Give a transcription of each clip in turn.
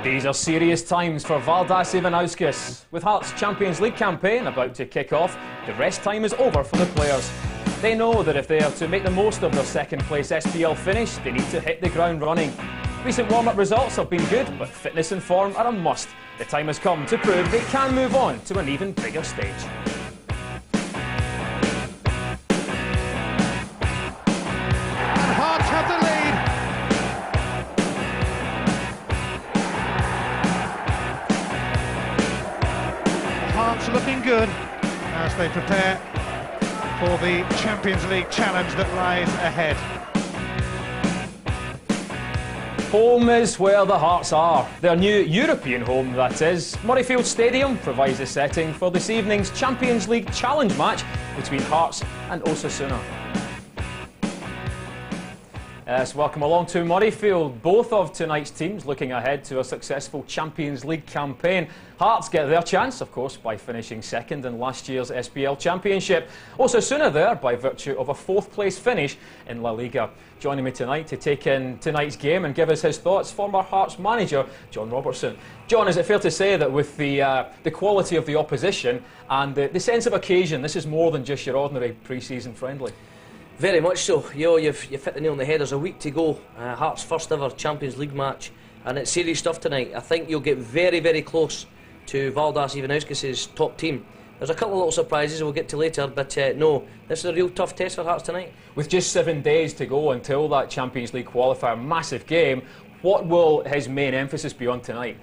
These are serious times for Valdas Ivanauskas. With Hearts' Champions League campaign about to kick off, the rest time is over for the players. They know that if they are to make the most of their second place SPL finish, they need to hit the ground running. Recent warm-up results have been good, but fitness and form are a must. The time has come to prove they can move on to an even bigger stage. Looking good as they prepare for the Champions League challenge that lies ahead. Home is where the Hearts are. Their new European home, that is. Murrayfield Stadium provides the setting for this evening's Champions League challenge match between Hearts and Osasuna. Yes, welcome along to Murrayfield. Both of tonight's teams looking ahead to a successful Champions League campaign. Hearts get their chance, of course, by finishing second in last year's SPL Championship. Osasuna there by virtue of a fourth-place finish in La Liga. Joining me tonight to take in tonight's game and give us his thoughts, former Hearts manager John Robertson. John, is it fair to say that with the quality of the opposition and the sense of occasion, this is more than just your ordinary pre-season friendly? Very much so. You've hit the nail on the head. There's a week to go. Hearts' first ever Champions League match, and it's serious stuff tonight. I think you'll get very, very close to Valdas Ivanauskas' top team. There's a couple of little surprises we'll get to later, but no, this is a real tough test for Hearts tonight. With just 7 days to go until that Champions League qualifier, massive game, what will his main emphasis be on tonight?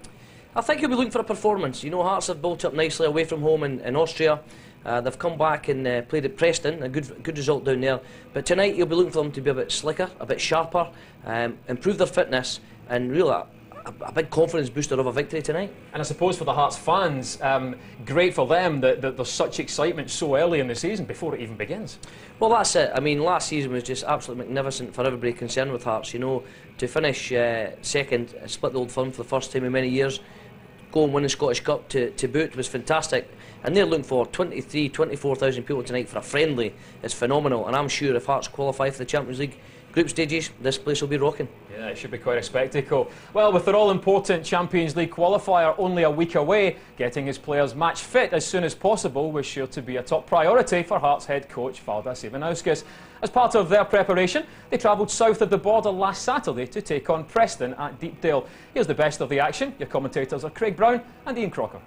I think he'll be looking for a performance. You know, Hearts have built up nicely away from home in Austria. They've come back and played at Preston, a good result down there. But tonight you'll be looking for them to be a bit slicker, a bit sharper, improve their fitness, and really a big confidence booster of a victory tonight. And I suppose for the Hearts fans, great for them that there's such excitement so early in the season before it even begins. Well, that's it. I mean, last season was just absolutely magnificent for everybody concerned with Hearts. You know, to finish second, split the Old Firm for the first time in many years, go and win the Scottish Cup to boot was fantastic. And they're looking for 24,000 people tonight for a friendly. It's phenomenal, and I'm sure if Hearts qualify for the Champions League group stages, this place will be rocking. Yeah, it should be quite a spectacle. Well, with their all-important Champions League qualifier only a week away, getting his players match fit as soon as possible was sure to be a top priority for Hearts head coach Valdas Ivanauskas. As part of their preparation, they travelled south of the border last Saturday to take on Preston at Deepdale. Here's the best of the action. Your commentators are Craig Brown and Ian Crocker.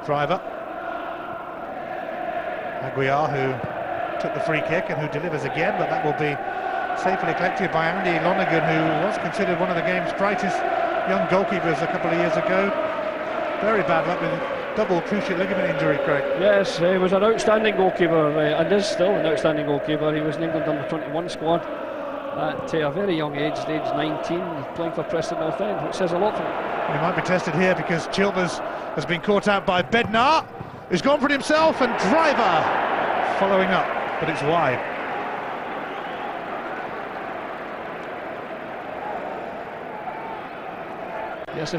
Driver Aguiar, who took the free kick and who delivers again, but that will be safely collected by Andy Lonergan, who was considered one of the game's brightest young goalkeepers a couple of years ago. Very bad luck with double cruciate ligament injury, Craig. Yes, he was an outstanding goalkeeper, and is still an outstanding goalkeeper. He was in England under 21 squad at a very young age, age 19, playing for Preston North End, which says a lot for him. He might be tested here because Chilvers has been caught out by Bednar, who's gone for it himself, and Driver following up, but it's wide. Yes,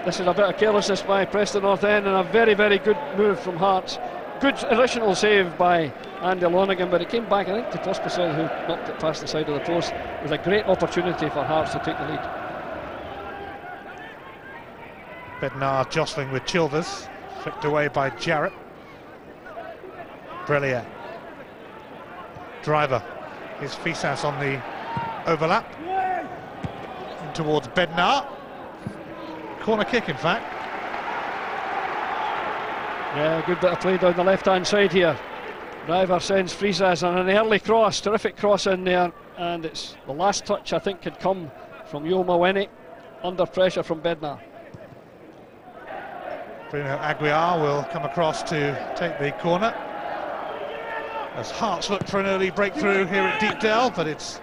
this is a bit of carelessness by Preston North End, and a very, very good move from Hearts. Good additional save by Andy Lonergan, but it came back, I think, to Pospisil, who knocked it past the side of the post. It was a great opportunity for Hearts to take the lead. Bednar jostling with Chilvers, flicked away by Jarrett. Brilliant. Driver, his Fisas on the overlap. In towards Bednar. Corner kick, in fact. Yeah, good bit of play down the left-hand side here. Driver sends Fisas on an early cross, terrific cross in there, and it's the last touch I think could come from Yo Maweni, under pressure from Bednar. Bruno Aguiar will come across to take the corner, as Hearts look for an early breakthrough here at Deepdale, but it's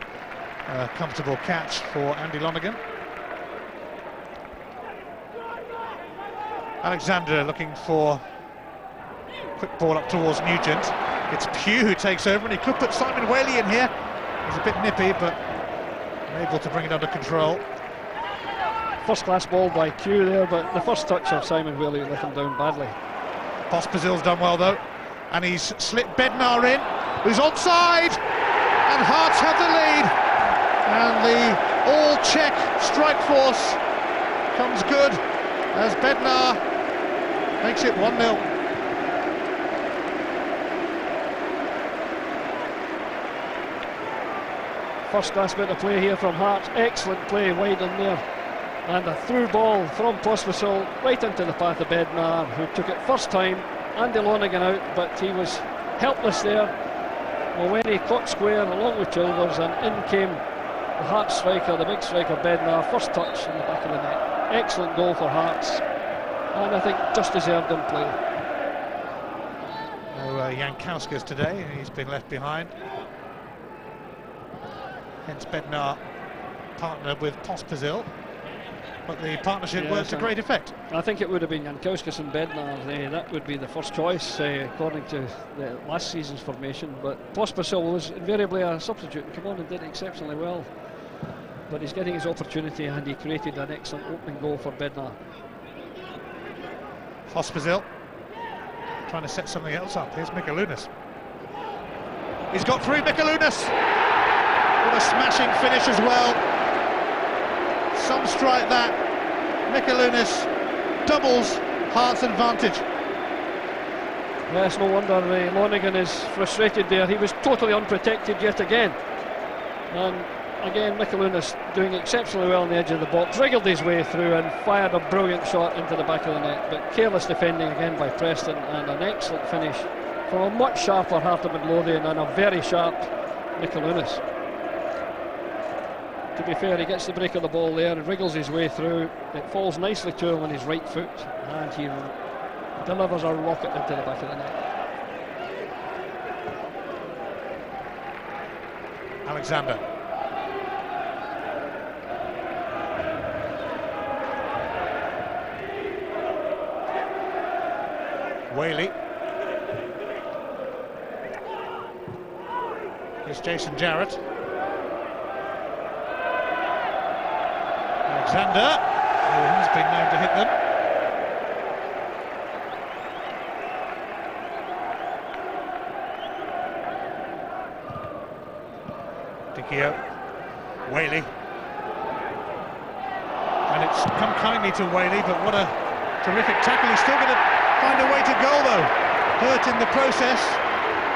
a comfortable catch for Andy Lonergan. Alexander looking for quick ball up towards Nugent. It's Pugh who takes over, and he could put Simon Whaley in here. He's a bit nippy, but able to bring it under control. First class ball by Q there, but the first touch of Simon Whaley let him down badly. Pospisil's done well though, and he's slipped Bednar in, who's onside, and Hearts have the lead, and the all Czech strike force comes good as Bednar makes it 1-0. First class bit of play here from Hearts. Excellent play wide on there. And a through ball from Pospisil right into the path of Bednar, who took it first time. Andy Lonergan out, but he was helpless there. Well, when he caught square along with Chilvers, and in came the Hearts striker, the big striker Bednar, first touch in the back of the net. Excellent goal for Hearts, and I think just deserved in play. No Jankauskas today, he's been left behind. Hence Bednar partnered with Pospisil, but the partnership worked to great effect. I think it would have been Jankauskas and Bednar. That would be the first choice according to the last season's formation, but Pospisil was invariably a substitute and came on and did exceptionally well. But he's getting his opportunity, and he created an excellent opening goal for Bednar. Pospisil trying to set something else up. Here's Mikalunas. He's got through Mikalunas. What a smashing finish as well. Some strike that. Mikalunas doubles Hearts' advantage. Yes, no wonder Lonergan is frustrated there. He was totally unprotected yet again. And again, Mikalunas doing exceptionally well on the edge of the box, wriggled his way through and fired a brilliant shot into the back of the net. But careless defending again by Preston, and an excellent finish from a much sharper Heart of Midlothian and a very sharp Mikalunas. To be fair, he gets the break of the ball there and wriggles his way through. It falls nicely to him on his right foot, and he delivers a rocket into the back of the net. Alexander. Whaley. Here's Jason Jarrett. Alexander, who has been known to hit them. Dicchio. Whaley. And it's come kindly to Whaley, but what a terrific tackle. He's still going to find a way to goal though. Hurt in the process,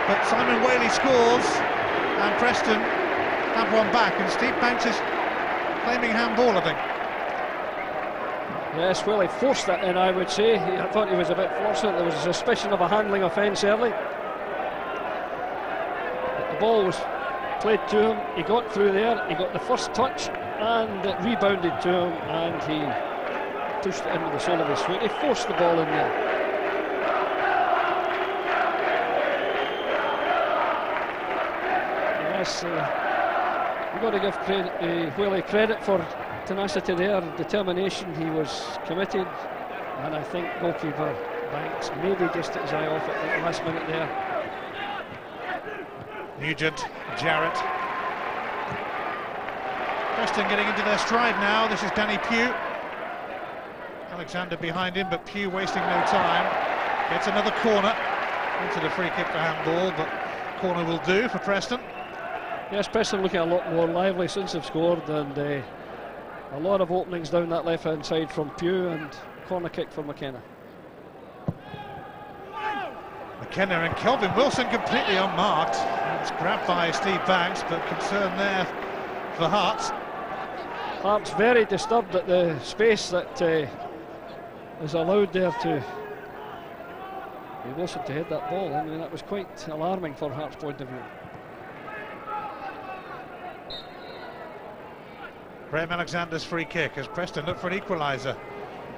but Simon Whaley scores, and Preston have one back, and Steve Banks is claiming handball, I think. Yes, Whaley forced that in, I would say. I thought he was a bit fortunate. There was a suspicion of a handling offence early. The ball was played to him, he got through there, he got the first touch, and it rebounded to him, and he pushed it in with the sole of his foot. He forced the ball in there. Yes, you've got to give Whaley credit for tenacity there, determination. He was committed, and I think goalkeeper Banks maybe just took his eye off it at the last minute there. Nugent, Jarrett. Preston getting into their stride now. This is Danny Pugh. Alexander behind him, but Pugh wasting no time. Gets another corner. Into the free kick for handball, but corner will do for Preston. Yes, Preston looking a lot more lively since they've scored, and a lot of openings down that left-hand side from Pugh, and corner kick for McKenna. McKenna and Kelvin Wilson completely unmarked. It's grabbed by Steve Banks, but concern there for Hearts. Hearts very disturbed at the space that is allowed there to Wilson to hit that ball. I mean, that was quite alarming for Hearts' point of view. Graham Alexander's free kick as Preston look for an equaliser.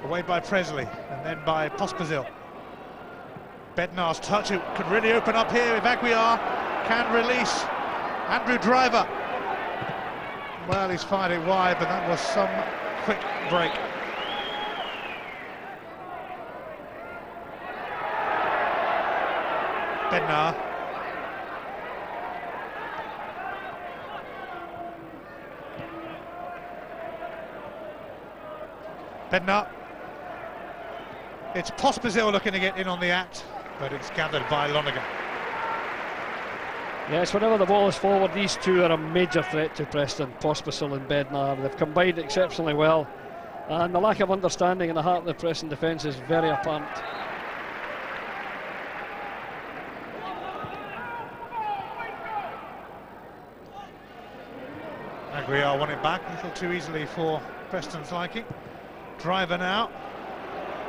Away by Presley and then by Pospisil. Bednar's touch, it could really open up here if Aguiar can release Andrew Driver. Well, he's fired it wide, but that was some quick break. Bednar. Bednar. It's Pospisil looking to get in on the act, but it's gathered by Lonergan. Yes, whenever the ball is forward, these two are a major threat to Preston, Pospisil and Bednar. They've combined exceptionally well, and the lack of understanding in the heart of the Preston defence is very apparent. Aguiar won it back a little too easily for Preston's liking. Driver now,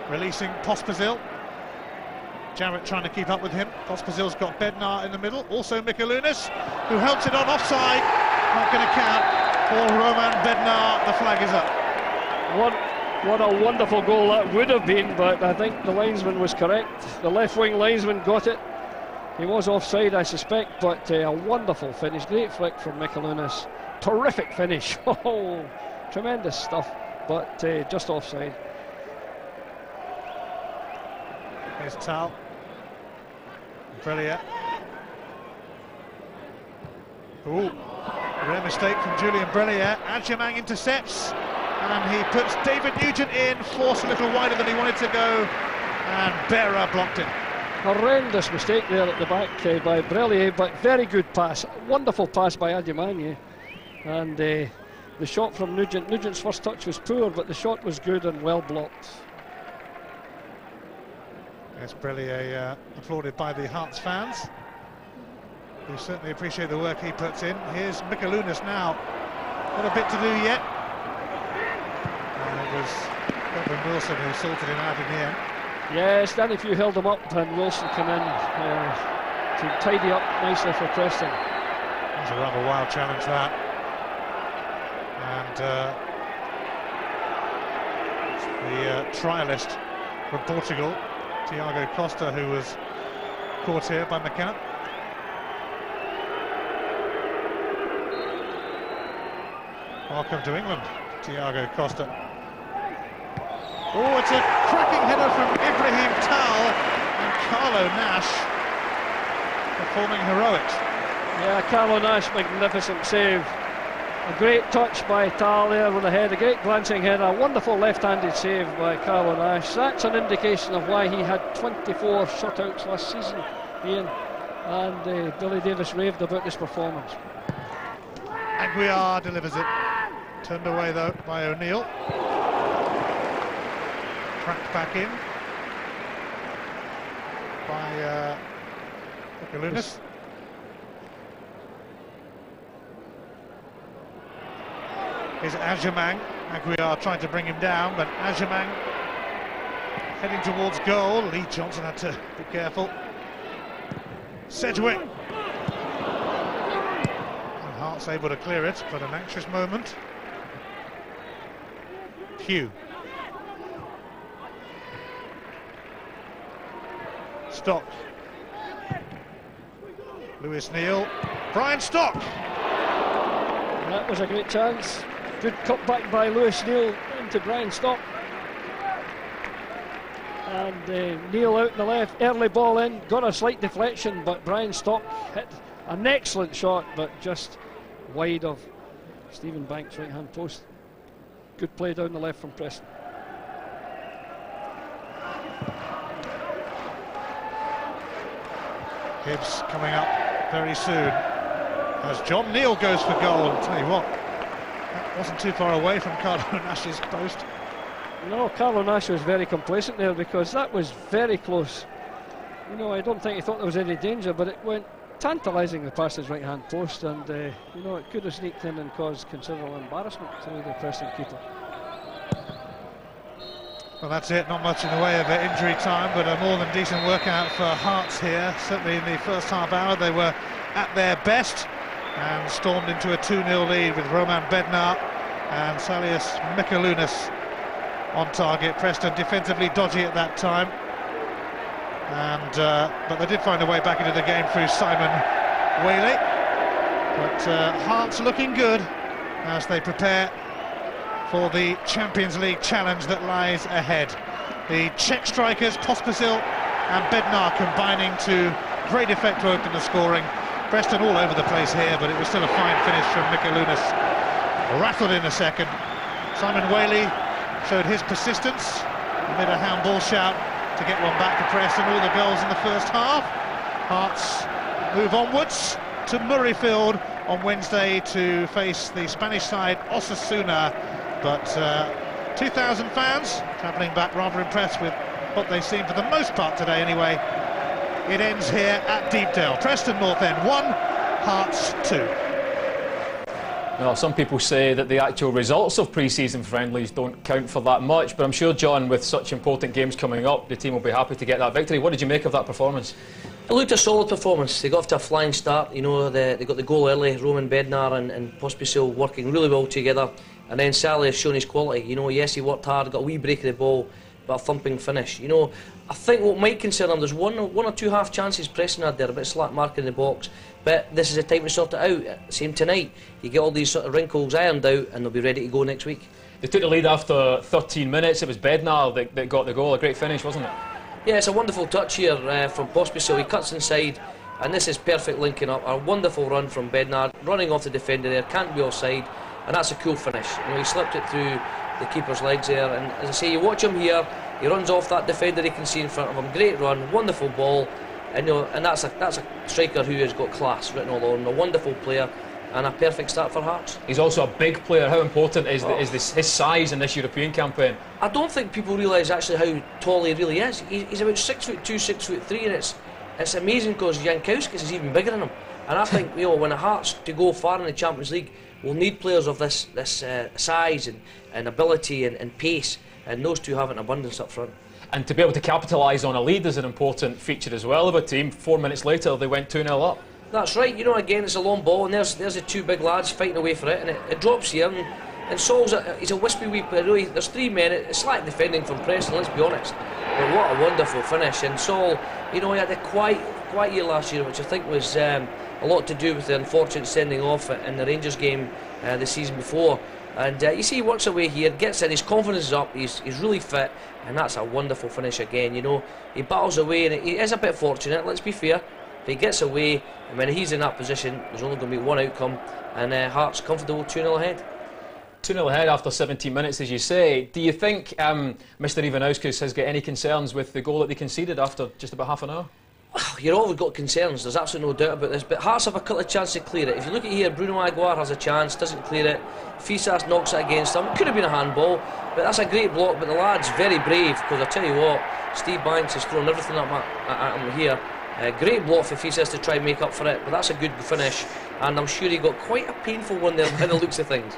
releasing Pospisil. Jarrett trying to keep up with him. Pospisil's got Bednar in the middle, also Mikalunas, who helps it on offside. Not going to count for Roman Bednar. The flag is up. What a wonderful goal that would have been, but I think the linesman was correct. The left wing linesman got it. He was offside, I suspect, but a wonderful finish. Great flick from Mikalunas. Terrific finish. Oh, tremendous stuff, but just offside. Here's Tal. Brilliant. Ooh, rare mistake from Julian Brilliant. Adjamang intercepts, and he puts David Nugent in, forced a little wider than he wanted to go, and Berra blocked it. Horrendous mistake there at the back by Brilliant, but very good pass. Wonderful pass by Adjamang, and the shot from Nugent. Nugent's first touch was poor, but the shot was good and well blocked. Yes, Brilliant applauded by the Hearts fans, who certainly appreciate the work he puts in. Here's Mikalunas now, got a bit to do yet. And it was Godwin Wilson who sorted him out in the end. Yes, Danny Few held him up and Wilson came in to tidy up nicely for Preston. That's a rather wild challenge, that. And it's the trialist from Portugal, Tiago Costa, who was caught here by McCann. Welcome to England, Tiago Costa. Oh, it's a cracking header from Ibrahim Tal, and Carlo Nash performing heroics. Yeah, Carlo Nash, magnificent save. A great touch by Tal there with the head, a great glancing header, a wonderful left-handed save by Carlo Nash. That's an indication of why he had 24 shutouts last season, Ian, and Billy Davis raved about this performance. Aguiar delivers it, turned away though by O'Neill. Cracked back in by Mikalunas. Is Adjamang. Aguiar trying to bring him down, but Adjamang heading towards goal. Lee Johnson had to be careful. Sedgwick. And Hart's able to clear it, but an anxious moment. Pugh. Stock. Lewis Neal. Brian Stock. That was a great chance. Good cut back by Lewis Neal into Brian Stock. And Neal out in the left, early ball in, got a slight deflection, but Brian Stock hit an excellent shot, but just wide of Stephen Banks' right hand post. Good play down the left from Preston. Gibbs coming up very soon as John Neal goes for goal. I'll tell you what, that wasn't too far away from Carlo Nash's post. No, Carlo Nash was very complacent there because that was very close. You know, I don't think he thought there was any danger, but it went tantalisingly past his right hand post, and you know, it could have sneaked in and caused considerable embarrassment to the Preston keeper. Well, that's it, not much in the way of injury time, but a more than decent workout for Hearts here. Certainly in the first half hour they were at their best and stormed into a 2-0 lead with Roman Bednar and Salius Mikalunas on target. Preston defensively dodgy at that time, and but they did find a way back into the game through Simon Whaley. But Hearts looking good as they prepare for the Champions League challenge that lies ahead. The Czech strikers Pospisil and Bednar combining to great effect to open the scoring. Preston all over the place here, but it was still a fine finish from Mikalunas. Rattled in a second. Simon Whaley showed his persistence amid a handball shout to get one back to Preston. All the goals in the first half. Hearts move onwards to Murrayfield on Wednesday to face the Spanish side Osasuna, but 2,000 fans travelling back, rather impressed with what they've seen for the most part today anyway. It ends here at Deepdale. Preston North End 1, Hearts 2. Well, some people say that the actual results of pre-season friendlies don't count for that much, but I'm sure, John, with such important games coming up, the team will be happy to get that victory. What did you make of that performance? It looked a solid performance. They got off to a flying start. You know, they got the goal early. Roman Bednar and Pospisil working really well together, and then Sally has shown his quality. You know, yes, he worked hard, got a wee break of the ball, but a thumping finish. You know, I think what might concern them, there's one or two half chances Preston had there, a bit of slack mark in the box, but this is the time to sort it out. Same tonight, you get all these sort of wrinkles ironed out and they'll be ready to go next week. They took the lead after 13 minutes. It was Bednar that got the goal. A great finish, wasn't it? Yeah, it's a wonderful touch here from Pospisil. He cuts inside, and this is perfect linking up. A wonderful run from Bednar, running off the defender there, can't be offside, and that's a cool finish. You know, he slipped it through the keeper's legs there, and as I say, you watch him here, he runs off that defender he can see in front of him. Great run, wonderful ball, and you know, and that's a striker who has got class written all over him. A wonderful player, and a perfect start for Hearts. He's also a big player. How important is his size in this European campaign? I don't think people realise actually how tall he really is. He's about 6'2", 6'3", and it's amazing because Jankowskis is even bigger than him. And I think, you know, when Hearts to go far in the Champions League, we'll need players of this size and ability and pace, and those two have an abundance up front. And to be able to capitalise on a lead is an important feature as well of a team. 4 minutes later, they went 2-0 up. That's right. You know, again, it's a long ball, and there's the two big lads fighting away for it, and it drops here, and Saul's he's a wispy wee player. Really, there's 3 men. It's like defending from Preston, let's be honest. But what a wonderful finish. And Saul, you know, he had a quiet year last year, which I think was a lot to do with the unfortunate sending off in the Rangers game the season before. And you see, he works away here, gets in, his confidence is up, he's really fit, and that's a wonderful finish again. You know, he battles away, and he is a bit fortunate, let's be fair. He gets away, and when he's in that position, there's only going to be one outcome, and Hearts comfortable 2-0 ahead. 2-0 ahead after 17 minutes, as you say. Do you think Mr. Ivanauskas has got any concerns with the goal that they conceded after just about half an hour? You've always got concerns, there's absolutely no doubt about this, but Hearts have a couple of chances to clear it. If you look at here, Bruno Aguiar has a chance, doesn't clear it. Fisas knocks it against him. Could have been a handball, but that's a great block. But the lad's very brave, because I tell you what, Steve Banks has thrown everything at him here. Great block for Fisas to try and make up for it, but that's a good finish, and I'm sure he got quite a painful one there by the looks of things.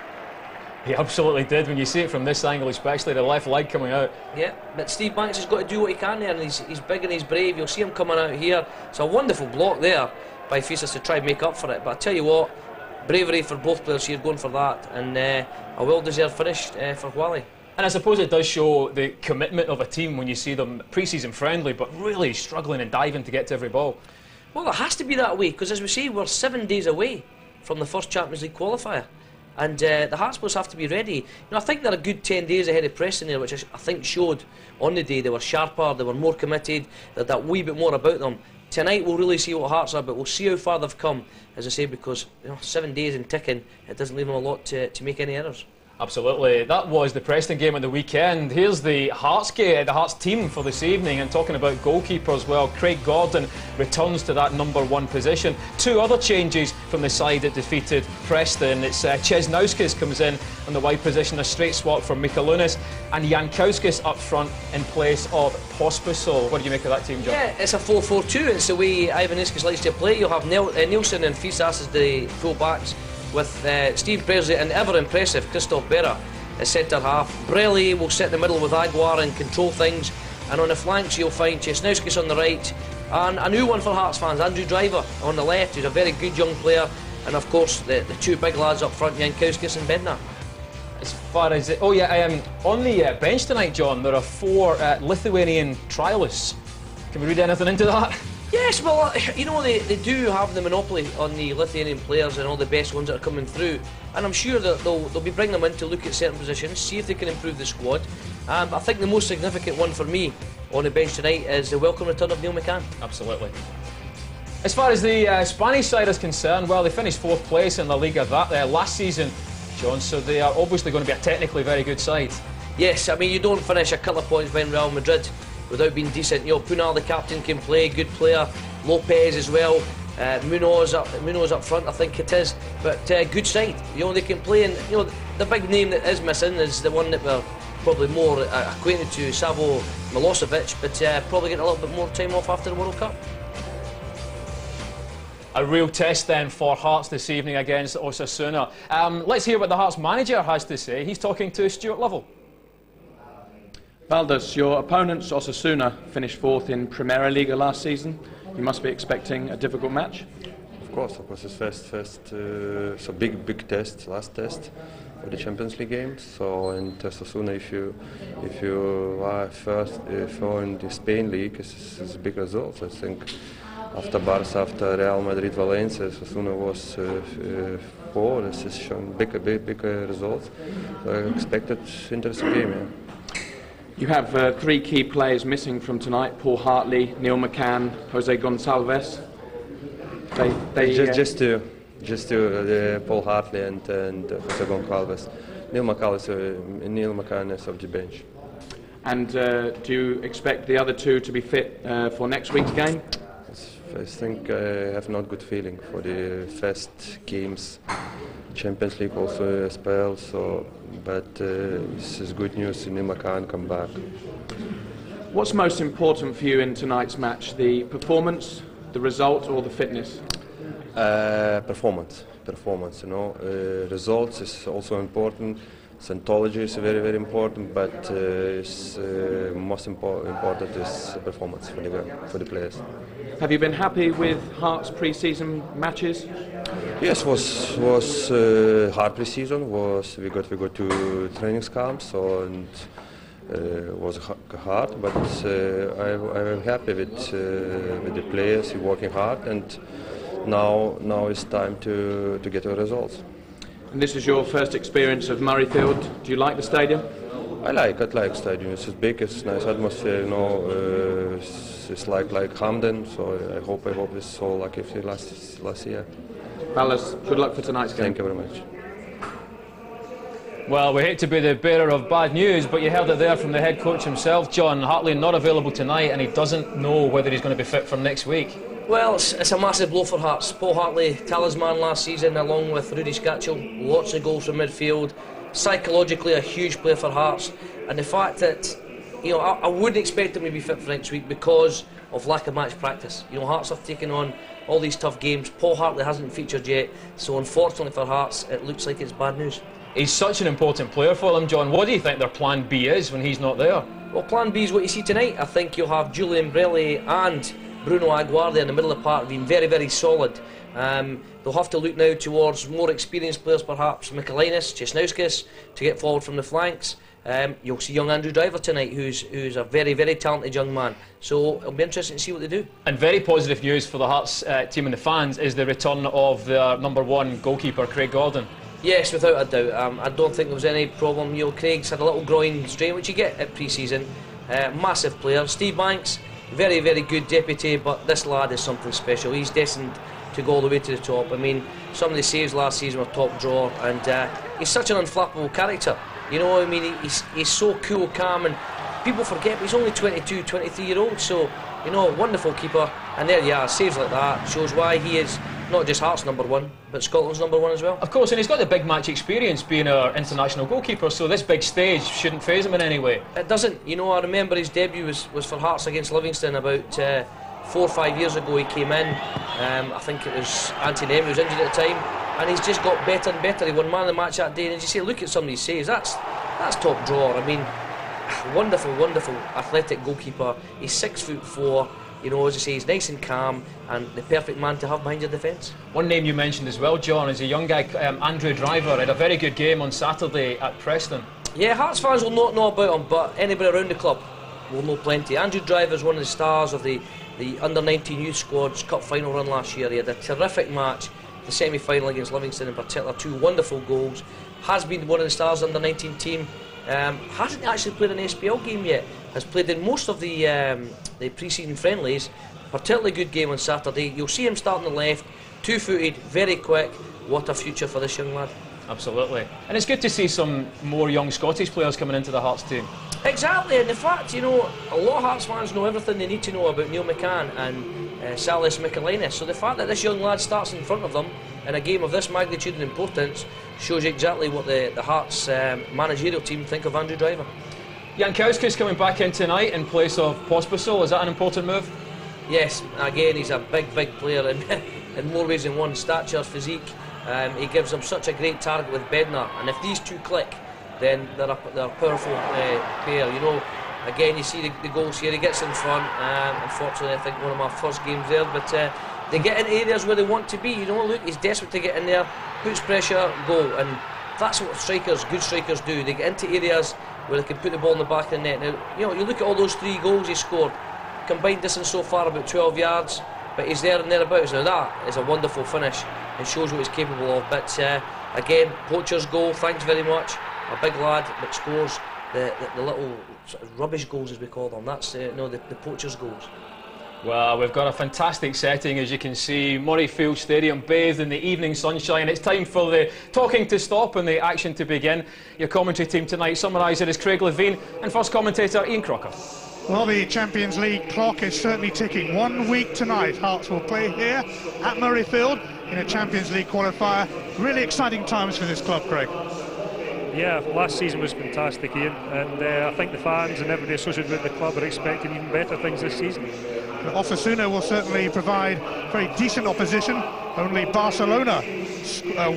He absolutely did. When you see it from this angle, especially the left leg coming out. Yeah, but Steve Banks has got to do what he can there, and he's big and he's brave. You'll see him coming out here. It's a wonderful block there by Fisas to try and make up for it. But I tell you what, bravery for both players here going for that, and a well-deserved finish for Wally. And I suppose it does show the commitment of a team when you see them pre-season friendly, but really struggling and diving to get to every ball. Well, it has to be that way, because as we say, we're 7 days away from the first Champions League qualifier. And the Hearts players have to be ready. You know, I think they're a good 10 days ahead of Preston here, which I think showed on the day. They were sharper, they were more committed, they had that wee bit more about them. Tonight we'll really see what Hearts are, but we'll see how far they've come, as I say, because 7 days and ticking, it doesn't leave them a lot to make any errors. Absolutely. That was the Preston game on the weekend. Here's the Hearts team for this evening, and talking about goalkeepers, well, Craig Gordon returns to that #1 position. 2 other changes from the side that defeated Preston. It's Česnauskas comes in on the wide position, a straight swap from Mikalunas, and Jankowskis up front in place of Pospisil. What do you make of that team, John? Yeah, it's a 4-4-2. It's the way Ivanauskas likes to play. You'll have Nielsen and Fisas as the full backs, with Steve Beardsley and ever impressive Christoph Berra as centre half. Brelli will sit in the middle with Aguiar and control things, and on the flanks you'll find Česnauskas on the right, and a new one for Hearts fans, Andrew Driver on the left, who's a very good young player, and of course the 2 big lads up front, Jankowskis and Bednar. As far as on the bench tonight, John, there are 4 Lithuanian trialists. Can we read anything into that? Yes, well, you know, they do have the monopoly on the Lithuanian players and all the best ones that are coming through, and I'm sure that they'll be bringing them in to look at certain positions, see if they can improve the squad. I think the most significant one for me on the bench tonight is the welcome return of Neil McCann. Absolutely. As far as the Spanish side is concerned, well, they finished 4th place in La Liga last season, John, so they are obviously going to be a technically very good side. Yes, I mean, you don't finish a couple of points behind Real Madrid without being decent. You know, Punar, the captain, can play, good player. Lopez as well. Munoz up front, I think it is. But good side. You know, they can play, and you know the big name that is missing is the one that we're probably more acquainted to, Savo Milosevic, but probably getting a little bit more time off after the World Cup. A real test then for Hearts this evening against Osasuna. Let's hear what the Hearts manager has to say. He's talking to Stuart Lovell. Valdes, your opponents Osasuna finished fourth in Primera Liga last season. You must be expecting a difficult match. Of course, it's first, so big test, last test of the Champions League games. So in Osasuna, if you are first in the Spain league, it's a big result. I think after Barca, after Real Madrid, Valencia, Osasuna was 4. This is showing big results. So I expected interesting game. Yeah. You have 3 key players missing from tonight: Paul Hartley, Neil McCann, Jose Gonçalves. Just to Paul Hartley and Jose Gonçalves. Neil McCann is off the bench. And do you expect the other 2 to be fit for next week's game? I think I have not good feeling for the first games, Champions League also SPL. So, but this is good news. Neil McCann come back. What's most important for you in tonight's match? The performance, the result, or the fitness? Performance. You know, results is also important. Scientology is very important, but most important is performance for the players. Have you been happy with Hearts' pre-season matches? Yes, was hard pre-season. We got to training camps, so and was hard, but I'm happy with the players. We're working hard, and now it's time to get the results. And this is your first experience of Murrayfield. Do you like the stadium? I like stadium. It's big. It's nice atmosphere. You know, it's like Hamden. So I hope it's so like if last year. Valdes, good luck for tonight's game. Thank you very much. Well, we hate to be the bearer of bad news, but you heard it there from the head coach himself, John. Hartley not available tonight, and he doesn't know whether he's going to be fit for next week. Well, it's a massive blow for Hearts. Paul Hartley, talisman last season, along with Rudy Scatchell, lots of goals from midfield. Psychologically, a huge player for Hearts, and the fact that, you know, I wouldn't expect him to be fit for next week because of lack of match practice. You know, Hearts have taken on all these tough games. Paul Hartley hasn't featured yet, so unfortunately for Hearts, it looks like it's bad news. He's such an important player for them, John. What do you think their plan B is when he's not there? Well, plan B is what you see tonight. I think you'll have Julian Brelli and Bruno Aguirre there in the middle of the park, being very solid. They'll have to look now towards more experienced players, perhaps Michaelinas, Chesnauskas, to get forward from the flanks. You'll see young Andrew Driver tonight, who's a very talented young man. So it'll be interesting to see what they do. And very positive news for the Hearts team and the fans is the return of their #1 goalkeeper, Craig Gordon. Yes, without a doubt. I don't think there was any problem. You know, Craig's had a little groin strain, which you get at pre-season. Massive player. Steve Banks, very good deputy, but this lad is something special. He's destined to go all the way to the top. I mean, some of the saves last season were top drawer, and he's such an unflappable character. You know, I mean, he's so cool, calm, and people forget he's only 22, 23-year-old. So, you know, wonderful keeper. And there you are, saves like that shows why he is not just Hearts #1, but Scotland's #1 as well. Of course, and he's got the big match experience being our international goalkeeper, so this big stage shouldn't faze him in any way. It doesn't. You know, I remember his debut was for Hearts against Livingston about 4 or 5 years ago. He came in, I think it was Anthony Emery was injured at the time, and he's just got better and better. He won man of the match that day, and as you say, look at some of these saves, that's top drawer. I mean, wonderful athletic goalkeeper. He's 6'4". You know, as I say, he's nice and calm and the perfect man to have behind your defence. One name you mentioned as well, John, is a young guy, Andrew Driver. Had a very good game on Saturday at Preston. Yeah, Hearts fans will not know about him, but anybody around the club will know plenty. Andrew Driver is one of the stars of the under-19 youth squad's cup final run last year. He had a terrific match, the semi-final against Livingston in particular, 2 wonderful goals. Has been one of the stars of the under-19 team. Hasn't actually played an SPL game yet. Has played in most of the pre-season friendlies. Particularly good game on Saturday. You'll see him starting the left, 2-footed, very quick. What a future for this young lad. Absolutely. And it's good to see some more young Scottish players coming into the Hearts team. Exactly, and in fact, you know, a lot of Hearts fans know everything they need to know about Neil McCann, and Salis Michaelinis. So the fact that this young lad starts in front of them in a game of this magnitude and importance shows you exactly what the Hearts managerial team think of Andrew Driver. Jankowski's coming back in tonight in place of Pospisil. Is that an important move? Yes, again he's a big player in more ways than one. Stature, physique, he gives them such a great target with Bednar, and if these two click, then they're a powerful pair. You know, again you see the goals here, he gets in front, unfortunately I think one of my first games there, but they get in areas where they want to be. You know, look, he's desperate to get in there, puts pressure, goal, and that's what good strikers do. They get into areas where they can put the ball in the back of the net. Now, you know, you look at all those 3 goals he scored, combined distance so far about 12 yards, but he's there and thereabouts. Now that is a wonderful finish and shows what he's capable of. But again, poacher's goal, thanks very much. A big lad that scores the little sort of rubbish goals, as we call them. That's the poacher's goals. Well, we've got a fantastic setting, as you can see. Murrayfield Stadium bathed in the evening sunshine. It's time for the talking to stop and the action to begin. Your commentary team tonight, summarised is Craig Levine and first commentator Ian Crocker. Well, the Champions League clock is certainly ticking. 1 week tonight, Hearts will play here at Murrayfield in a Champions League qualifier. Really exciting times for this club, Craig. Yeah, last season was fantastic, Ian, and I think the fans and everybody associated with the club are expecting even better things this season. Osasuna will certainly provide very decent opposition. Only Barcelona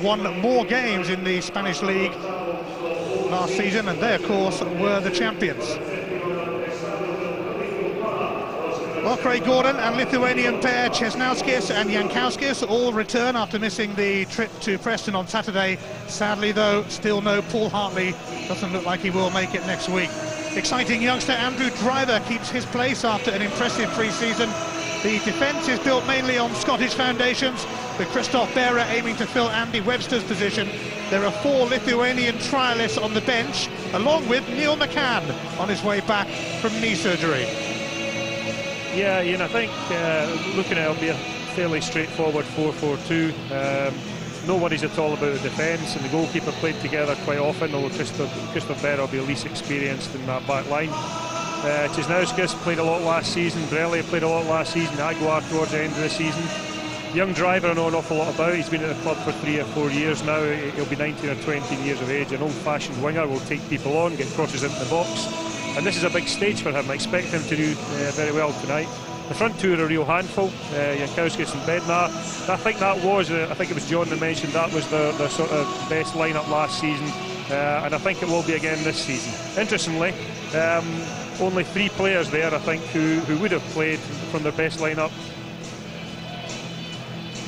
won more games in the Spanish league last season, and they, of course, were the champions. Well, Craig Gordon and Lithuanian pair Česnauskis and Jankowskis all return after missing the trip to Preston on Saturday. Sadly, though, still no Paul Hartley. Doesn't look like he will make it next week. Exciting youngster Andrew Driver keeps his place after an impressive pre-season. The defence is built mainly on Scottish foundations, with Christoph Behrer aiming to fill Andy Webster's position. There are 4 Lithuanian trialists on the bench, along with Neil McCann on his way back from knee surgery. Yeah, Ian, I think looking at it, it'll be a fairly straightforward 4-4-2. No worries at all about the defence, and the goalkeeper played together quite often, although Christoph Behrer will be least experienced in that back line. Česnauskis played a lot last season, Brelli played a lot last season, Aguiar towards the end of the season. Young Driver I know an awful lot about. He's been at the club for 3 or 4 years now. He'll be 19 or 20 years of age. An old-fashioned winger, will take people on, get crosses into the box. And this is a big stage for him. I expect him to do very well tonight. The front 2 are a real handful, Jankowskis and Bednar. I think that was, I think it was John that mentioned that was their sort of best lineup last season, and I think it will be again this season. Interestingly, only 3 players there, I think, who would have played from their best lineup.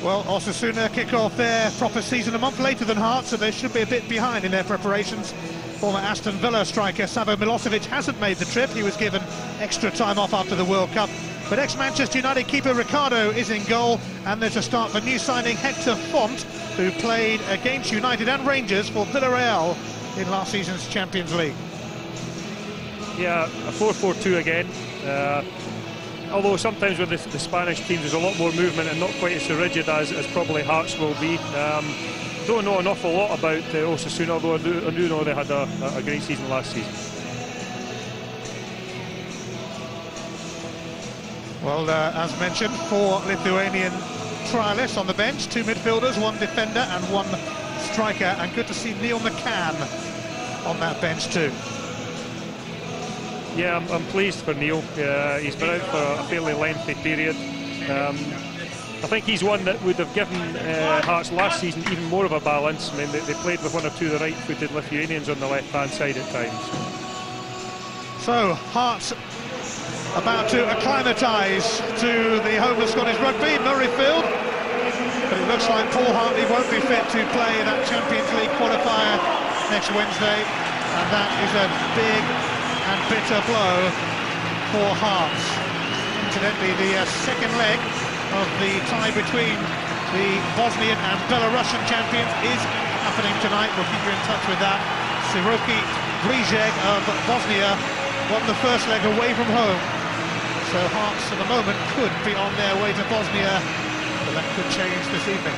Well, Osasuna kick off their proper season a month later than Hearts, so they should be a bit behind in their preparations. Former Aston Villa striker Savo Milosevic hasn't made the trip. He was given extra time off after the World Cup. But ex-Manchester United keeper Ricardo is in goal, and there's a start for new signing Hector Font, who played against United and Rangers for Villarreal in last season's Champions League. Yeah, a 4-4-2 again. Although sometimes with the Spanish teams there's a lot more movement and not quite as rigid as probably Hearts will be. Don't know an awful lot about Osasuna, although I do know they had a great season last season. Well, as mentioned, 4 Lithuanian trialists on the bench, 2 midfielders, 1 defender and 1 striker, and good to see Neil McCann on that bench too. Yeah, I'm pleased for Neil. He's been out for a fairly lengthy period. I think he's one that would have given Hearts last season even more of a balance. I mean, they played with 1 or 2 of the right-footed Lithuanians on the left-hand side at times. So, Hearts about to acclimatise to the home of Scottish rugby, Murrayfield. But it looks like Paul Hartley won't be fit to play that Champions League qualifier next Wednesday. And that is a big and bitter blow for Hearts. Incidentally, the second leg of the tie between the Bosnian and Belarusian champions is happening tonight. We'll keep you in touch with that. Siroki Brijeg of Bosnia won the first leg away from home. So Hearts at the moment could be on their way to Bosnia, but that could change this evening.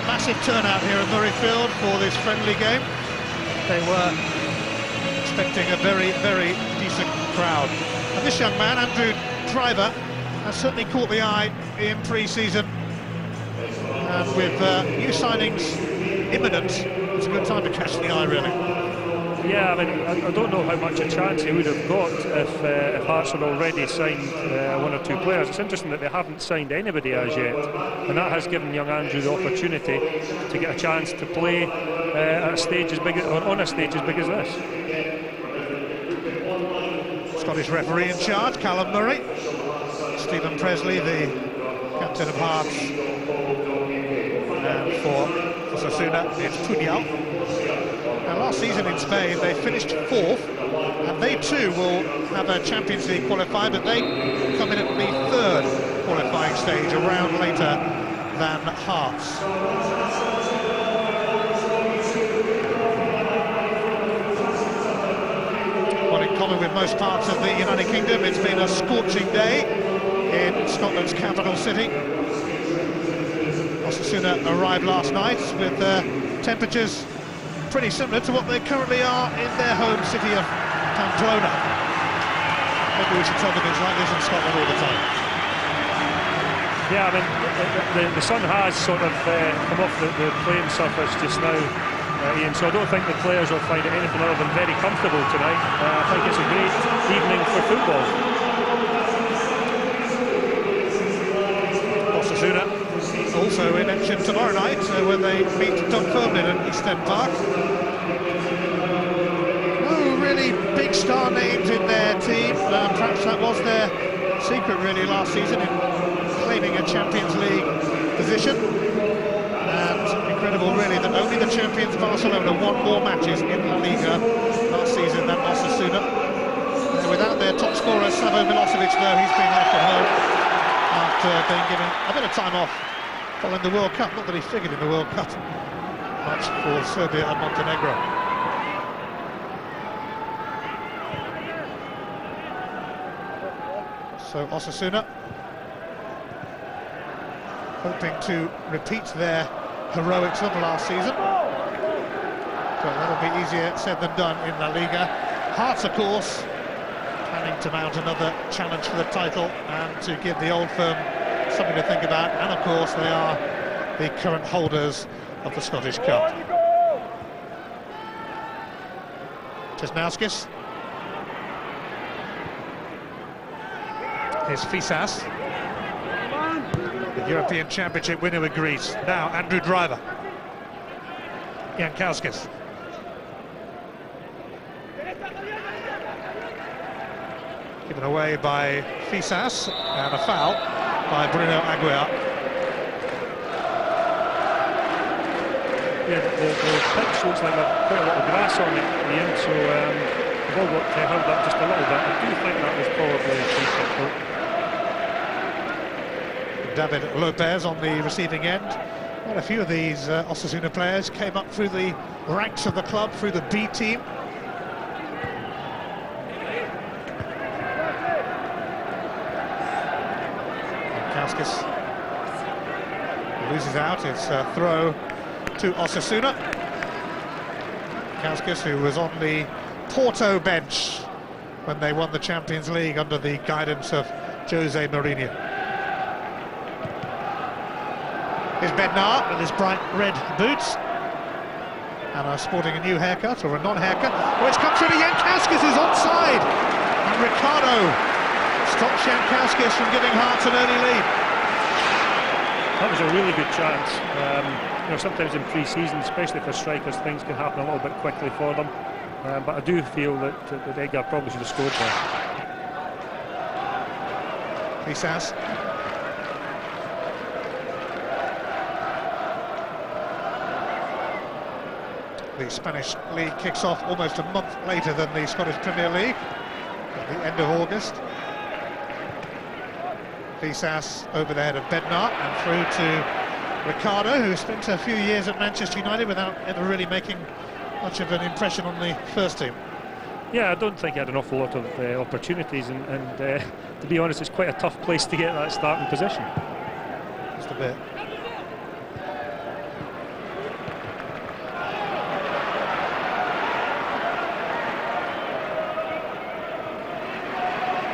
Massive turnout here at Murrayfield for this friendly game. They were expecting a very, very decent crowd. And this young man, Andrew Driver, has certainly caught the eye in pre-season. And with new signings imminent, it's a good time to catch the eye, really. Yeah, I mean, I don't know how much a chance he would have got if Hearts had already signed one or two players. It's interesting that they haven't signed anybody as yet, and that has given young Andrew the opportunity to get a chance to play at a stage as big or on a stage as big as this. Scottish referee in charge, Callum Murray. Stephen Presley, the captain of Hearts, and for Osasuna, it's Punyal. Now, last season in Spain, they finished 4th, and they too will have a Champions League qualifier, but they come in at the 3rd qualifying stage, a round later than Hearts. Well, in common with most parts of the United Kingdom, it's been a scorching day in Scotland's capital city. Osasuna arrived last night with temperatures pretty similar to what they currently are in their home city of Pamplona. Maybe we should tell them it's like this in Scotland all the time. Yeah, I mean, the sun has sort of come off the playing surface just now, Ian, so I don't think the players will find it anything other than very comfortable tonight. I think it's a great evening for football. Osasuna also in action tomorrow night when they meet Dunfermline at East End Park. No really big star names in their team. Perhaps that was their secret really last season in claiming a Champions League position. And incredible really that only the champions Barcelona won more matches in La Liga last season than Osasuna. Without their top scorer Savo Milosevic though, he's been left at home after being given a bit of time off following the World Cup. Not that he figured in the World Cup much for Serbia and Montenegro. So Osasuna hoping to repeat their heroics of last season. But that'll be easier said than done in La Liga. Hearts, of course, planning to mount another challenge for the title and to give the old firm something to think about, and of course they are the current holders of the Scottish Cup. Česnauskis. Here's Fisas, the European Championship winner with Greece. Now Andrew Driver. Jankauskis. Given away by Fisas, and a foul by Bruno Aguiar. Yeah, the pitch looks like quite a lot of grass on it, Ian, so the ball got held up just a little bit. I do think that was probably a free kick. David Lopez on the receiving end. Quite a few of these Osasuna players came up through the ranks of the club, through the B team. Jankauskis loses out. It's a throw to Osasuna. Jankauskis, who was on the Porto bench when they won the Champions League under the guidance of Jose Mourinho. Here's Bednar with his bright red boots and sporting a new haircut or a non-haircut. Oh, it's come through to Jankauskis, who's onside, and Ricardo stops Jankauskis from giving Hearts an early lead. That was a really good chance. You know, sometimes in pre-season, especially for strikers, things can happen a little bit quickly for them. But I do feel that Edgar probably should have scored there. Fisas. The Spanish League kicks off almost a month later than the Scottish Premier League, at the end of August. Fisas over the head of Bednar and through to Ricardo, who spent a few years at Manchester United without ever really making much of an impression on the first team. Yeah, I don't think he had an awful lot of opportunities, and to be honest, it's quite a tough place to get that starting position. Just a bit.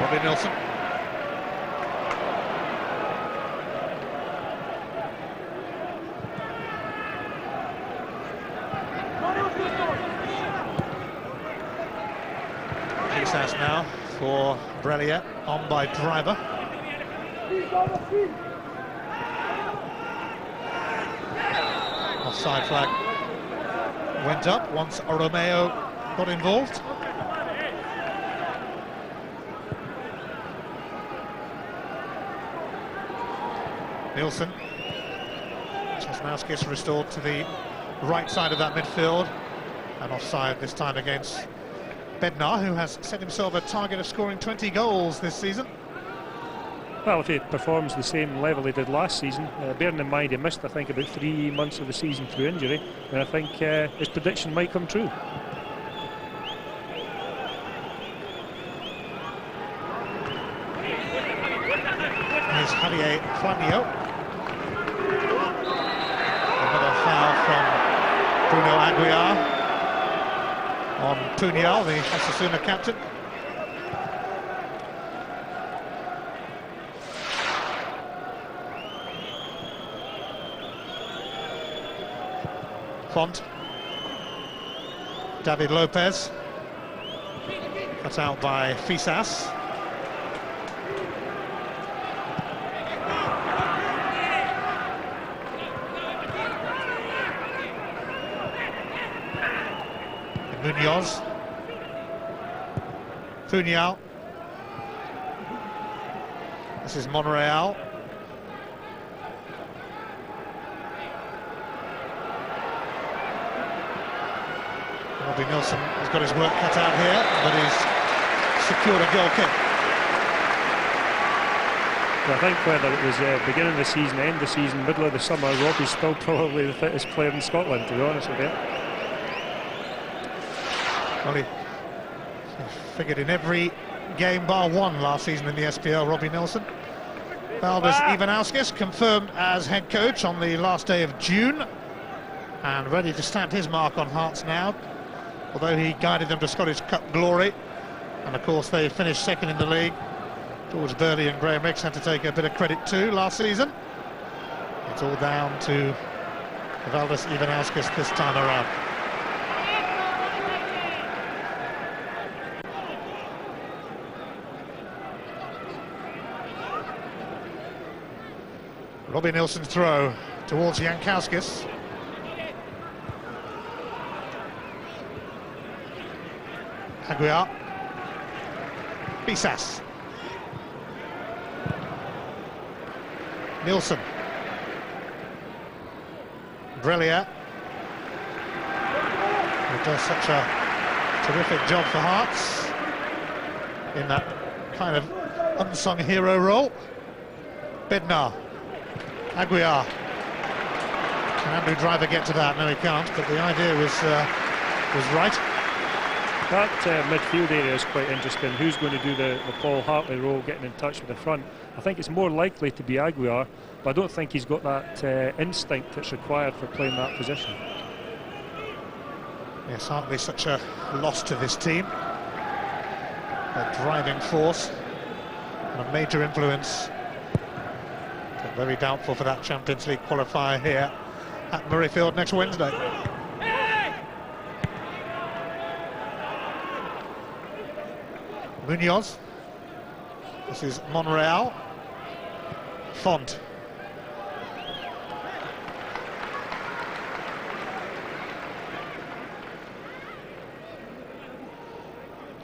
Bobby Nilsson. chance now for Brelia, on by Driver. Offside flag went up once Romeo got involved. Nielsen. Sosnowski's restored to the right side of that midfield, and offside this time against Bednar, who has set himself a target of scoring 20 goals this season. Well, if he performs the same level he did last season, bearing in mind he missed, I think, about 3 months of the season through injury, then I think his prediction might come true. Here's Javier Flamio. Another foul from Bruno Aguiar on Puñal, the Osasuna captain. Font. David Lopez. Cut out by Fisas. Munoz. Puñal. This is Monreal. Robbie Nielsen has got his work cut out here, but he's secured a goal kick. Well, I think whether it was beginning of the season, end of the season, middle of the summer, Robbie's still probably the fittest player in Scotland, to be honest with you. Well, he figured in every game bar one last season in the SPL, Robbie Nielsen. Valdis Ivanauskas confirmed as head coach on the last day of June, and ready to stamp his mark on Hearts now, although he guided them to Scottish Cup glory, and of course they finished second in the league. George Burley and Graham Ricks had to take a bit of credit too last season. It's all down to Valdis Ivanauskas this time around. Robbie Nielsen's throw towards Jankowskis. Aguiar. Fisas. Nielsen. Brelia, who does such a terrific job for Hearts in that kind of unsung hero role. Bednar. Aguiar. Can Andrew Driver get to that? No, he can't, but the idea was right. That midfield area is quite interesting. Who's going to do the Paul Hartley role, getting in touch with the front? I think it's more likely to be Aguiar, but I don't think he's got that instinct that's required for playing that position. Yes, Hartley such a loss to this team. A driving force and a major influence. But very doubtful for that Champions League qualifier here at Murrayfield next Wednesday. Munoz. This is Monreal. Font.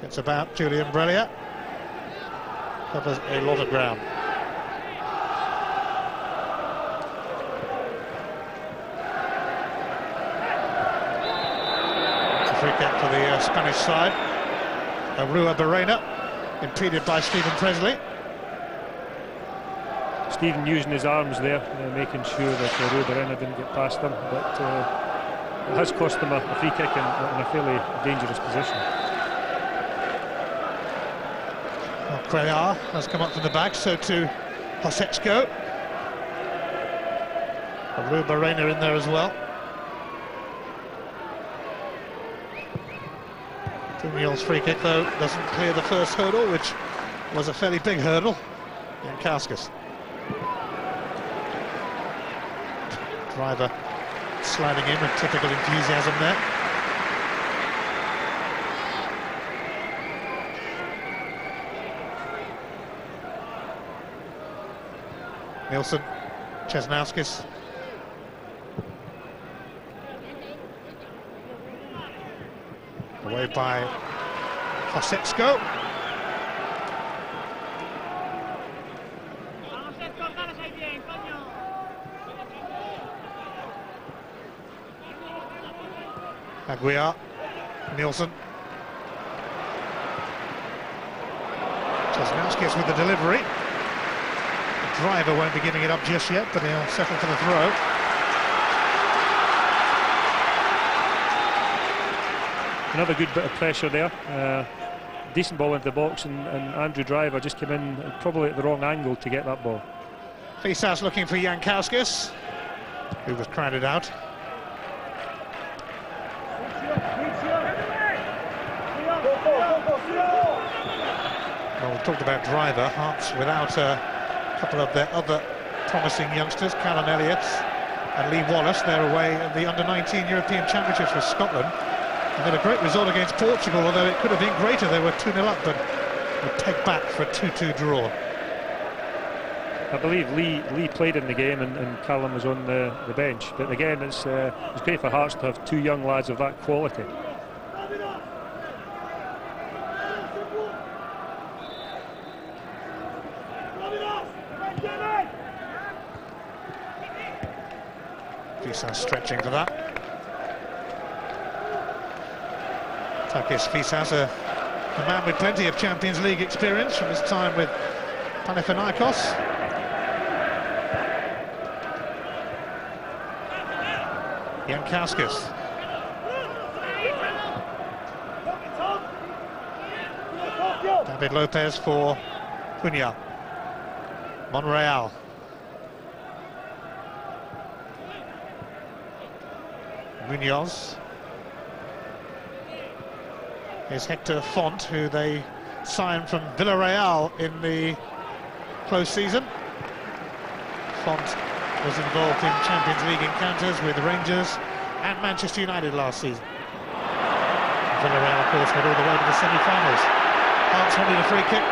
Gets about Julian Brelia. Covers a lot of ground. It's a free kick for the Spanish side. Rua Barrena, impeded by Stephen Presley. Stephen using his arms there, making sure that Rua Barrena didn't get past him, but it has cost him a free kick in a fairly dangerous position. Well, Crayar has come up from the back, so too Hosechko. Rua Barrena in there as well. Puñal's free kick, though, doesn't clear the first hurdle, which was a fairly big hurdle. Jankowskis. Driver sliding in with typical enthusiasm there. Nielsen, Česnauskis. Away by Kosetsko. Aguiar, Nielsen. Česnauskis with the delivery. The driver won't be giving it up just yet, but he'll settle for the throw. Another good bit of pressure there. Decent ball into the box, and Andrew Driver just came in probably at the wrong angle to get that ball. Fisas looking for Jankauskis, who was crowded out. Well, we talked about Driver. Hearts without a couple of their other promising youngsters, Callum Elliott and Lee Wallace. They're away at the Under-19 European Championships for Scotland. And they had a great result against Portugal, although it could have been greater. They were 2-0 up, but were pegged back for a 2-2 draw. I believe Lee played in the game, and Callum was on the bench. But again, it's great for Hearts to have two young lads of that quality. Fisas stretching for that. Takis Fisas, a man with plenty of Champions League experience from his time with Panathinaikos. Jankauskis. David Lopez for Cunha. Monreal. Munoz. Here's Hector Font, who they signed from Villarreal in the close season. Font was involved in Champions League encounters with Rangers and Manchester United last season. Villarreal, of course, went all the way to the semi-finals. Hearts wanted a free kick.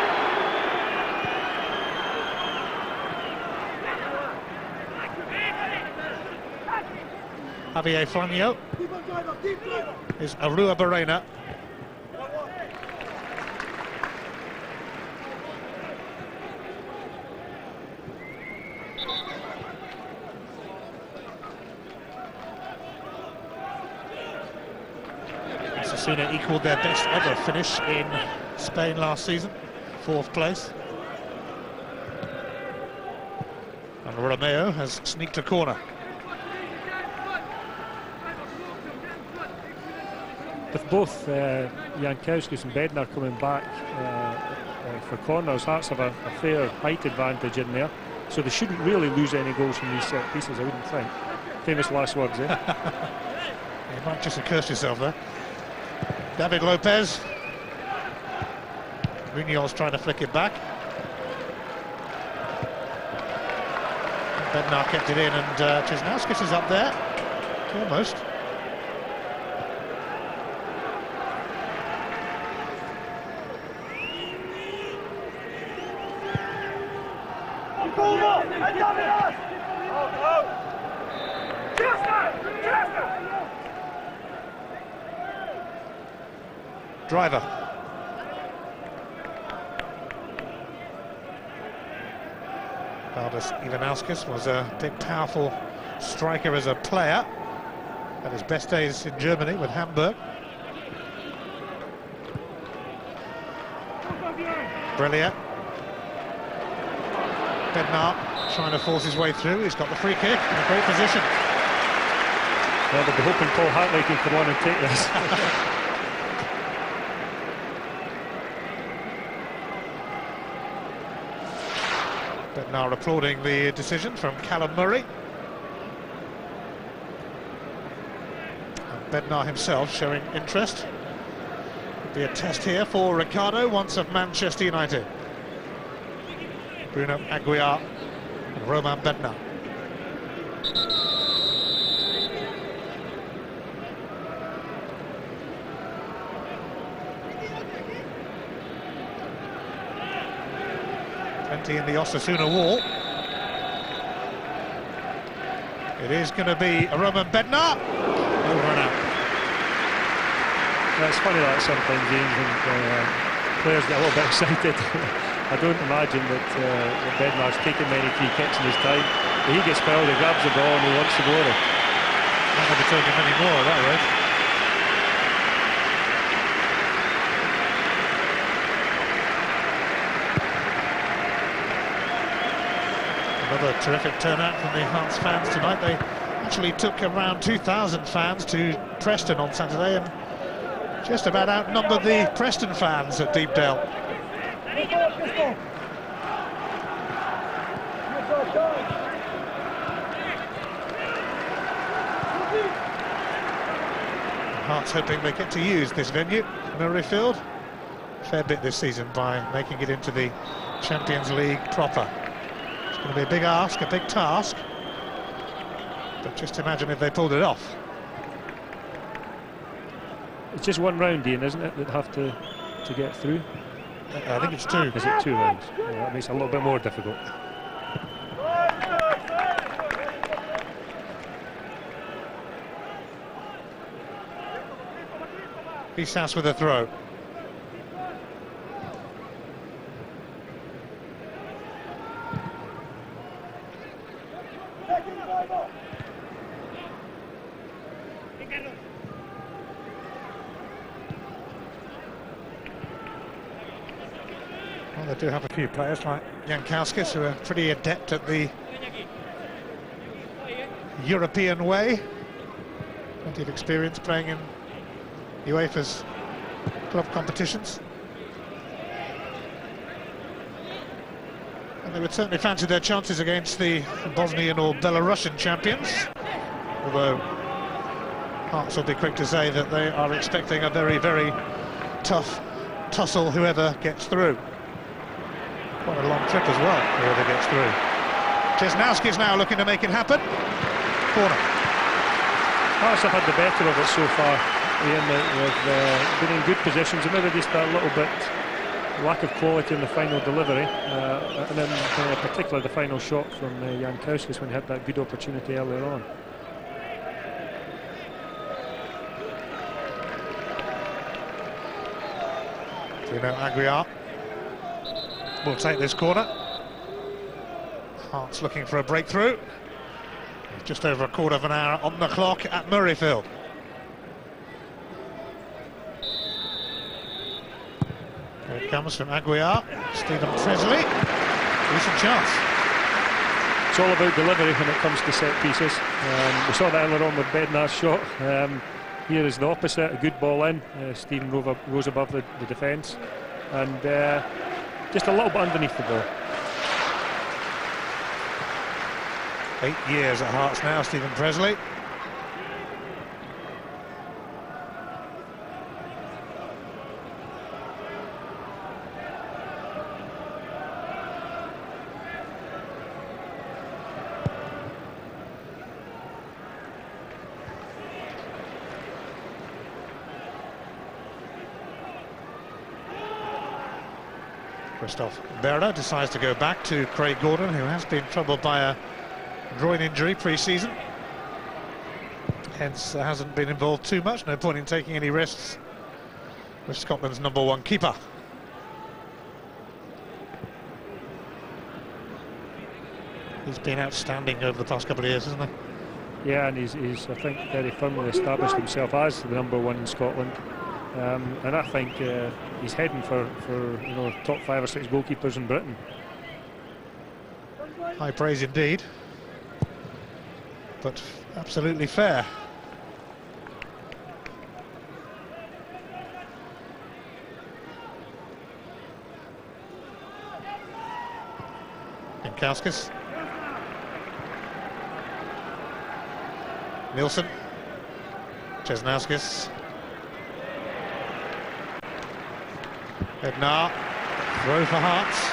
Javier Flanio is Arua Barrena. Osasuna equalled their best ever finish in Spain last season, 4th place. And Romeo has sneaked a corner. With both Jankauskis and Bednar coming back for corners, Hearts have a fair height advantage in there, so they shouldn't really lose any goals from these set pieces, I wouldn't think. Famous last words, eh? You might just have cursed yourself there. David Lopez. Munoz trying to flick it back. Bednar kept it in, and Česnauskis is up there. Almost. Driver. Valdas Ivanauskas was a big, powerful striker as a player. Had his best days in Germany with Hamburg. Brilliant. Bednar trying to force his way through. He's got the free kick in a great position. Well, they'll be hoping Paul Hartley can come on and take this. Bednar applauding the decision from Callum Murray. And Bednar himself showing interest. Could be a test here for Ricardo, once of Manchester United. Bruno Aguiar and Roman Bednar. Plenty in the Osasuna wall. It is going to be a Roman Bednar. Over and out. It's funny that sometimes, James, when players get a little bit excited. I don't imagine that Bednar's taken many free kicks in his time. But he gets fouled, he grabs the ball and he wants the glory. Not going to be taking many more at that rate. Another terrific turnout from the Hearts fans tonight. They actually took around 2,000 fans to Preston on Saturday and just about outnumbered the Preston fans at Deepdale. Hearts hoping they get to use this venue, Murrayfield, a fair bit this season by making it into the Champions League proper. It's going to be a big ask, a big task, but just imagine if they pulled it off. It's just one round, Ian, isn't it, that have to get through? I think it's two. Is it 2 rounds? Yeah, that makes it a little bit more difficult. Bisas with a throw. Well, they do have a few players like Jankowskis who are pretty adept at the European way. Plenty of experience playing in UEFA's club competitions. And they would certainly fancy their chances against the Bosnian or Belarusian champions. Although Hearts will be quick to say that they are expecting a very, very tough tussle whoever gets through. Quite a long trip as well, whoever gets through. Jesnowski's now looking to make it happen. Corner. Hearts have had the better of it so far, Ian. They've been in good positions and maybe just a little bit lack of quality in the final delivery, and in particular the final shot from Jankowskis when he had that good opportunity earlier on. Bruno Aguiar will take this corner. Hearts looking for a breakthrough. Just over a quarter of an hour on the clock at Murrayfield. Here it comes from Aguiar. Stephen Presley. Decent chance. It's all about delivery when it comes to set pieces. We saw that earlier on with Bednar's shot. Here is the opposite, a good ball in. Stephen rose above the defence and just a little bit underneath the ball. 8 years at Hearts now, Stephen Presley. Christophe Berra decides to go back to Craig Gordon, who has been troubled by a groin injury pre-season, hence hasn't been involved too much. No point in taking any risks with Scotland's #1 keeper. He's been outstanding over the past couple of years, hasn't he? Yeah, and he's I think very firmly established himself as the #1 in Scotland, and I think he's heading for top 5 or 6 goalkeepers in Britain. High praise indeed, but absolutely fair. Jankowskis. Nielsen. Jesnowskis. Bednar. Throw for Hearts.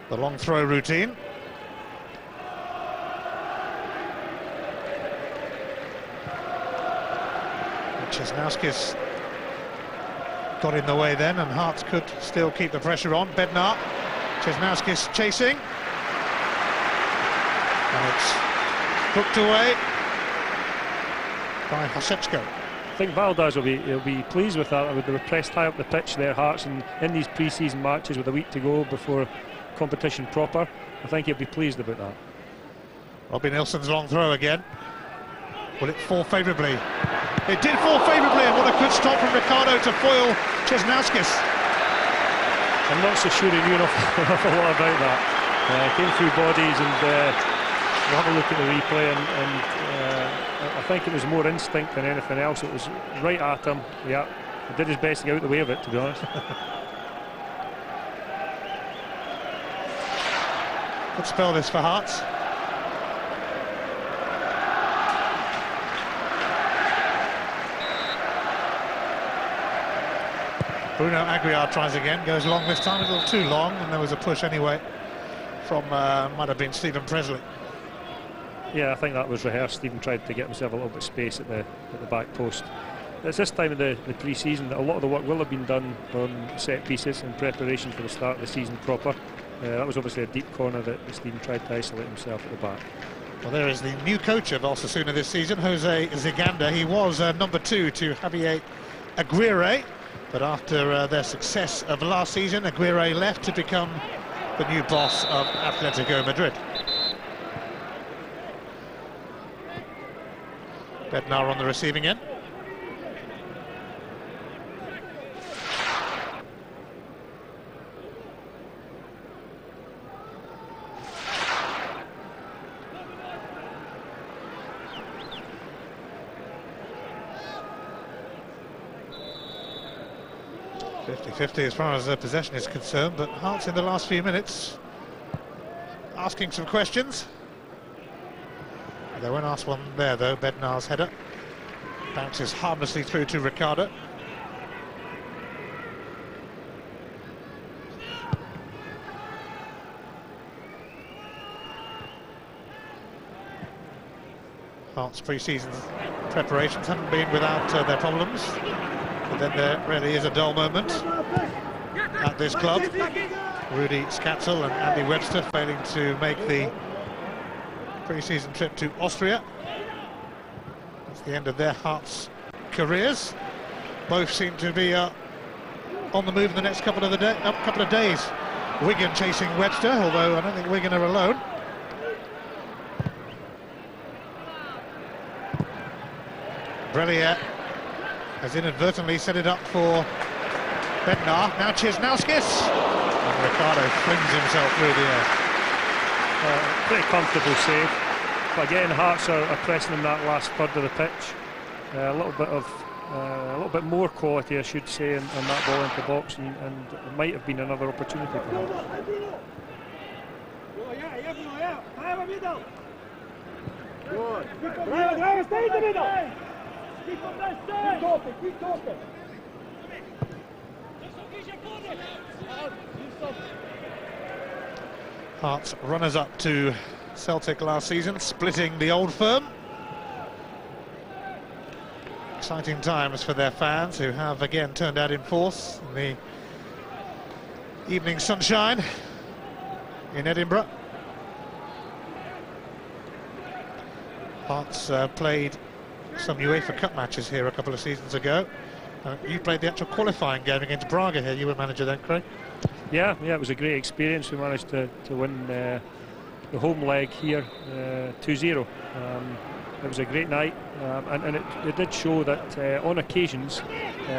The long throw routine. Cisnauskis got in the way then, and Hearts could still keep the pressure on. Bednar, Cisnauskis chasing, and it's hooked away by Hosechko. I think Valdez will be pleased with that. They were pressed high up the pitch there, Hearts, and in these pre-season matches with a week to go before competition proper, I think he'll be pleased about that. Robbie Nilsson's long throw again. Will it fall favourably? It did fall favourably, and what a good stop from Ricardo to foil Cisnauskis. I'm not so sure he knew an awful lot about that. Came through bodies, and we'll have a look at the replay, and I think it was more instinct than anything else. It was right at him. Yeah, he did his best to get out of the way of it, to be honest. Good spell this for Hearts. Bruno Aguiar tries again, goes long this time, a little too long, and there was a push anyway from, might have been Stephen Presley. Yeah, I think that was rehearsed. Stephen tried to get himself a little bit of space at the back post. It's this time of the pre-season that a lot of the work will have been done on set pieces in preparation for the start of the season proper. That was obviously a deep corner that Stephen tried to isolate himself at the back. Well, there is the new coach of Osasuna this season, Jose Ziganda. He was number 2 to Javier Aguirre, but after their success of last season, Aguirre left to become the new boss of Atletico Madrid. Bednar on the receiving end. .50 as far as possession is concerned, but Hearts in the last few minutes asking some questions. They won't ask one there though. Bednar's header bounces harmlessly through to Ricardo. Hearts pre-season preparations haven't been without their problems, but then there really is a dull moment at this club. Rudy Scatzel and Andy Webster failing to make the pre-season trip to Austria. That's the end of their Hearts careers. Both seem to be on the move in the next couple of days. Wigan chasing Webster, although I don't think Wigan are alone. Brelier has inadvertently set it up for Bednar. Now Cisnauskis, and Ricardo flings himself through the air. Pretty comfortable save, but again Hearts are pressing in that last third of the pitch. A little bit more quality, I should say, on that ball into the box, and it might have been another opportunity for them. Stay in the middle. Keep talking. Hearts runners-up to Celtic last season, splitting the old firm. Exciting times for their fans, who have again turned out in force in the evening sunshine in Edinburgh. Hearts played some UEFA Cup matches here a couple of seasons ago. You played the actual qualifying game against Braga here. You were manager then, Craig. Yeah, it was a great experience. We managed to win the home leg here 2-0. It was a great night, and it did show that on occasions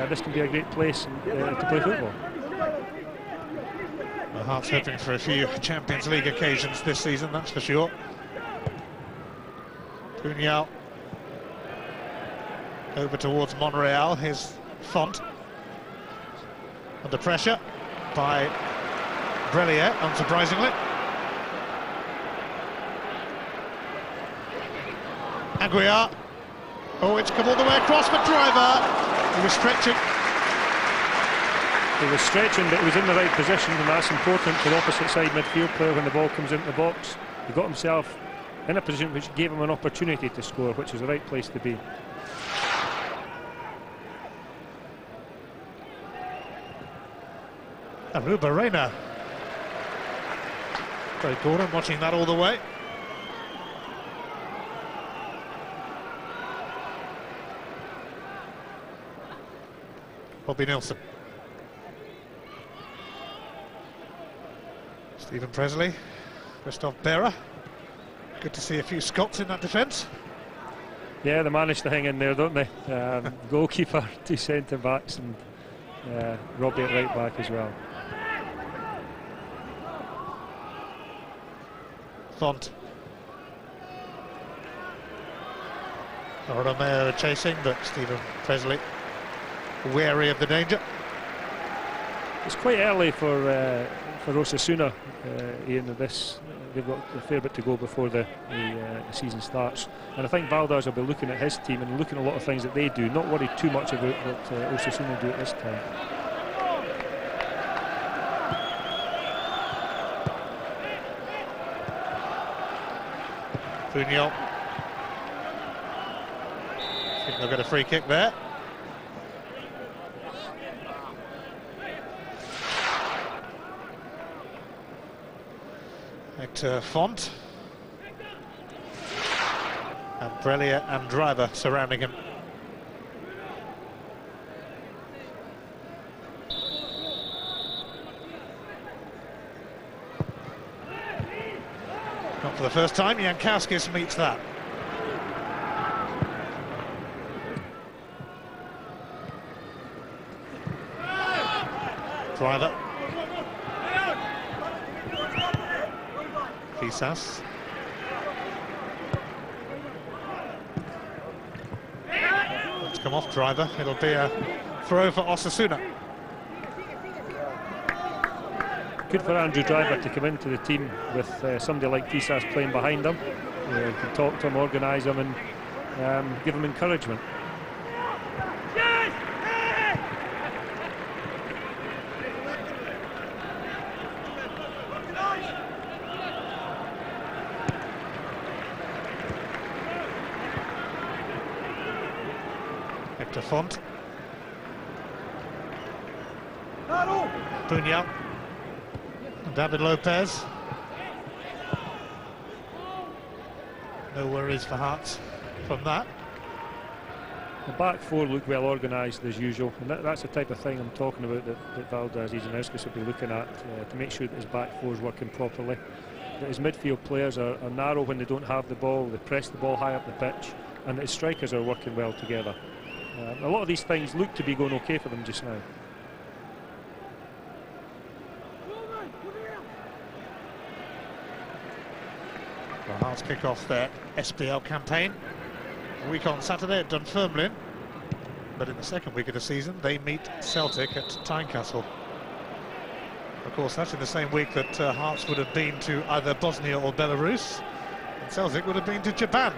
this can be a great place to play football. The Hearts hoping for a few Champions League occasions this season, that's for sure. Punyal over towards Monreal, his font. Under pressure by Brelier, unsurprisingly. Aguiar. Oh, it's come all the way across, but Driver, he was stretching. He was stretching, but he was in the right position, and that's important for the opposite side midfield player when the ball comes into the box. He got himself in a position which gave him an opportunity to score, which is the right place to be. Aruba Reina. Very Gordon watching that all the way. Bobby Nilsson. Stephen Presley. Christoph Berra. Good to see a few Scots in that defence. Yeah, they managed to hang in there, don't they? Goalkeeper, 2 centre-backs, and Robbie at right back as well. Font. Romeo chasing, but Stephen Presley wary of the danger. It's quite early for Osasuna, Ian. They've got a fair bit to go before the season starts, and I think Valdez will be looking at his team and looking at a lot of things that they do, not worried too much about what Osasuna do at this time. Buñol. I think they'll get a free kick there. Hector Font. And Brelia and Driver surrounding him. Not for the first time, Jankowskis meets that. Driver. Fisas. Let's come off Driver. It'll be a throw for Osasuna. Good for Andrew Driver to come into the team with somebody like Fisas playing behind him. You can talk to him, organise him, and give him encouragement. Hector Font. Buñol. David Lopez. No worries for Hearts from that. The back four look well organised as usual, and that's the type of thing I'm talking about that Valdez Ijanauskas will be looking at to make sure that his back four is working properly, that his midfield players are narrow when they don't have the ball, they press the ball high up the pitch, and that his strikers are working well together. A lot of these things look to be going okay for them just now. Well, Hearts kick off their SPL campaign a week on Saturday at Dunfermline, but in the second week of the season they meet Celtic at Tynecastle. Of course, that's in the same week that Hearts would have been to either Bosnia or Belarus, and Celtic would have been to Japan.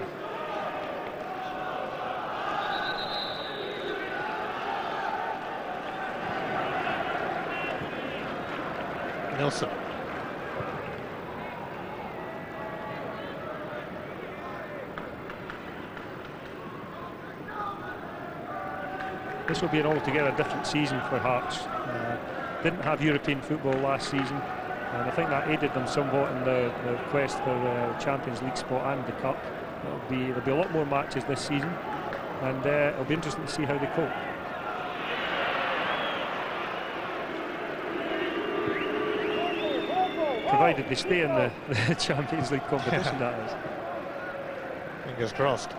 Nilsson. This will be an altogether different season for Hearts. Didn't have European football last season, and I think that aided them somewhat in their quest for Champions League spot and the Cup. There'll be a lot more matches this season, and it'll be interesting to see how they cope. Provided they stay in the Champions League competition, that is. Fingers crossed.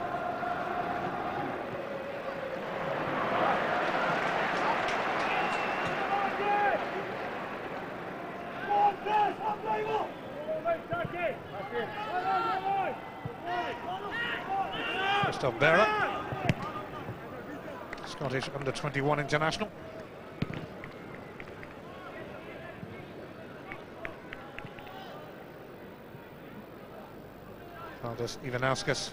Christoph Berra, Scottish under-21 international. Valdez Ivanauskas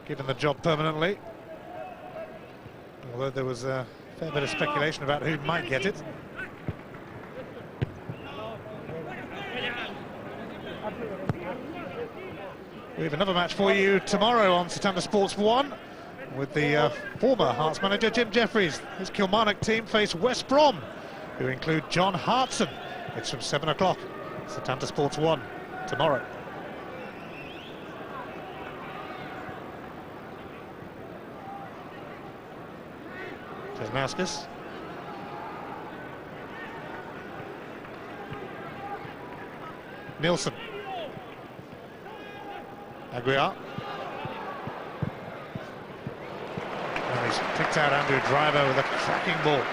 given the job permanently, although there was a fair bit of speculation about who might get it. We have another match for you tomorrow on Setanta Sports 1 with the former Hearts manager Jim Jeffries. His Kilmarnock team face West Brom who include John Hartson. It's from 7 o'clock. It's the Tanta Sports 1 tomorrow. Česnauskas. Nilsson. Aguiar. And he's picked out Andrew Driver with a cracking ball.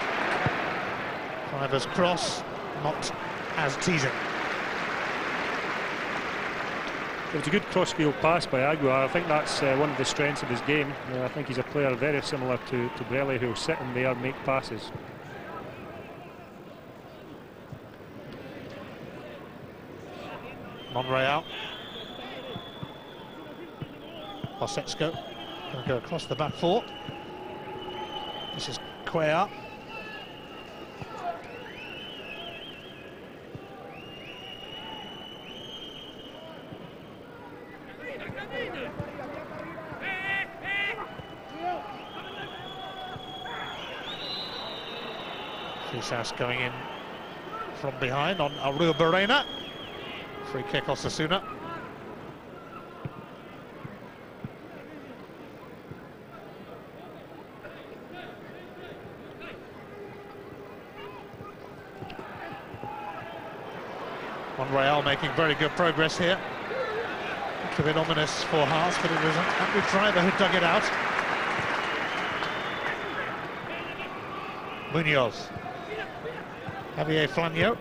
Driver's cross, not as teasing. It was a good cross-field pass by Aguiar. I think that's one of the strengths of his game. I think he's a player very similar to Brelli, who'll sit in there and make passes. Monreal. Osetsko going to go across the back four. This is Cuellar. Fisas going in from behind on Arruabarrena. Free kick Osasuna. Monreal making very good progress here. It's a bit ominous for Hearts, but it was Andrew Driver who dug it out. Munoz. Javier Flanio.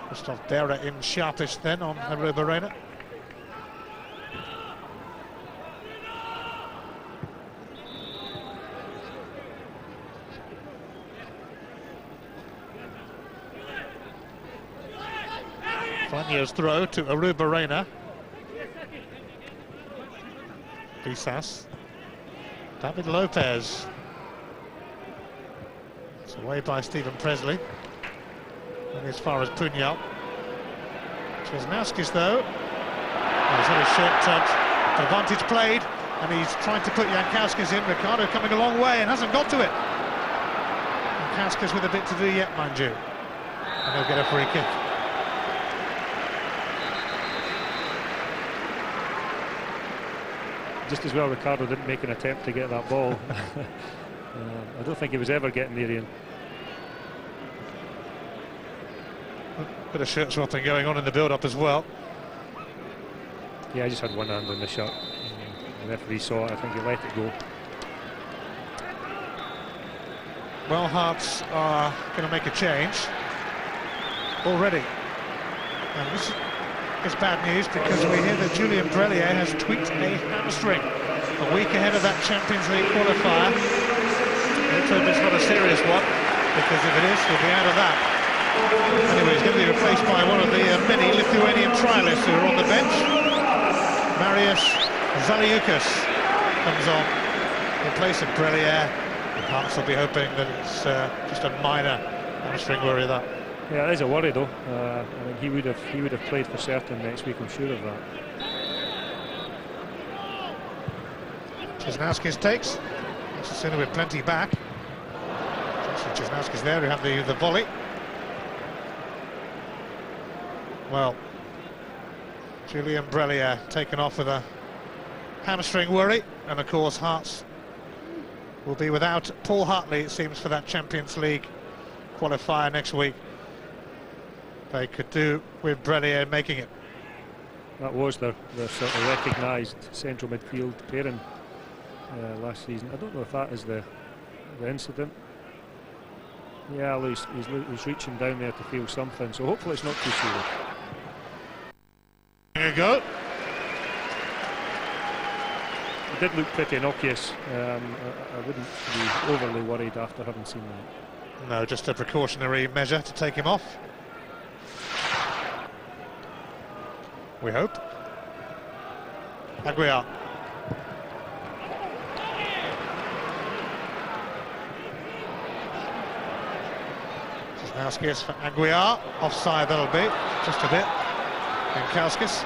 Christoph Dera in sharpish then on Arruabarrena. Flanio's throw to Arruabarrena. Fisas. David Lopez. It's away by Stephen Presley. And as far as Punyal. Česnauskas though. He's had a short advantage played, and he's trying to put Jankowskis in. Ricardo coming a long way and hasn't got to it. Jankowskis with a bit to do yet, mind you. And he'll get a free kick. Just as well Ricardo didn't make an attempt to get that ball. I don't think he was ever getting near Ian. Bit of shirt swapping going on in the build-up as well. Yeah, I just had one hand on the shot. The referee saw it. I think he let it go. Well, Hearts are going to make a change already. And this is bad news because we hear that Julien Brellier has tweaked a hamstring a week ahead of that Champions League qualifier. Let's hope it's not a serious one, because if it is, we'll be out of that. Anyway, he's going to be replaced by one of the many Lithuanian trialists who are on the bench. Marius Zaliukas comes on in place of Brellier. Hearts will be hoping that it's just a minor hamstring worry. That. Yeah, it is a worry though. I mean, he would have played for certain next week. I'm sure of that. Česnauskas takes. Osasuna with plenty back. Česnauskas there who had the volley. Well, Julien Brellier taken off with a hamstring worry, and of course Hearts will be without Paul Hartley, it seems, for that Champions League qualifier next week. They could do with Brellier making it. That was their sort of recognised central midfield pairing last season. I don't know if that is the incident. Yeah, he's reaching down there to feel something, so hopefully it's not too serious. There you go. It did look pretty innocuous. I wouldn't be overly worried after having seen that. No, just a precautionary measure to take him off. We hope. Aguiar. Česnauskas for Aguiar. Offside that'll be, just a bit. Jankowskis.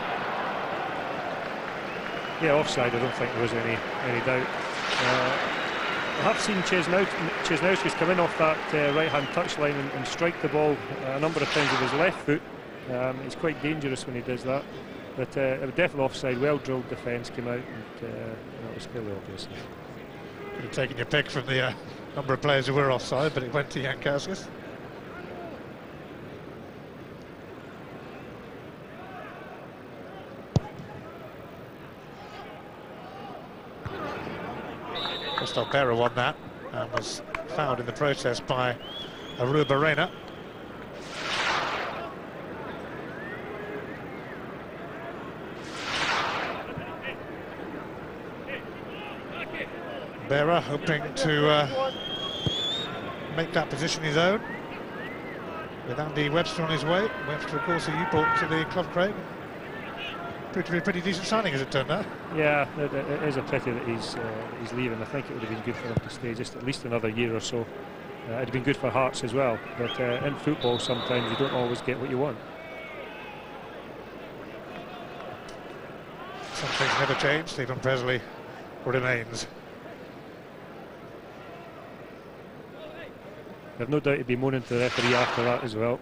Yeah, offside, I don't think there was any doubt. have seen Chesnowski's come in off that right-hand touchline and strike the ball a number of times with his left foot. It's quite dangerous when he does that. But it was definitely offside. Well-drilled defence came out, and it was fairly obvious. Could have taken your pick from the number of players who were offside, but it went to Jankauskas. Christoph Berra won that and was fouled in the process by Aruba Reina. Berra hoping to make that position his own with Andy Webster on his way. Webster, of course, who you brought to the club, Craig. Proved to be a pretty decent signing, as it turned out. Yeah, it is a pity that he's leaving. I think it would have been good for him to stay just at least another year or so. It'd have been good for Hearts as well, but in football sometimes you don't always get what you want. Some things never change. Stephen Presley remains. I've no doubt he'd be moaning to the referee after that as well.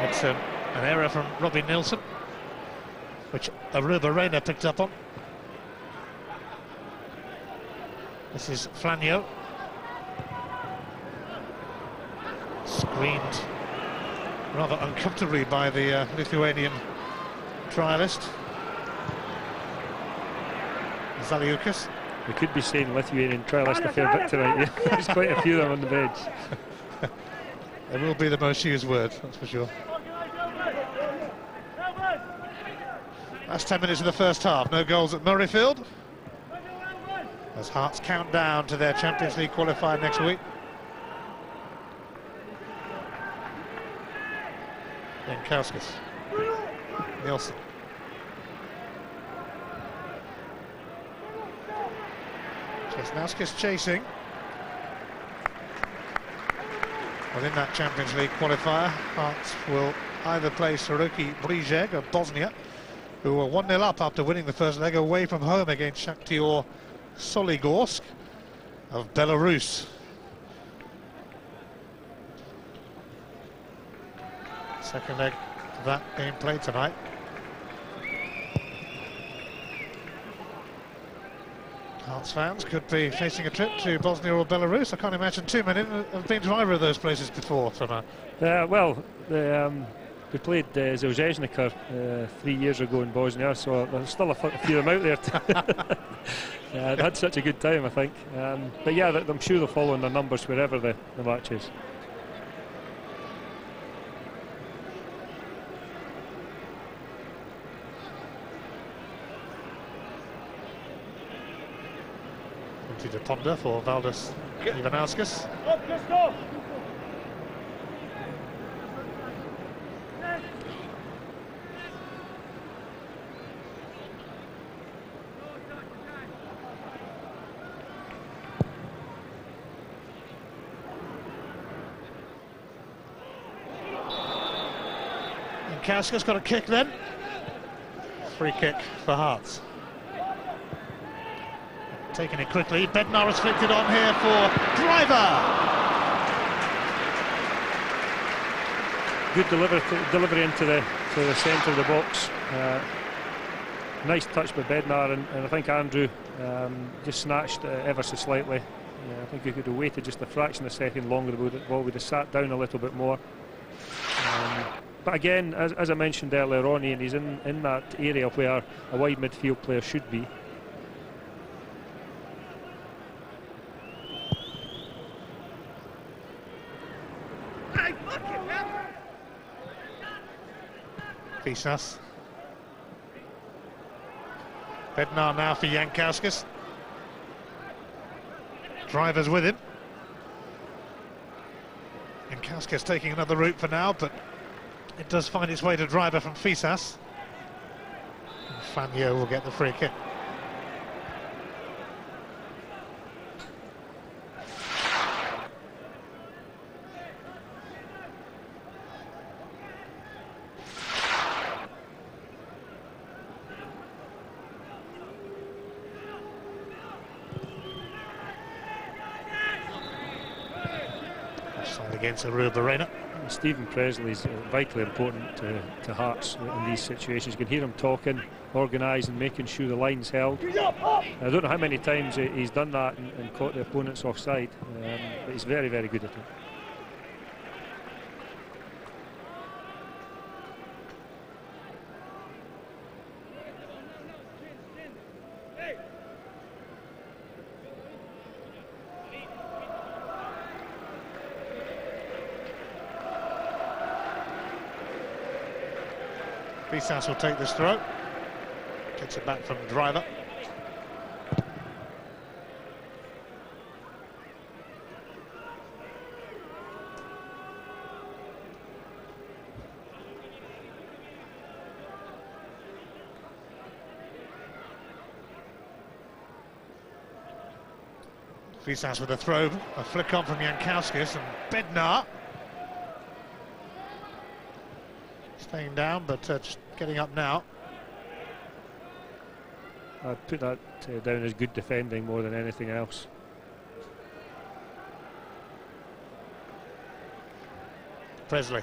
It's an error from Robbie Nilsson, which Aruba Reina picked up on. This is Flanio. Screened rather uncomfortably by the Lithuanian trialist. Zaliukas. We could be saying Lithuanian trialist a fair bit tonight. Yeah. There's quite a few of them on the bench. It will be the most used word, that's for sure. That's 10 minutes of the first half. No goals at Murrayfield, as Hearts count down to their Champions League qualifier next week. Jankauskas. Nielsen. Chesnowski's chasing. Within that Champions League qualifier, Hearts will either play Soroki Brijeg of Bosnia, who were 1-0 up after winning the first leg away from home against Shakhtar Soligorsk of Belarus. Second leg of that being played tonight. Hearts fans could be facing a trip to Bosnia or Belarus. I can't imagine too many have been to either of those places before. Well, we played Zelzheznica 3 years ago in Bosnia, so there's still a few of them out there. They had such a good time, I think. But yeah, I'm sure they'll follow in their numbers wherever the match is. To ponder for Valdas Ivanauskas. And Kaska's got a kick then. Free kick for Hearts. Taking it quickly. Bednar has flicked it on here for Driver. Good delivery into the centre of the box. Nice touch by Bednar, and I think Andrew just snatched ever so slightly. I think he could have waited just a fraction of a second longer. The ball would have sat down a little bit more. But again, as I mentioned earlier on, Ian, he's in that area where a wide midfield player should be. Fisas. Bednar now for Jankauskas. Driver's with him. Jankauskas taking another route for now, but it does find its way to Driver from Fisas. Flanio will get the free kick. against Aruba. Stephen Presley's vitally important to Hearts in these situations. You can hear him talking, organising, making sure the line's held. I don't know how many times he's done that and caught the opponents offside, but he's very, very good at it. Fisas will take this throw. Gets it back from Driver. Fisas with a throw, a flick on from Jankowskis, and Bednar staying down, but just getting up now. I'd put that down as good defending more than anything else. Presley.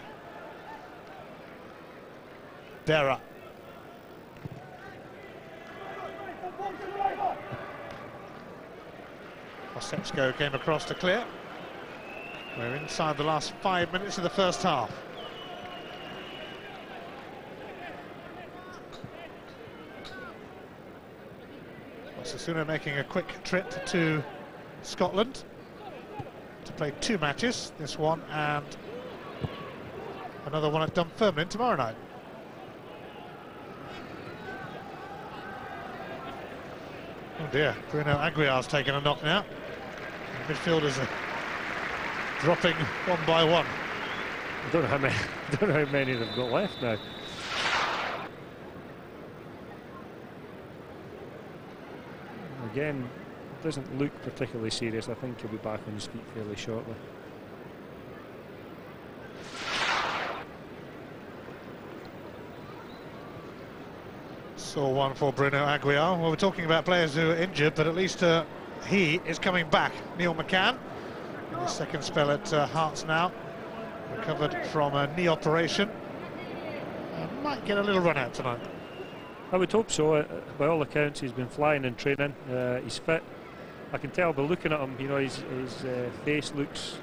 Berra. Osechko came across to clear. We're inside the last 5 minutes of the first half. Osasuna making a quick trip to Scotland to play 2 matches, this one and another one at Dunfermline tomorrow night. Oh dear, Bruno Aguiar's taken a knock now. The midfielders are dropping one by one. I don't know how many they've got left now. Again, doesn't look particularly serious. I think he'll be back on his feet fairly shortly. Saw one for Bruno Aguiar. Well, we're talking about players who are injured, but at least he is coming back. Neil McCann, in his second spell at Hearts now, recovered from a knee operation. Might get a little run out tonight. I would hope so. By all accounts, he's been flying in training. He's fit. I can tell by looking at him, you know, his face looks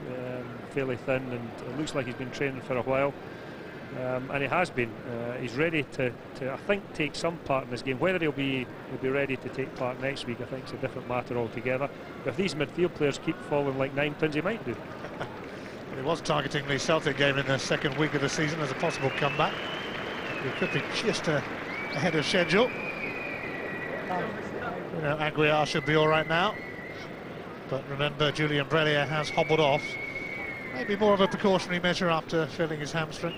fairly thin, and it looks like he's been training for a while. And he has been. He's ready to I think, take some part in this game. Whether he'll be ready to take part next week, I think, is a different matter altogether. But if these midfield players keep falling like 9 pins, he might do. He was targeting the Celtic game in the second week of the season as a possible comeback. He could be just ahead of schedule. You know, Aguiar should be all right now. But remember, Julian Brelia has hobbled off. Maybe more of a precautionary measure after feeling his hamstring.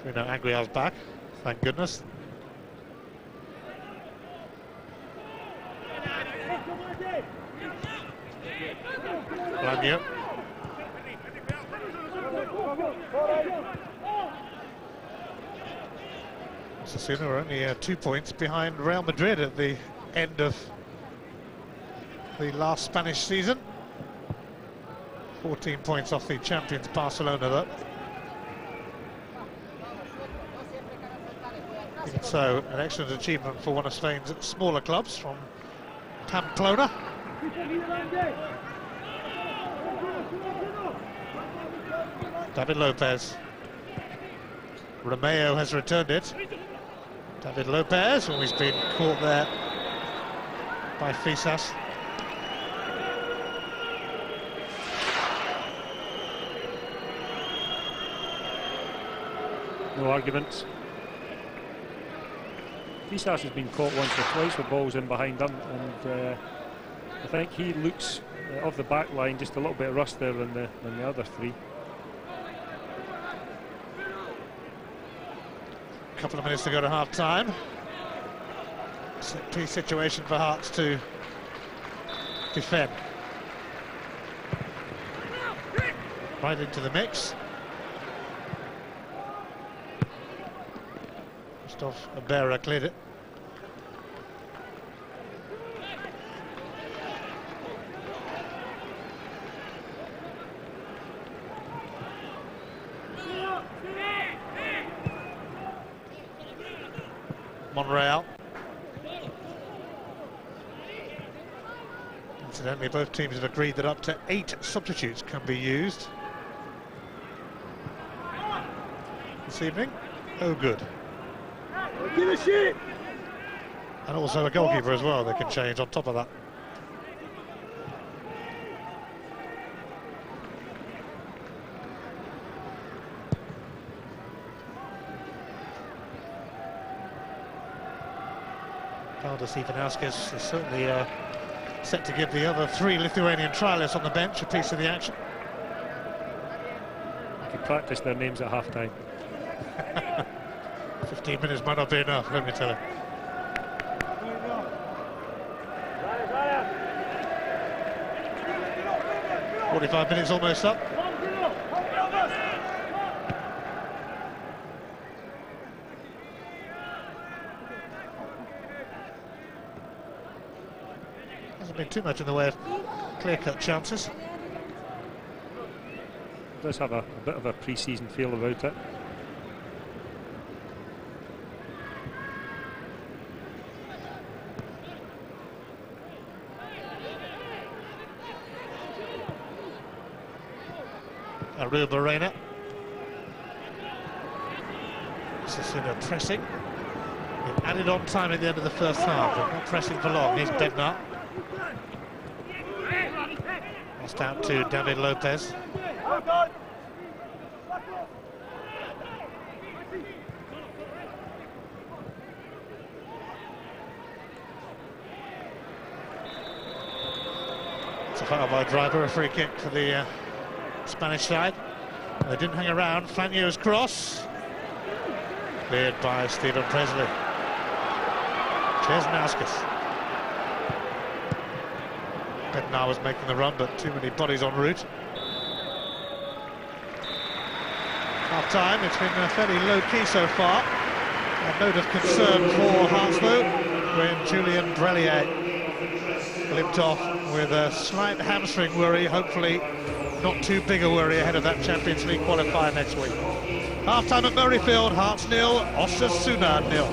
Bruno Aguiar's back, thank goodness. Lanio. Osasuna are only 2 points behind Real Madrid at the end of the last Spanish season. 14 points off the champions Barcelona, though. Even so, an excellent achievement for one of Spain's smaller clubs from Pamplona. David Lopez. Romeo has returned it. David Lopez, always been caught there by Fisas. No arguments. Fisas has been caught once or twice with balls in behind him, and I think he looks off the back line just a little bit rustier than the other 3. Couple of minutes to go to half time. Set piece situation for Hearts to defend. Right into the mix. Christoph Berra cleared it. Monreal. Incidentally, both teams have agreed that up to 8 substitutes can be used this evening. Oh, good. And also a goalkeeper as well, they can change on top of that. Valdas Ivanauskas is certainly set to give the other 3 Lithuanian trialists on the bench a piece of the action. You can practice their names at half-time. 15 minutes might not be enough, let me tell you. "45 minutes almost up. Hasn't been too much in the way of clear-cut chances. It does have a bit of a pre-season feel about it. Aruba Reina. Osasuna pressing. They've added on time at the end of the first half, but not pressing for long. Here's Bednar. Lost out to David Lopez. It's a foul by Driver, a free kick for the Spanish side. They didn't hang around. Flanier's cross. Cleared by Stephen Presley. Česnauskas. Bednar was making the run, but too many bodies en route. Half-time, it's been fairly low-key so far. A note of concern for Hearts, though, when Julien Brellier limped off with a slight hamstring worry, hopefully not too big a worry ahead of that Champions League qualifier next week. Half-time at Murrayfield, Hearts 0, Osasuna 0.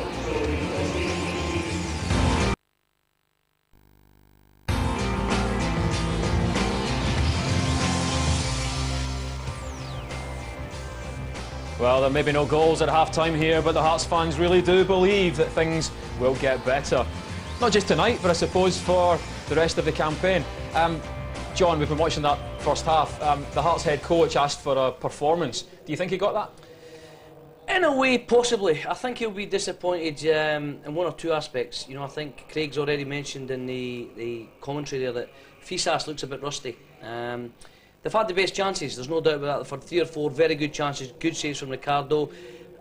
Well, there may be no goals at half-time here, but the Hearts fans really do believe that things will get better. Not just tonight, but I suppose for the rest of the campaign. John, we've been watching that first half. The Hearts head coach asked for a performance. Do you think he got that? In a way, possibly. I think he'll be disappointed in one or two aspects. You know, I think Craig's already mentioned in the commentary there that Fisas looks a bit rusty. They've had the best chances, there's no doubt about that. They've had 3 or 4 very good chances, good saves from Ricardo.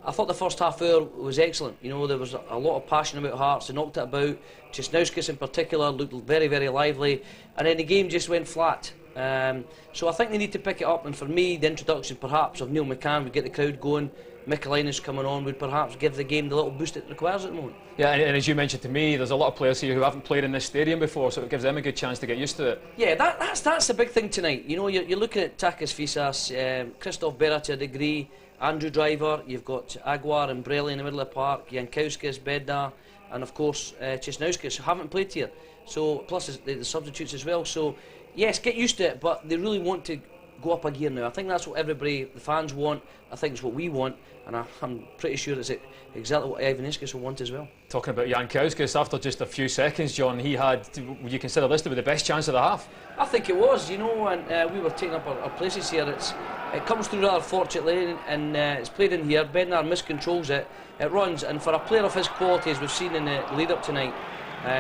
I thought the first half hour was excellent. You know, there was a lot of passion about Hearts. They knocked it about. Česnauskas in particular looked very, very lively. And then the game just went flat. So I think they need to pick it up. And for me, the introduction perhaps of Neil McCann would get the crowd going. Mikalainen's coming on would perhaps give the game the little boost it requires at the moment. Yeah, and as you mentioned to me, there's a lot of players here who haven't played in this stadium before, so it gives them a good chance to get used to it. Yeah, that's the big thing tonight. You know, you're looking at Takis Fisas, Christoph Berra to a degree, Andrew Driver, you've got Aguar and Brelli in the middle of the park, Jankauskas, Bednar, and of course Česnauskas, who haven't played here. So plus the substitutes as well. So yes, get used to it, but they really want to go up a gear now. I think that's what everybody, the fans want. I think it's what we want, and I'm pretty sure it's exactly what Ivanauskas will want as well. Talking about Jankauskas, after just a few seconds, John, he had, would you consider this to be the best chance of the half? I think it was, you know, and we were taking up our places here. It comes through rather fortunately, and it's played in here. Bednar miscontrols it, it runs, and for a player of his quality, as we've seen in the lead-up tonight,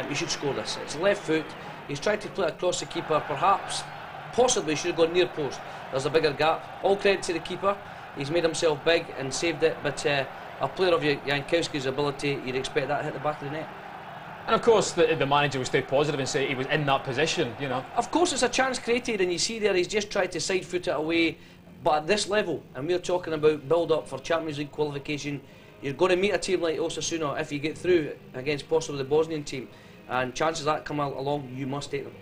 he should score this. It's left foot, he's tried to play across the keeper, perhaps, possibly should have gone near post. There's a bigger gap. All credit to the keeper. He's made himself big and saved it, but a player of Jankowski's ability, you'd expect that to hit the back of the net. And of course the manager will stay positive and say he was in that position, you know. Of course it's a chance created, and you see there he's just tried to side foot it away, but at this level, and we're talking about build up for Champions League qualification, you're going to meet a team like Osasuna if you get through against possibly the Bosnian team, and chances that come along, you must take them.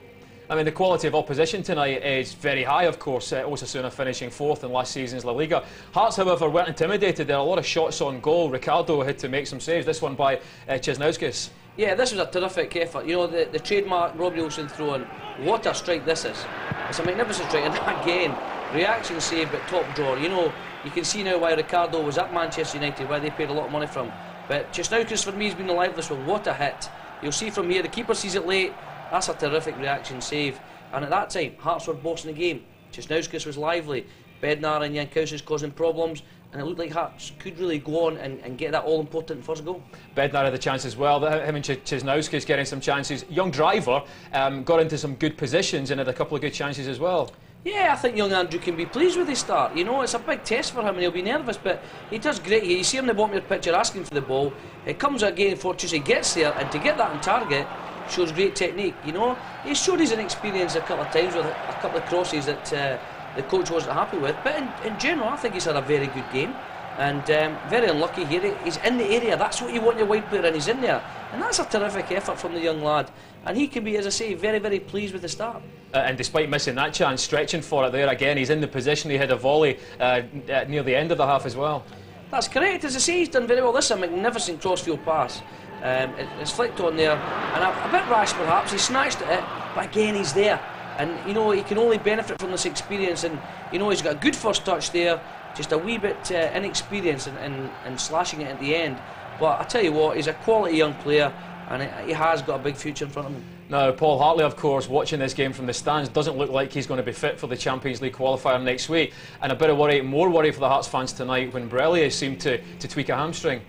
I mean, the quality of opposition tonight is very high, of course. Osasuna finishing 4th in last season's La Liga. Hearts, however, weren't intimidated. There are a lot of shots on goal. Ricardo had to make some saves. This one by Česnauskas. Yeah, this was a terrific effort. You know, the trademark Robbie Olsen throw in. What a strike this is. It's a magnificent strike. And again, reaction save but top drawer. You know, you can see now why Ricardo was at Manchester United, why they paid a lot of money for him. But Česnauskas for me has been the liveliest one. What a hit. You'll see from here, the keeper sees it late. That's a terrific reaction save. And at that time, Hearts were bossing the game. Česnauskas was lively. Bednar and Jankowski's causing problems. And it looked like Hearts could really go on and get that all-important first goal. Bednar had the chance as well. Him and Česnauskas getting some chances. Young Driver got into some good positions and had a couple of good chances as well. Yeah, I think young Andrew can be pleased with his start. You know, it's a big test for him and he'll be nervous, but he does great. You see him in the bottom of your picture asking for the ball. It comes again for Tuesday, gets there, and to get that on target shows great technique. You know, he's showed his inexperience a couple of times with a couple of crosses that the coach wasn't happy with. But in general, I think he's had a very good game. And very unlucky here. He's in the area. That's what you want your wide player, and he's in there. And that's a terrific effort from the young lad. And he can be, as I say, very, very pleased with the start. And despite missing that chance, stretching for it there again, he's in the position. He had a volley near the end of the half as well. That's correct. As I say, he's done very well. This is a magnificent crossfield pass. It's flicked on there, and a bit rash perhaps. He snatched at it, but again, he's there. And, you know, he can only benefit from this experience. And, you know, he's got a good first touch there. Just a wee bit inexperienced and slashing it at the end. But I tell you what, he's a quality young player, and he has got a big future in front of him. Now, Paul Hartley, of course, watching this game from the stands, doesn't look like he's going to be fit for the Champions League qualifier next week. And a bit of worry, more worry for the Hearts fans tonight when Brellier seemed to tweak a hamstring.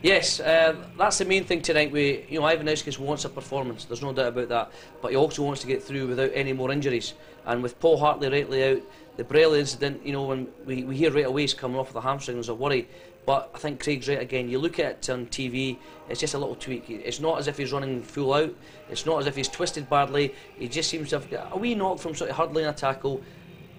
Yes, that's the main thing tonight. You know, Ivanauskas wants a performance, there's no doubt about that. But he also wants to get through without any more injuries. And with Paul Hartley rightly out, the Brellier incident, you know, when we hear right away he's coming off with a hamstring, there's a worry. But I think Craig's right again. You look at it on TV, it's just a little tweak. It's not as if he's running full out. It's not as if he's twisted badly. He just seems to have got a wee knock from sort of hurdling a tackle.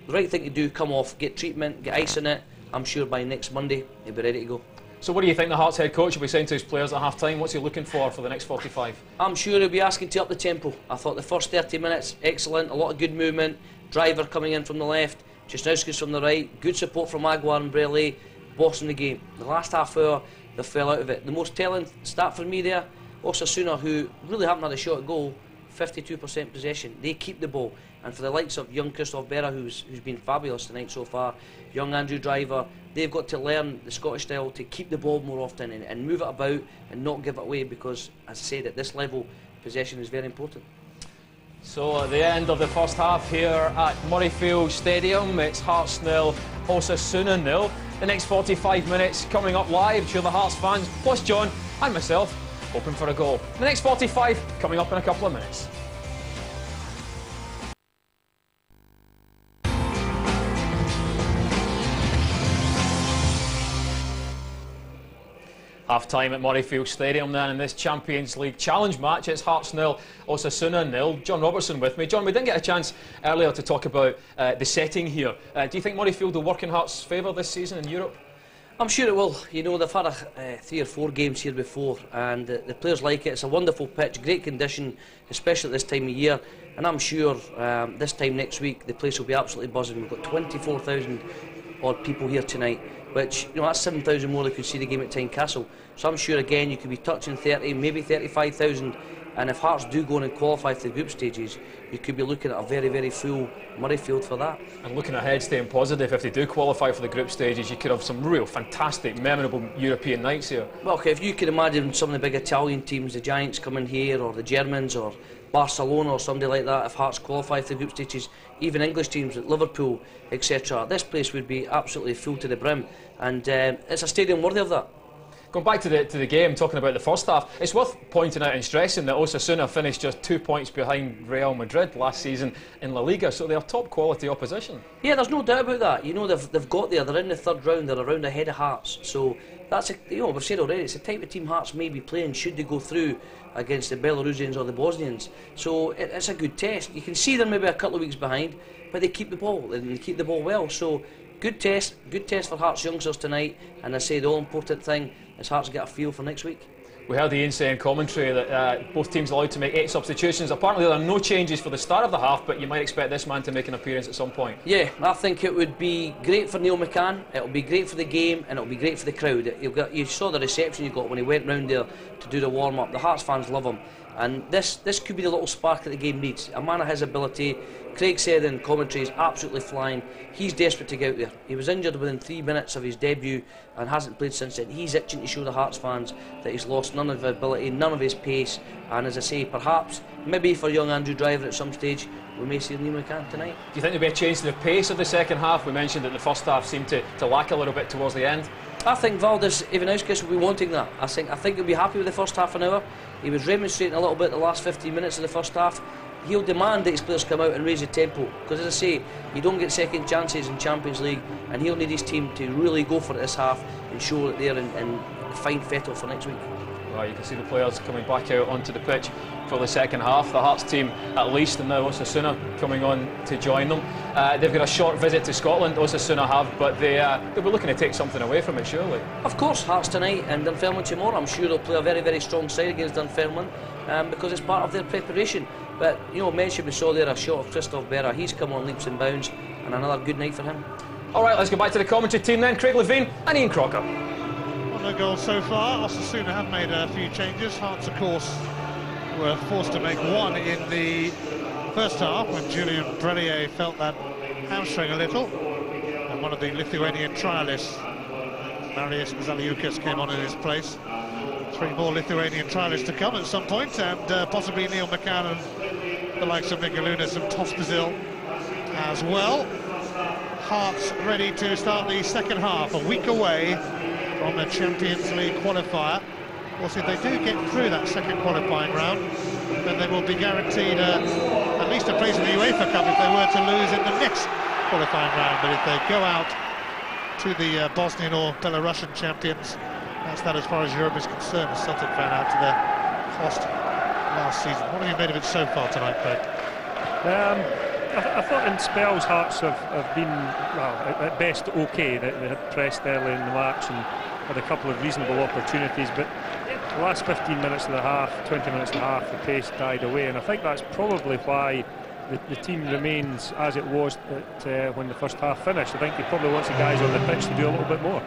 The right thing to do, come off, get treatment, get ice in it. I'm sure by next Monday he'll be ready to go. So what do you think the Hearts head coach will be saying to his players at half-time? What's he looking for the next 45? I'm sure he'll be asking to up the tempo. I thought the first 30 minutes, excellent, a lot of good movement. Driver coming in from the left, Česnauskas from the right, good support from Aguiar and Brellier, bossing the game. The last half hour, they fell out of it. The most telling stat for me there, Osasuna, who really haven't had a shot at goal, 52% possession. They keep the ball. And for the likes of young Christoph Berra, who's been fabulous tonight so far, young Andrew Driver, they've got to learn the Scottish style to keep the ball more often and move it about and not give it away, because, as I said, at this level, possession is very important. So at the end of the first half here at Murrayfield Stadium, it's Hearts 0, Osasuna 0. The next 45 minutes coming up live to the Hearts fans, plus John and myself, hoping for a goal. The next 45 coming up in a couple of minutes. Half-time at Murrayfield Stadium then in this Champions League challenge match. It's Hearts 0, Osasuna 0. John Robertson with me. John, we didn't get a chance earlier to talk about the setting here. Do you think Murrayfield will work in Hearts' favour this season in Europe? I'm sure it will. You know, they've had 3 or 4 games here before, and the players like it. It's a wonderful pitch, great condition, especially at this time of year. And I'm sure this time next week the place will be absolutely buzzing. We've got 24,000 odd people here tonight, which, you know, that's 7,000 more that could see the game at Tynecastle. So I'm sure again you could be touching 30, maybe 35,000. And if Hearts do go on and qualify for the group stages, you could be looking at a very, very full Murrayfield for that. And looking ahead, staying positive, if they do qualify for the group stages, you could have some real fantastic, memorable European nights here. Well, okay, if you can imagine some of the big Italian teams, the Giants coming here, or the Germans, or Barcelona, or somebody like that, if Hearts qualify for the group stages, even English teams like Liverpool, etc., this place would be absolutely full to the brim, and it's a stadium worthy of that. Going back to the game, talking about the first half, it's worth pointing out and stressing that Osasuna finished just 2 points behind Real Madrid last season in La Liga, so they're top quality opposition. Yeah, there's no doubt about that. You know, they've got there, they're in the third round, they're around ahead of Hearts, so that's, you know, we've said already, it's the type of team Hearts may be playing should they go through against the Belarusians or the Bosnians. So it's a good test. You can see they're maybe a couple of weeks behind, but they keep the ball, and they keep the ball well, so good test for Hearts youngsters tonight, and I say the all important thing is Hearts get a feel for next week. We heard Ian say in commentary that both teams allowed to make 8 substitutions. Apparently there are no changes for the start of the half, but you might expect this man to make an appearance at some point. Yeah, I think it would be great for Neil McCann, it'll be great for the game, and it'll be great for the crowd. You saw the reception he got when he went round there to do the warm-up. The Hearts fans love him, and this could be the little spark that the game needs. A man of his ability. Craig said in commentary he's absolutely flying. He's desperate to get out there. He was injured within 3 minutes of his debut and hasn't played since then. He's itching to show the Hearts fans that he's lost none of his ability, none of his pace, and as I say, perhaps, maybe for young Andrew Driver at some stage, we may see Neil McCann tonight. Do you think there'll be a change to the pace of the second half? We mentioned that the first half seemed to lack a little bit towards the end. I think Valdis Ivanauskas will be wanting that. I think he'll be happy with the first half an hour. He was remonstrating a little bit the last 15 minutes of the first half. He'll demand that his players come out and raise the tempo, because as I say, you don't get second chances in Champions League, and he'll need his team to really go for it this half and show that they're in fine fettle for next week. Well, you can see the players coming back out onto the pitch for the second half. The Hearts team at least, and now Osasuna coming on to join them. They've got a short visit to Scotland, Osasuna have, but they'll be looking to take something away from it, surely. Of course, Hearts tonight and Dunfermline tomorrow. I'm sure they'll play a very, very strong side against Dunfermline because it's part of their preparation. But, you know, mentioned we saw there a shot of Christophe Berra. He's come on leaps and bounds, and another good night for him. Alright, let's go back to the commentary team then. Craig Levine and Ian Crocker. Well, no goals so far. Osasuna have made a few changes. Hearts, of course, were forced to make one in the first half when Julian Brellier felt that hamstring a little. And one of the Lithuanian trialists, Marius Zaliukas, came on in his place. 3 more Lithuanian trialists to come at some point, and possibly Neil McCann and the likes of Mikalunas and Tospazil as well. Hearts ready to start the second half, a week away from the Champions League qualifier. Of course, if they do get through that second qualifying round, then they will be guaranteed at least a place in the UEFA Cup if they were to lose in the next qualifying round. But if they go out to the Bosnian or Belarusian champions, that's that as far as Europe is concerned. Celtic found out to their cost last season. What have you made of it so far tonight, Craig? I thought in spells Hearts have been, well, at best okay. They had pressed early in the match and had a couple of reasonable opportunities, but the last 15 minutes of the half, 20 minutes of the half, the pace died away, and I think that's probably why the team remains as it was when the first half finished. I think he probably wants the guys on the pitch to do a little bit more.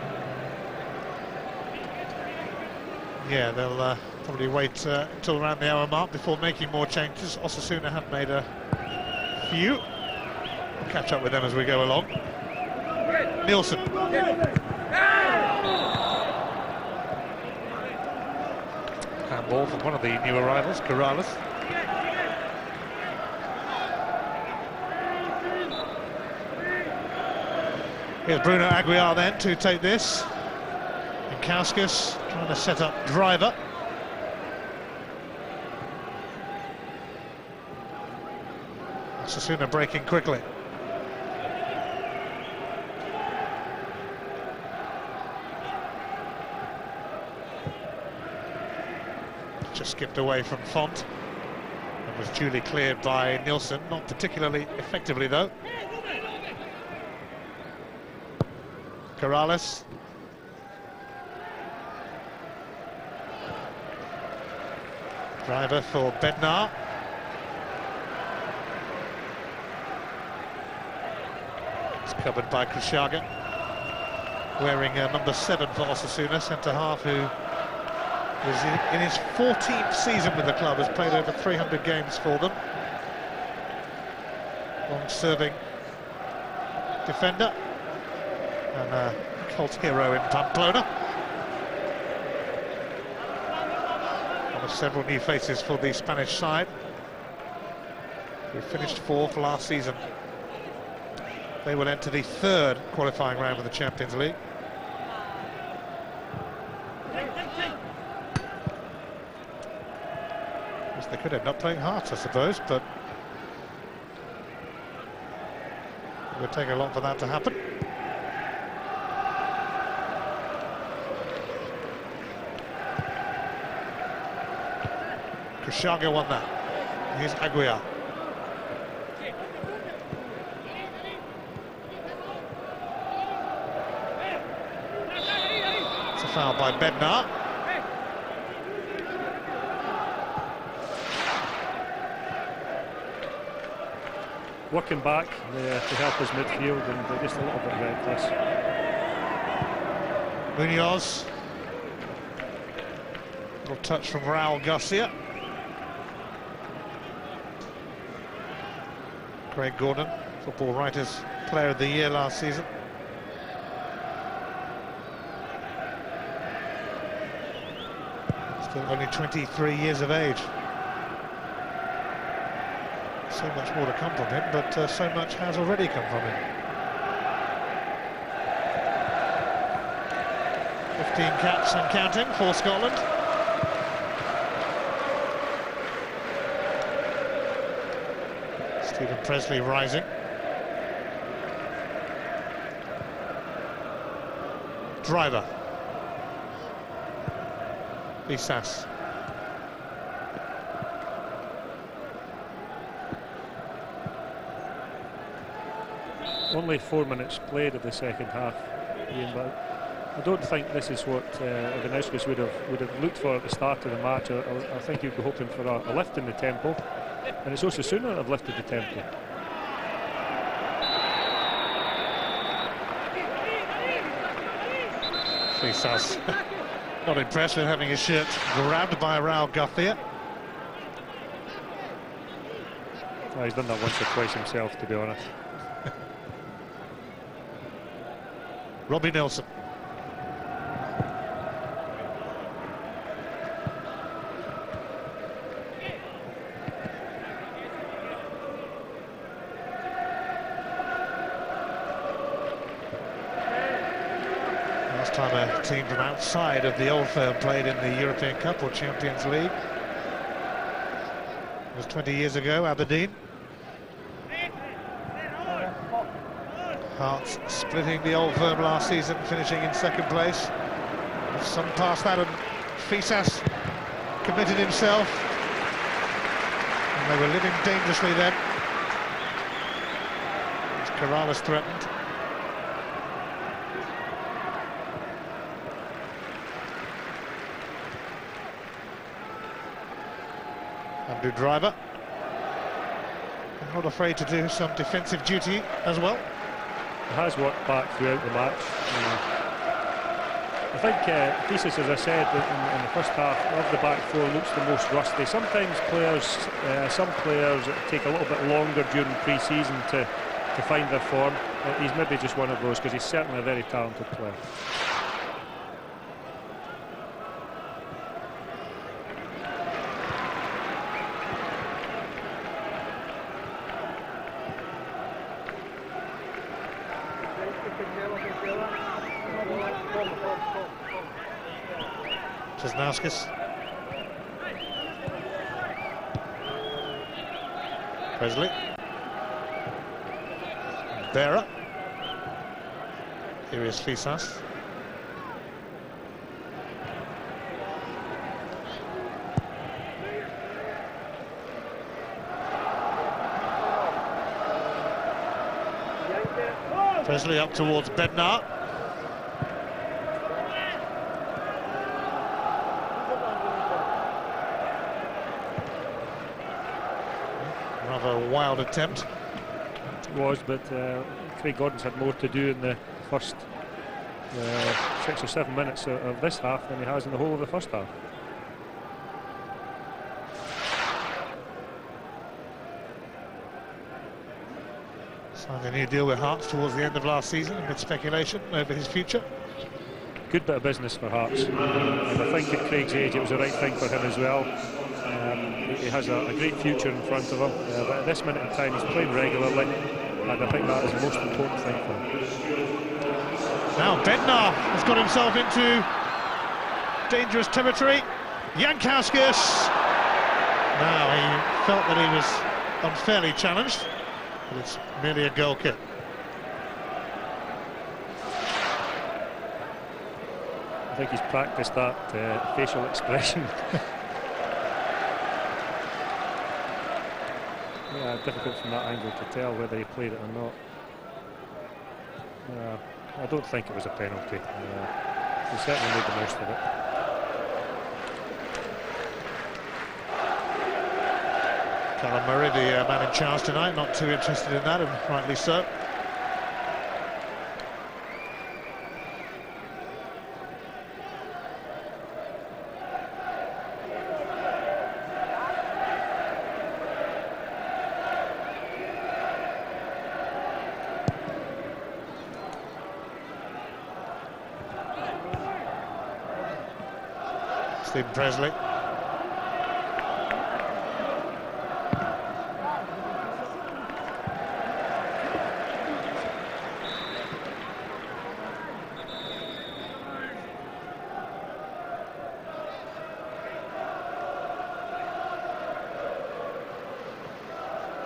Yeah, they'll probably wait until around the hour mark before making more changes. Osasuna have made a few. We'll catch up with them as we go along. Nielsen. Handball from one of the new arrivals, Corrales. Here's Bruno Aguiar then to take this. Kauskas trying to set up Driver. Osasuna breaking quickly. Just skipped away from Font and was duly cleared by Nielsen, not particularly effectively though. Corrales. Driver for Bednar. It's covered by Krushaga, wearing number 7 for Osasuna, centre-half, who is in his 14th season with the club, has played over 300 games for them. Long-serving defender and a cult hero in Pamplona. Several new faces for the Spanish side. We finished 4th last season. They will enter the 3rd qualifying round of the Champions League. Yes, they could end up playing Hearts, I suppose, but it would take a lot for that to happen. Krushaga won that. Here's Aguiar. foul by Bednar. Working back to help his midfield, and they're just a little bit reckless. Munoz. Little touch from Raul Garcia. Craig Gordon, Football Writers Player of the Year last season. Still only 23 years of age. So much more to come from him, but so much has already come from him. 15 caps and counting for Scotland. Stephen Presley rising. Driver. Isas. Only 4 minutes played of the second half, Ian, but I don't think this is what Ivanauskas would have looked for at the start of the match. I think he'd be hoping for a lift in the tempo, and it's Osasuna that have lifted the tempo. Isas not impressed with having his shirt grabbed by Raul Garcia. Well, he's done that once or twice himself, to be honest. Robbie Nelson. Last time a team from outside of the Old Firm played in the European Cup or Champions League it was 20 years ago, Aberdeen. Hearts splitting the Old Firm last season, finishing in second place. Some past that, and Fisas committed himself, and they were living dangerously then. As Corrales threatened. Andrew Driver, not afraid to do some defensive duty as well. Has worked back throughout the match. I think Fisas, as I said in the first half, of the back four looks the most rusty. Sometimes some players take a little bit longer during pre-season to find their form. He's maybe just one of those, because he's certainly a very talented player. Česnauskas. Presley. Vera. Here is Fisas. Presley up towards Bednar. Rather a wild attempt. It was, but Craig Gordon's had more to do in the first 6 or 7 minutes of this half than he has in the whole of the first half. Signed a new deal with Hearts towards the end of last season amid speculation over his future. Good bit of business for Hearts, and I think at Craig's age it was the right thing for him as well. He has a great future in front of him, but at this minute in time he's playing regularly, and I think that is the most important thing for him. Now Bednar has got himself into dangerous territory. Jankauskas. Now he felt that he was unfairly challenged, but it's merely a goal kick. I think he's practiced that facial expression. Yeah, difficult from that angle to tell whether he played it or not. I don't think it was a penalty. He certainly made the most of it. Callum Murray, the man in charge tonight, not too interested in that, and rightly so. Stephen Presley.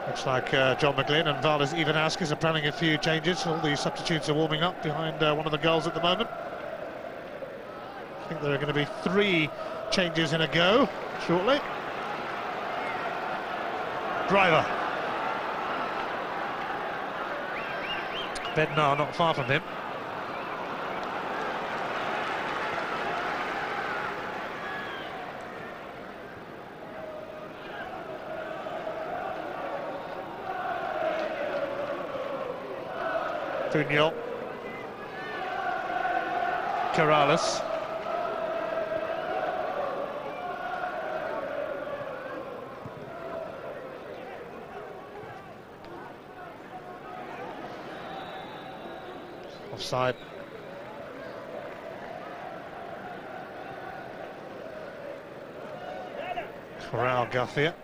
Looks like John McGlynn and Valdez Ivanauskis are planning a few changes. All the substitutes are warming up behind one of the goals at the moment. I think there are going to be 3 changes in a go shortly. Driver. Bednar not far from him. Puniol. Corrales. Offside. Corral Garcia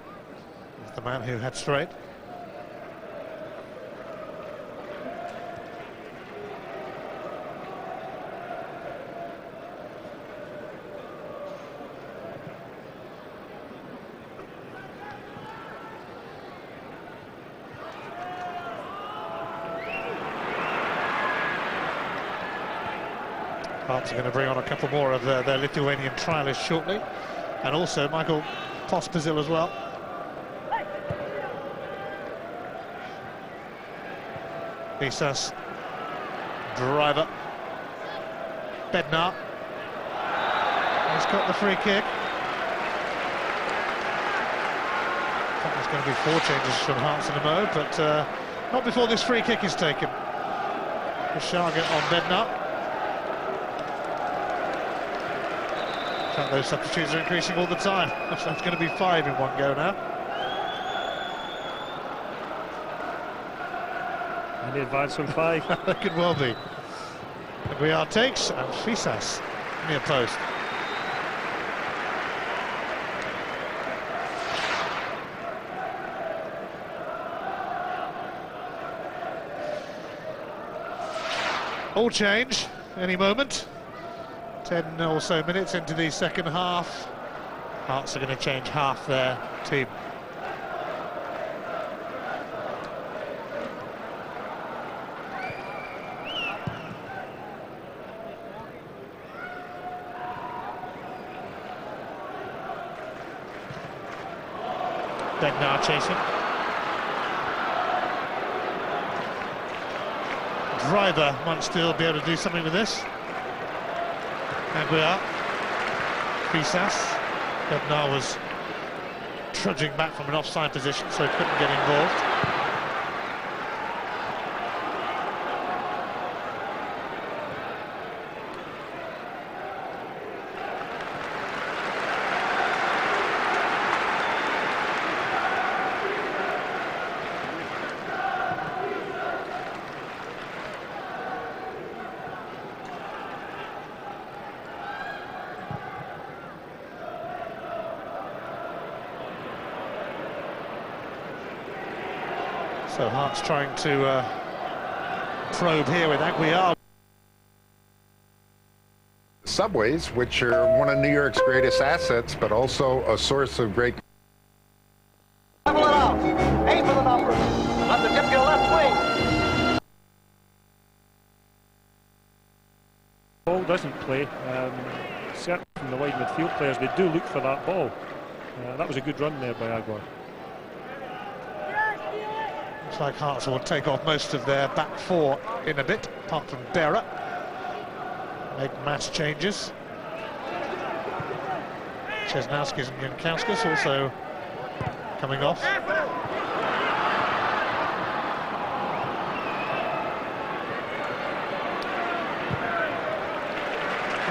is the man who had straight. Hearts are going to bring on a couple more of their Lithuanian trialists shortly, and also Michael Pospisil as well. Visas, Driver, Bednar. He's got the free kick. I think there's going to be 4 changes from Hearts in a moment, but not before this free kick is taken. Shaga on Bednar. Those substitutes are increasing all the time. That's going to be 5 in one go now. Any advance on 5? That could well be. Aguiar takes, and Fisas near post. All change any moment. 10 or so minutes into the second half. Hearts are going to change half their team. Bednar chasing. Driver might still be able to do something with this. Aguiar, Fisas. Bednar was trudging back from an offside position, so he couldn't get involved. So Hearts trying to probe here with Aguiar. Subways, which are one of New York's greatest assets, but also a source of great... Level it out. Aim for the numbers. On the tip of your left wing. Ball doesn't play. Certainly from the wide midfield players, they do look for that ball. That was a good run there by Aguiar. Looks like Hearts will take off most of their back 4 in a bit, apart from Berra. make mass changes. Chesnowskis and Jankowskis also coming off.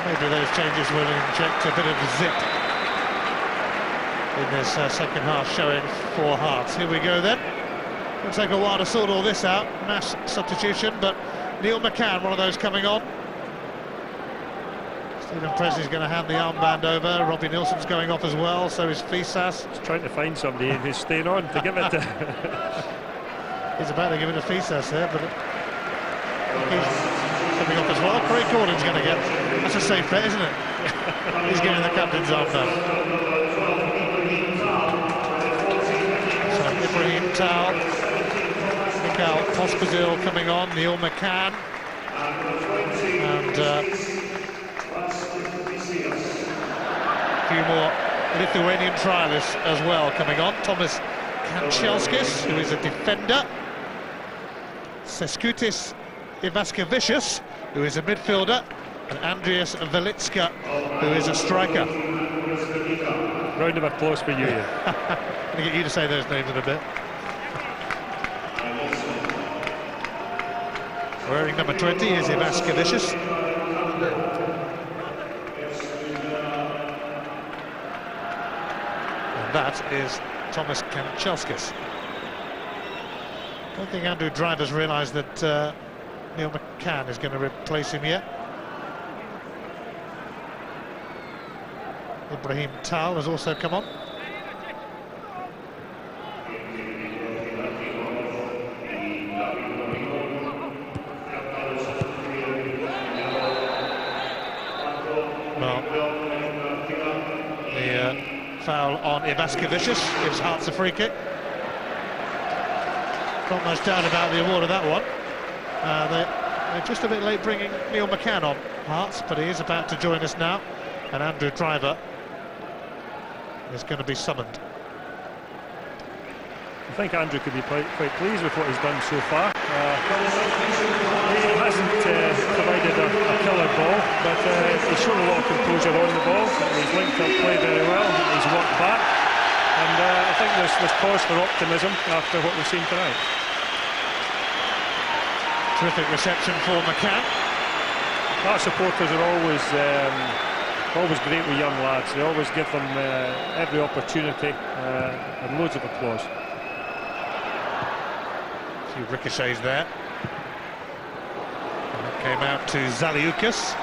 Maybe those changes will inject a bit of zip in this second half showing for Hearts. Here we go then. It'll take a while to sort all this out. Mass substitution, but Neil McCann, one of those coming on. Stephen Presley's going to hand the armband over. Robbie Nielsen's going off as well, so is Fisas. He's trying to find somebody who's staying on to give it to... He's about to give it to Fisas there, but he's coming off as well. Craig Gordon's going to get... That's a safe bet, isn't it? He's getting the captain's arm now. So Ibrahim Tal, Mikhail Pospisil coming on, Neil McCann, and a few more Lithuanian trialists as well coming on. Tomas Kanchelskis, who is a defender, Seskutis Ivaskevicius, who is a midfielder, and Andrius Velitska, who is a striker. Round of applause for you, Ian. I'm going to get you to say those names in a bit. Wearing number 20 is Ivaskevicius. And that is Tomas Kanchelskis. I don't think Andrew Driver's realised that Neil McCann is going to replace him yet. Ibrahim Tal has also come on. Well, the foul on Ivaskevicius gives Hearts a free kick. Not much doubt about the award of that one. They're just a bit late bringing Neil McCann on, Hearts, but he is about to join us now, and Andrew Driver is going to be summoned. I think Andrew could be quite pleased with what he's done so far. He hasn't provided a killer ball, but he's shown a lot of composure on the ball. He's linked up play very well. He's worked back, and I think there's cause for optimism after what we've seen tonight. Terrific reception for McCann. Our supporters are always great with young lads. They always give them every opportunity and loads of applause. A few ricochets there. And it came out to Zaliukas.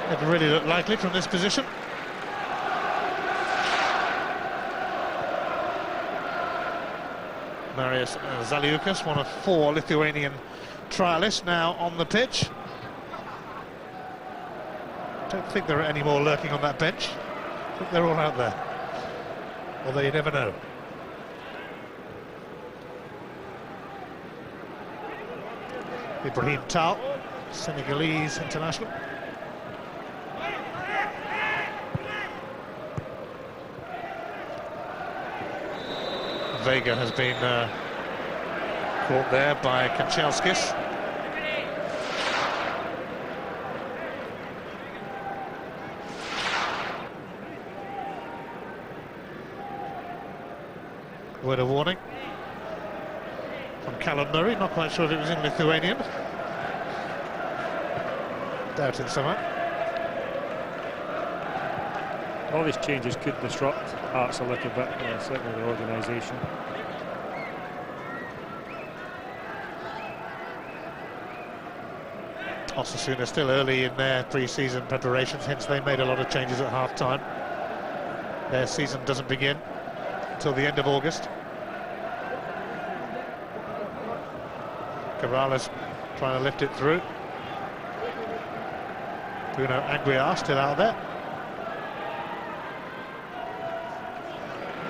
Never really looked likely from this position. Marius Zaliukas, one of 4 Lithuanian trialists now on the pitch. Don't think there are any more lurking on that bench. I think they're all out there. Although you never know. Ibrahim Tal, Senegalese international. Vega has been caught there by Kanchelskis. Word of warning from Callum Murray, not quite sure if it was in Lithuanian. Doubt it somehow. All these changes could disrupt Hearts a little bit, certainly the organisation. Osasuna still early in their pre-season preparations, hence they made a lot of changes at half-time. Their season doesn't begin until the end of August. Corrales trying to lift it through. Bruno Aguiar still out there.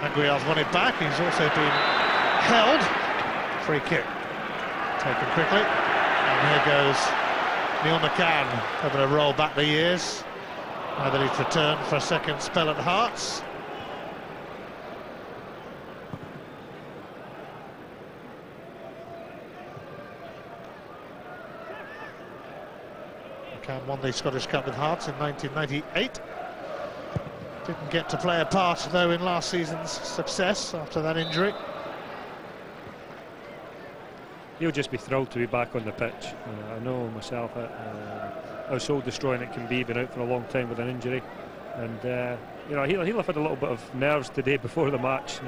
Aguiar's won it back. He's also been held. Free kick taken quickly. And here goes Neil McCann, having to roll back the years. Now that he's returned for a second spell at Hearts. McCann won the Scottish Cup with Hearts in 1998. Didn't get to play a part, though, in last season's success after that injury. He'll just be thrilled to be back on the pitch. I know myself how soul-destroying it can be, been out for a long time with an injury, and you know, he'll have had a little bit of nerves today before the match,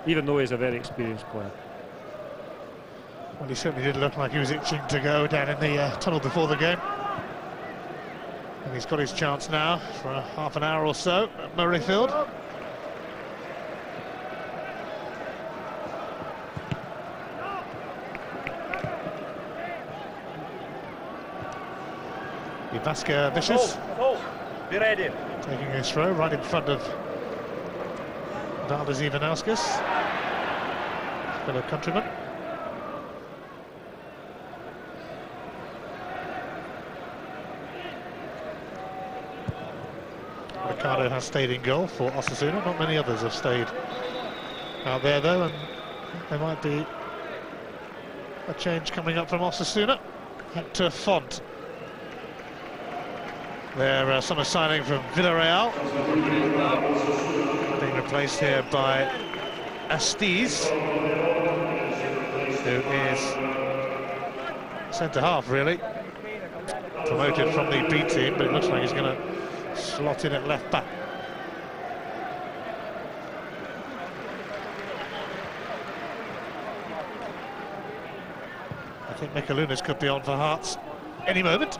even though he's a very experienced player. Well, he certainly did look like he was itching to go down in the tunnel before the game. And he's got his chance now for a half an hour or so at Murrayfield. Vasquez Vicious be ready. taking his throw right in front of Valdes Ivanauskas, fellow countryman. Ricardo has stayed in goal for Osasuna. Not many others have stayed out there, though, and there might be a change coming up from Osasuna. Hector Font, their summer signing from Villarreal, being replaced here by Astiz, who is centre-half, really. Promoted from the B team, but it looks like he's going to slot in at left-back. I think Mikalunas could be on for Hearts any moment.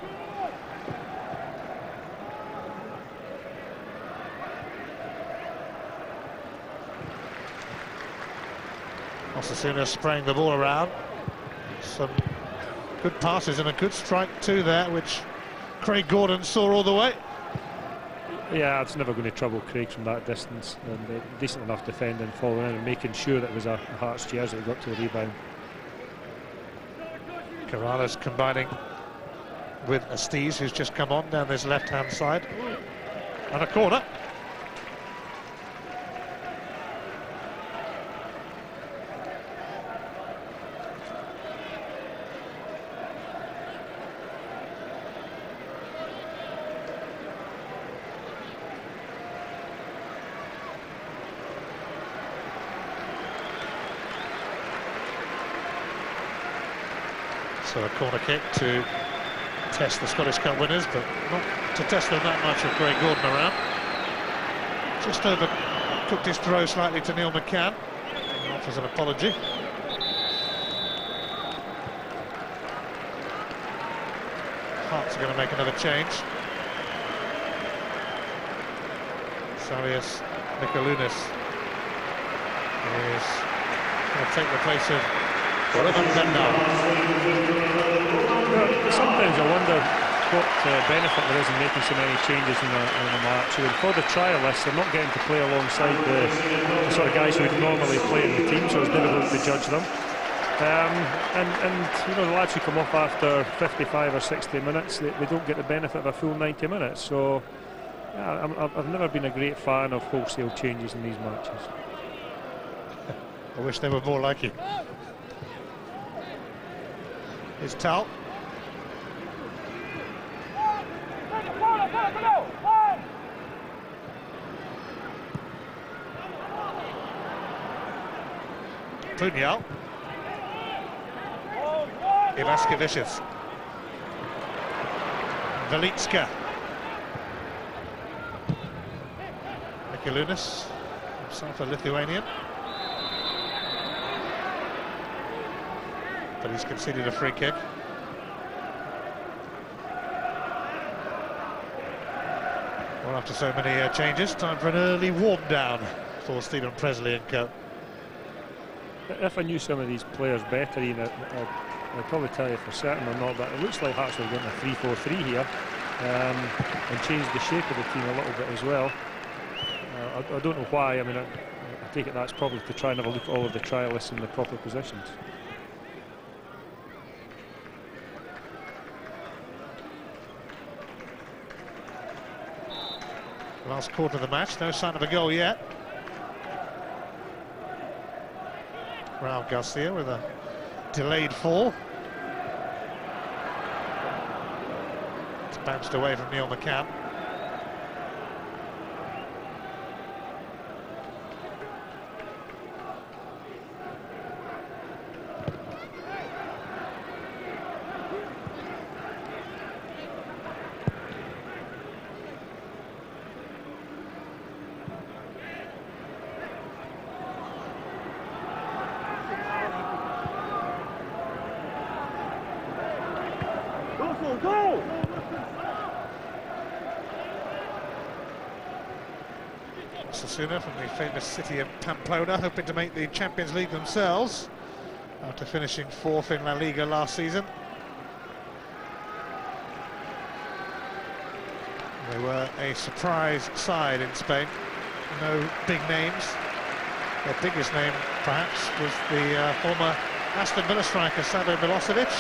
Osasuna spraying the ball around. Some good passes and a good strike too there, which Craig Gordon saw all the way. Yeah, it's never going to trouble Craig from that distance, and decent enough defending, following in and making sure that it was a Hearts jersey that got to the rebound. Corrales combining with Astiz, who's just come on down this left-hand side. And a corner. So a corner kick to test the Scottish Cup winners, but not to test them that much with Craig Gordon around. Just overcooked his throw slightly to Neil McCann. He offers an apology. Hearts are going to make another change. Sarius Mikalunas is going to take the place of Sometimes I wonder what benefit there is in making so many changes in a match. I mean, for the trialists, they're not getting to play alongside the sort of guys who would normally play in the team, so it's difficult to judge them. And you know, the lads who come off after 55 or 60 minutes, they don't get the benefit of a full 90 minutes. So yeah, I've never been a great fan of wholesale changes in these matches. I wish they were more like you. Here's Tal. Punyal. Ivaskevicius. Velitska. Mikalunas, himself a Lithuanian. But he's conceded a free kick. Well, after so many changes, time for an early warm down for Stephen Presley and co. If I knew some of these players better, Ian, I'd probably tell you for certain or not, but it looks like Hearts are getting a 3-4-3 here, and changed the shape of the team a little bit as well. I don't know why. I mean, I take it that's probably to try and have a look at all of the trialists in the proper positions. Last quarter of the match, no sign of a goal yet. Raul Garcia with a delayed fall. It's bounced away from Neil McCann. Osasuna from the famous city of Pamplona, hoping to make the Champions League themselves after finishing 4th in La Liga last season. They were a surprise side in Spain, no big names. Their biggest name, perhaps, was the former Aston Villa striker Savo Milosevic.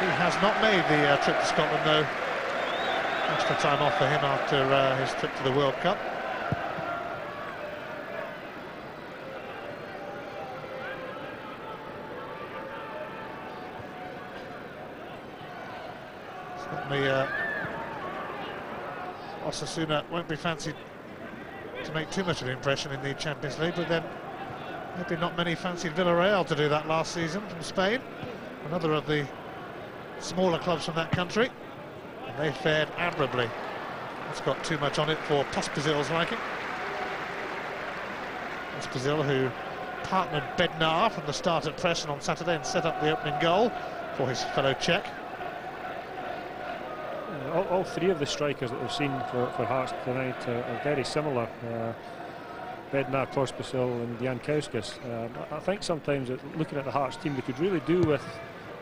He has not made the trip to Scotland, though. Extra time off for him after his trip to the World Cup. Certainly, Osasuna won't be fancied to make too much of an impression in the Champions League, but then maybe not many fancied Villarreal to do that last season from Spain, another of the smaller clubs from that country, and they fared admirably. It's got too much on it for Pospisil's liking. Pospisil, who partnered Bednar from the start at Preston on Saturday and set up the opening goal for his fellow Czech. All three of the strikers that we've seen for Hearts tonight are very similar. Bednar, Pospisil and Jankowskis. I think sometimes looking at the Hearts team, they could really do with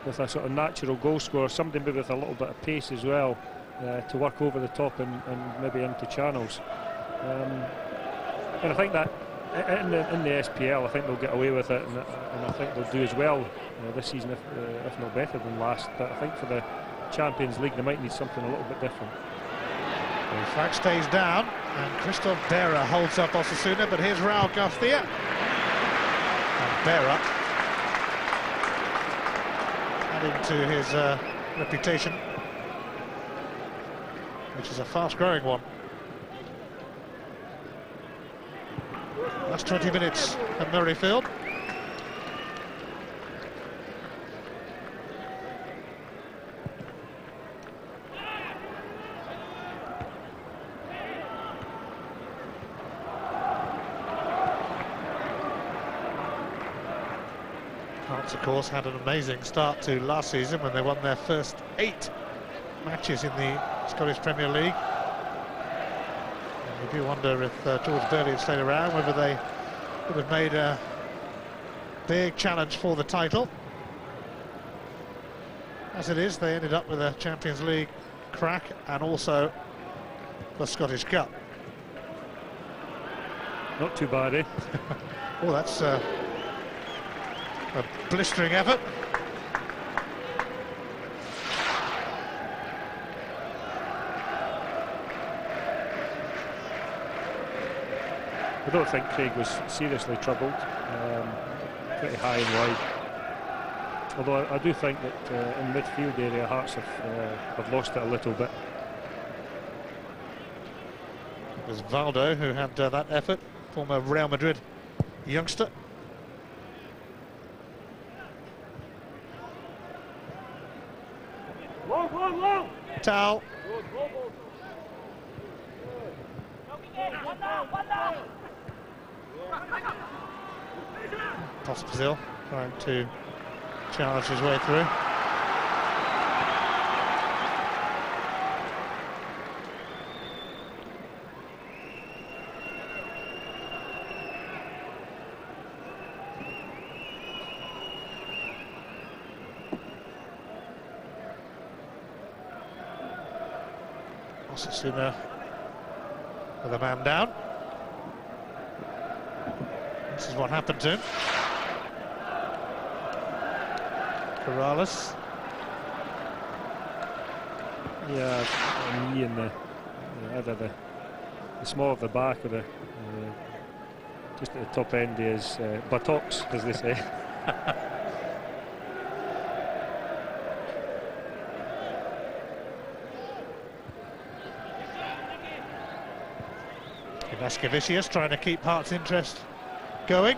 a sort of natural goal scorer, somebody maybe with a little bit of pace as well, to work over the top and maybe into channels. And I think that in the SPL, I think they'll get away with it, and I think they'll do as well this season, if not better than last. But I think for the Champions League, they might need something a little bit different. The flag stays down, and Christoph Berra holds up Osasuna, but here's Raul Garcia. And Berra, adding to his reputation, which is a fast-growing one. Last 20 minutes at Murrayfield. Hearts, of course, had an amazing start to last season when they won their first 8 matches in the Scottish Premier League. And you do wonder if George Burley had stayed around, whether they would have made a big challenge for the title. As it is, they ended up with a Champions League crack and also the Scottish Cup. Not too bad, eh? Oh, that's a blistering effort. I don't think Craig was seriously troubled. Pretty high and wide. Although I do think that in midfield area, Hearts have lost it a little bit. It was Valdo who had that effort, former Real Madrid youngster. Tal. Pospisil trying to challenge his way through. Osasuna with a man down. This is what happened to him. Corrales. Yeah, a knee in either the small of the back or the just at the top end of his buttocks, as they say. Vasquevicius trying to keep Hearts' interest going.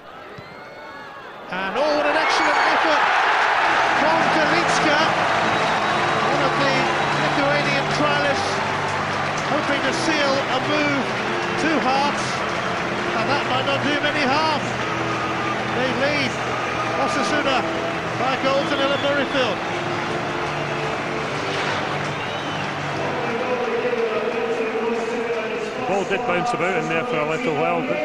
And oh, what an excellent effort from Delitska, one of the Lithuanian trialists, hoping to seal a move to Hearts, and that might not do him any harm. They lead Osasuna by goals to nil at Murrayfield. The ball did bounce about in there for a little while, but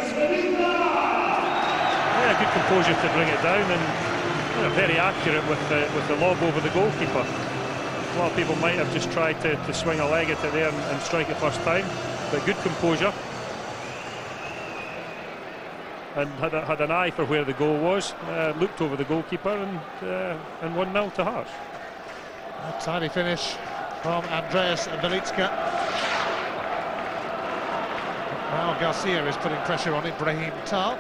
yeah, good composure to bring it down, and very accurate with the lob over the goalkeeper. A lot of people might have just tried to swing a leg at it there and strike it first time, but good composure. And had an eye for where the goal was, looked over the goalkeeper, and 1-0 to Hearts. A tidy finish from Andreas Belitska. Now Garcia is putting pressure on Ibrahim Tal.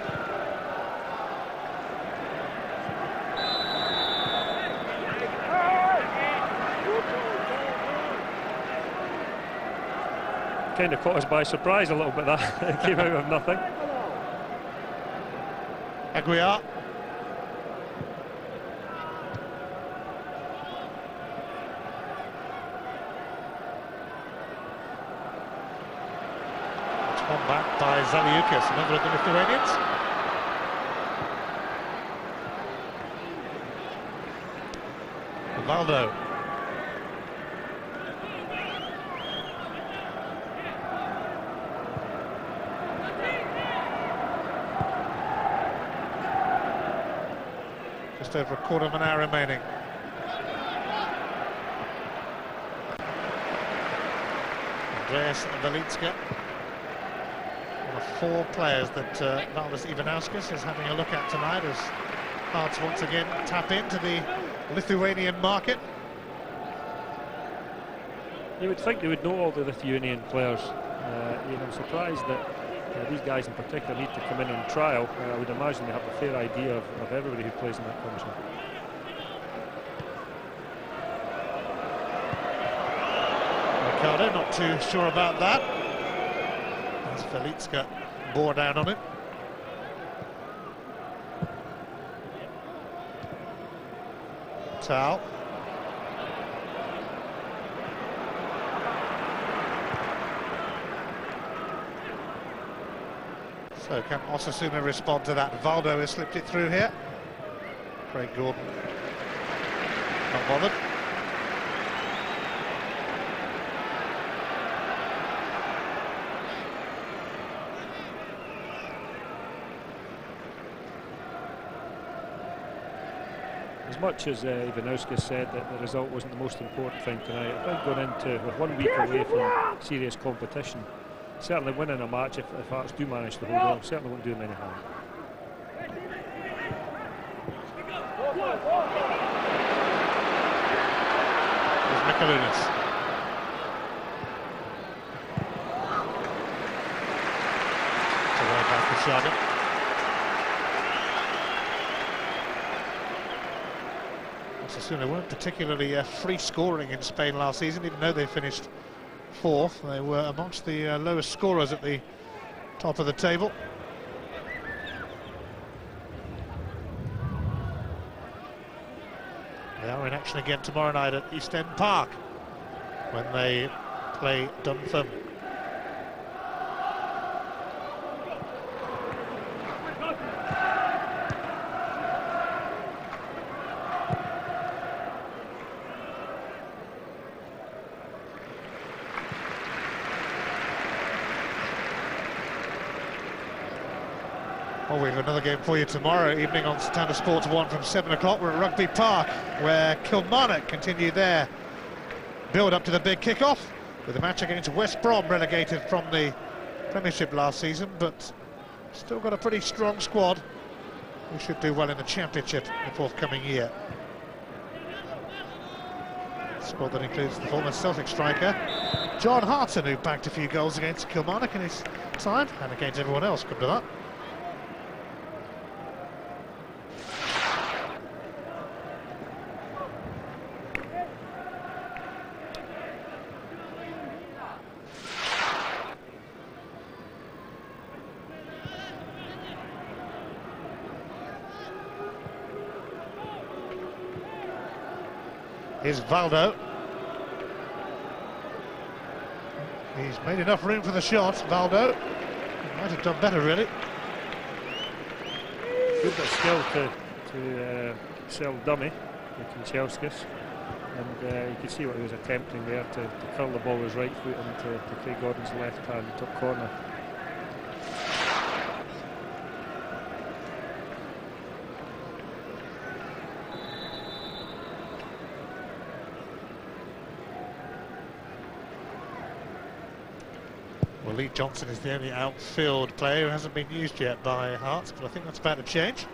Kind of caught us by surprise a little bit, that it came out of nothing. Aguiar. It's one back by Zaliukas, a member of the Lithuanians. Valdo. Just over a quarter of an hour remaining. Andreas Belitska, one of 4 players that Valdas Ivanauskas is having a look at tonight as Hearts once again tap into the Lithuanian market. You would think they would know all the Lithuanian players. I'm surprised that these guys in particular need to come in on trial. I would imagine they have a fair idea of everybody who plays in that country. Ricardo not too sure about that, as Belitska bore down on him. Tal. So can Osasuna respond to that? Valdo has slipped it through here. Craig Gordon not bothered. As much as Ivanauskas said that the result wasn't the most important thing tonight, I think going into with 1 week away from serious competition, certainly winning a match, if Hearts do manage to hold on, certainly won't do them any harm. There's Mikalunas. It's away back to Shaga. Osasuna weren't particularly free scoring in Spain last season, even though they finished 4th. They were amongst the lowest scorers at the top of the table. They are in action again tomorrow night at East End Park when they play Dunfermline. Well, we have another game for you tomorrow evening on Standard Sports 1 from 7 o'clock. We're at Rugby Park, where Kilmarnock continue their build up to the big kick-off with a match against West Brom, relegated from the Premiership last season, but still got a pretty strong squad who should do well in the Championship the forthcoming year. Squad that includes the former Celtic striker John Hartson, who bagged a few goals against Kilmarnock in his time, and against everyone else, come to that. is Valdo. He's made enough room for the shot, Valdo. He might have done better, really. Good bit of skill to sell dummy with Kanchelskis. And you can see what he was attempting there to curl the ball with his right foot into Craig Gordon's left hand top corner. Well, Lee Johnson is the only outfield player who hasn't been used yet by Hearts, but I think that's about to change.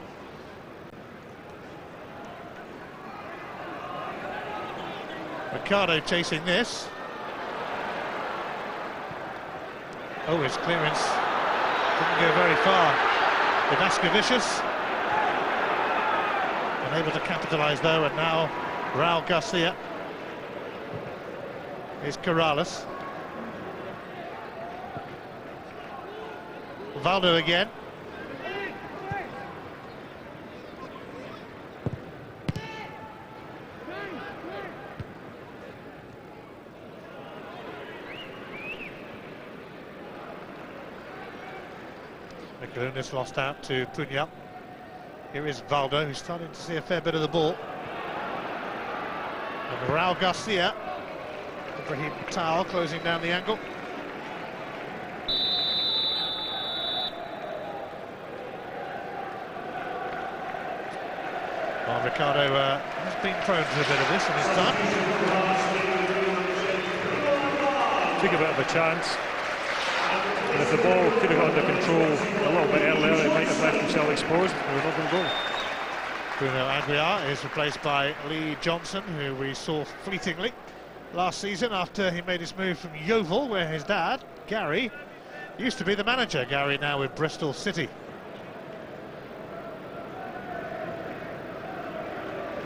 Ricardo chasing this. Oh, his clearance didn't go very far. Ivaskevicius unable to capitalise though, and now Raul Garcia. Here's Corrales. Valdo again. Mikalunas lost out to Punya. Here is Valdo, who's starting to see a fair bit of the ball. And Raul Garcia. Ibrahim Tal closing down the angle. Well, Ricardo has been prone to a bit of this in his time. Took a bit of a chance. And if the ball could have got under control a little bit earlier, it might have left himself exposed. It was not going to go. Bruno Aguiar is replaced by Lee Johnson, who we saw fleetingly last season after he made his move from Yeovil, where his dad, Gary, used to be the manager. Gary now with Bristol City.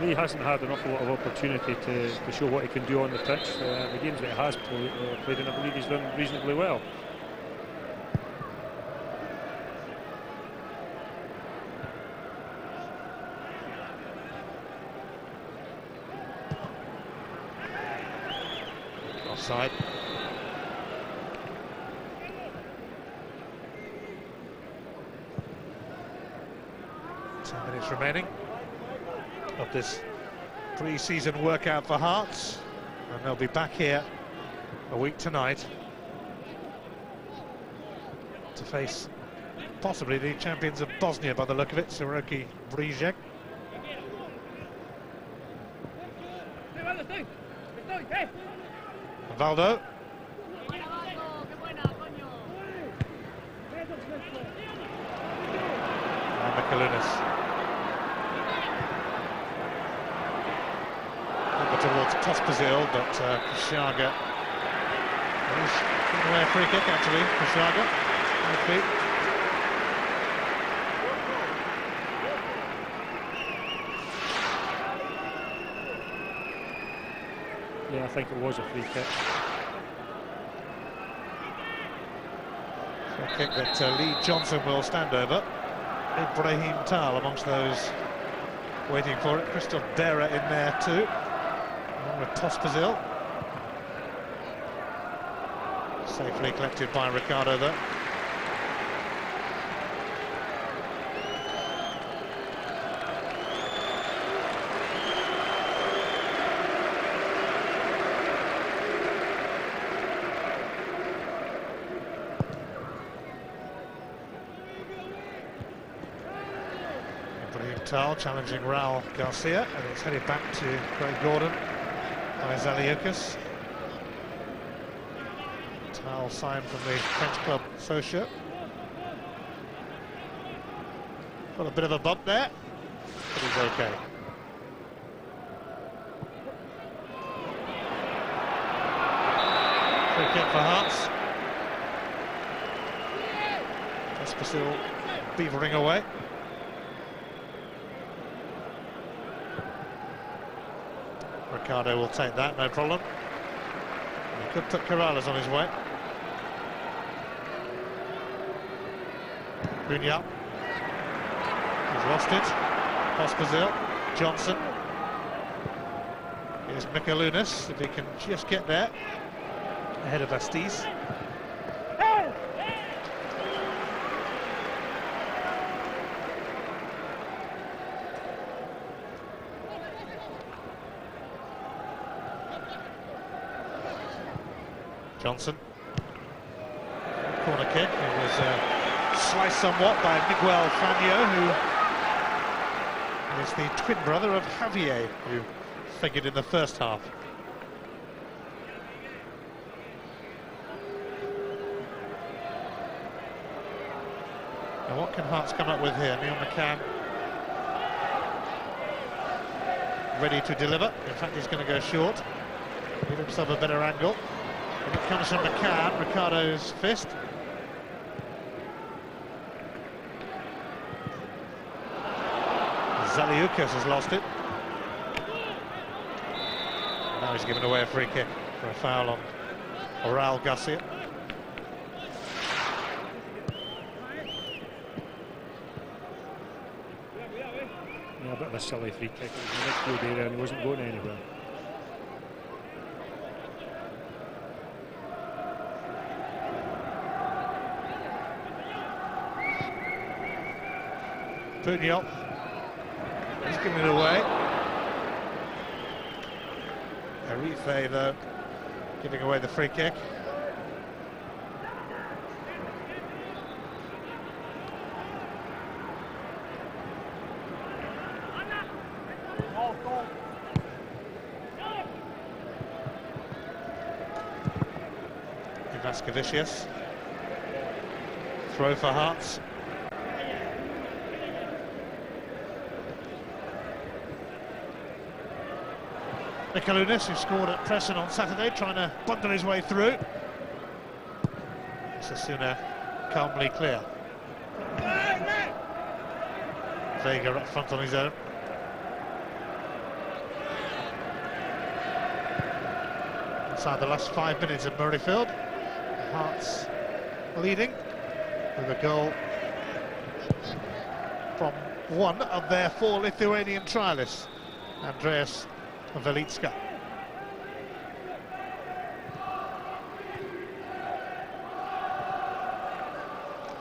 Lee hasn't had an awful lot of opportunity to show what he can do on the pitch. The games that he has played in, I believe he's done reasonably well. Offside. Minutes remaining of this pre-season workout for Hearts, and they'll be back here a week tonight to face possibly the champions of Bosnia by the look of it, Siroki Brijek. Valdo. And Mikalunas. Towards Pospisil, but Kushaga is giving away a free kick actually. Kushaga on the feet. Yeah, I think it was a free kick. Free kick that Lee Johnson will stand over. Ibrahim Tal amongst those waiting for it. Christoph Berra in there too. With Pospisil. Safely collected by Ricardo though. Ibrahim Tal challenging Raul Garcia, and it's headed back to Craig Gordon. By Zaliokas. Tal signed from the French club Sochaux. Got a bit of a bump there, but he's okay. Free kick for Hearts. Pospisil beavering away. Ricardo will take that, no problem. He could put Corrales on his way. Punya. He's lost it. Pospisil. Johnson. Here's Mikalunas, if he can just get there ahead of Astis. Johnson. Corner kick. It was sliced somewhat by Miguel Fanio, who is the twin brother of Javier, who figured in the first half. Now what can Hearts come up with here? Neil McCann ready to deliver. In fact, he's going to go short. Give himself a better angle. And it comes from McCann, Ricardo's fist. Zaliukas has lost it. Now he's given away a free kick for a foul on Oral Garcia. Yeah, a bit of a silly free kick. It was in the midfield area and he wasn't going anywhere. Puniol. He's giving it away. Arife, though, giving away the free kick. Ivaskevicius. Throw for Hearts. Mikalunas, who scored at Preston on Saturday, trying to bundle his way through. Osasuna calmly clear. Vega up front on his own. Inside the last 5 minutes of Murrayfield, Hearts leading with a goal from one of their 4 Lithuanian trialists, Andreas Velitska.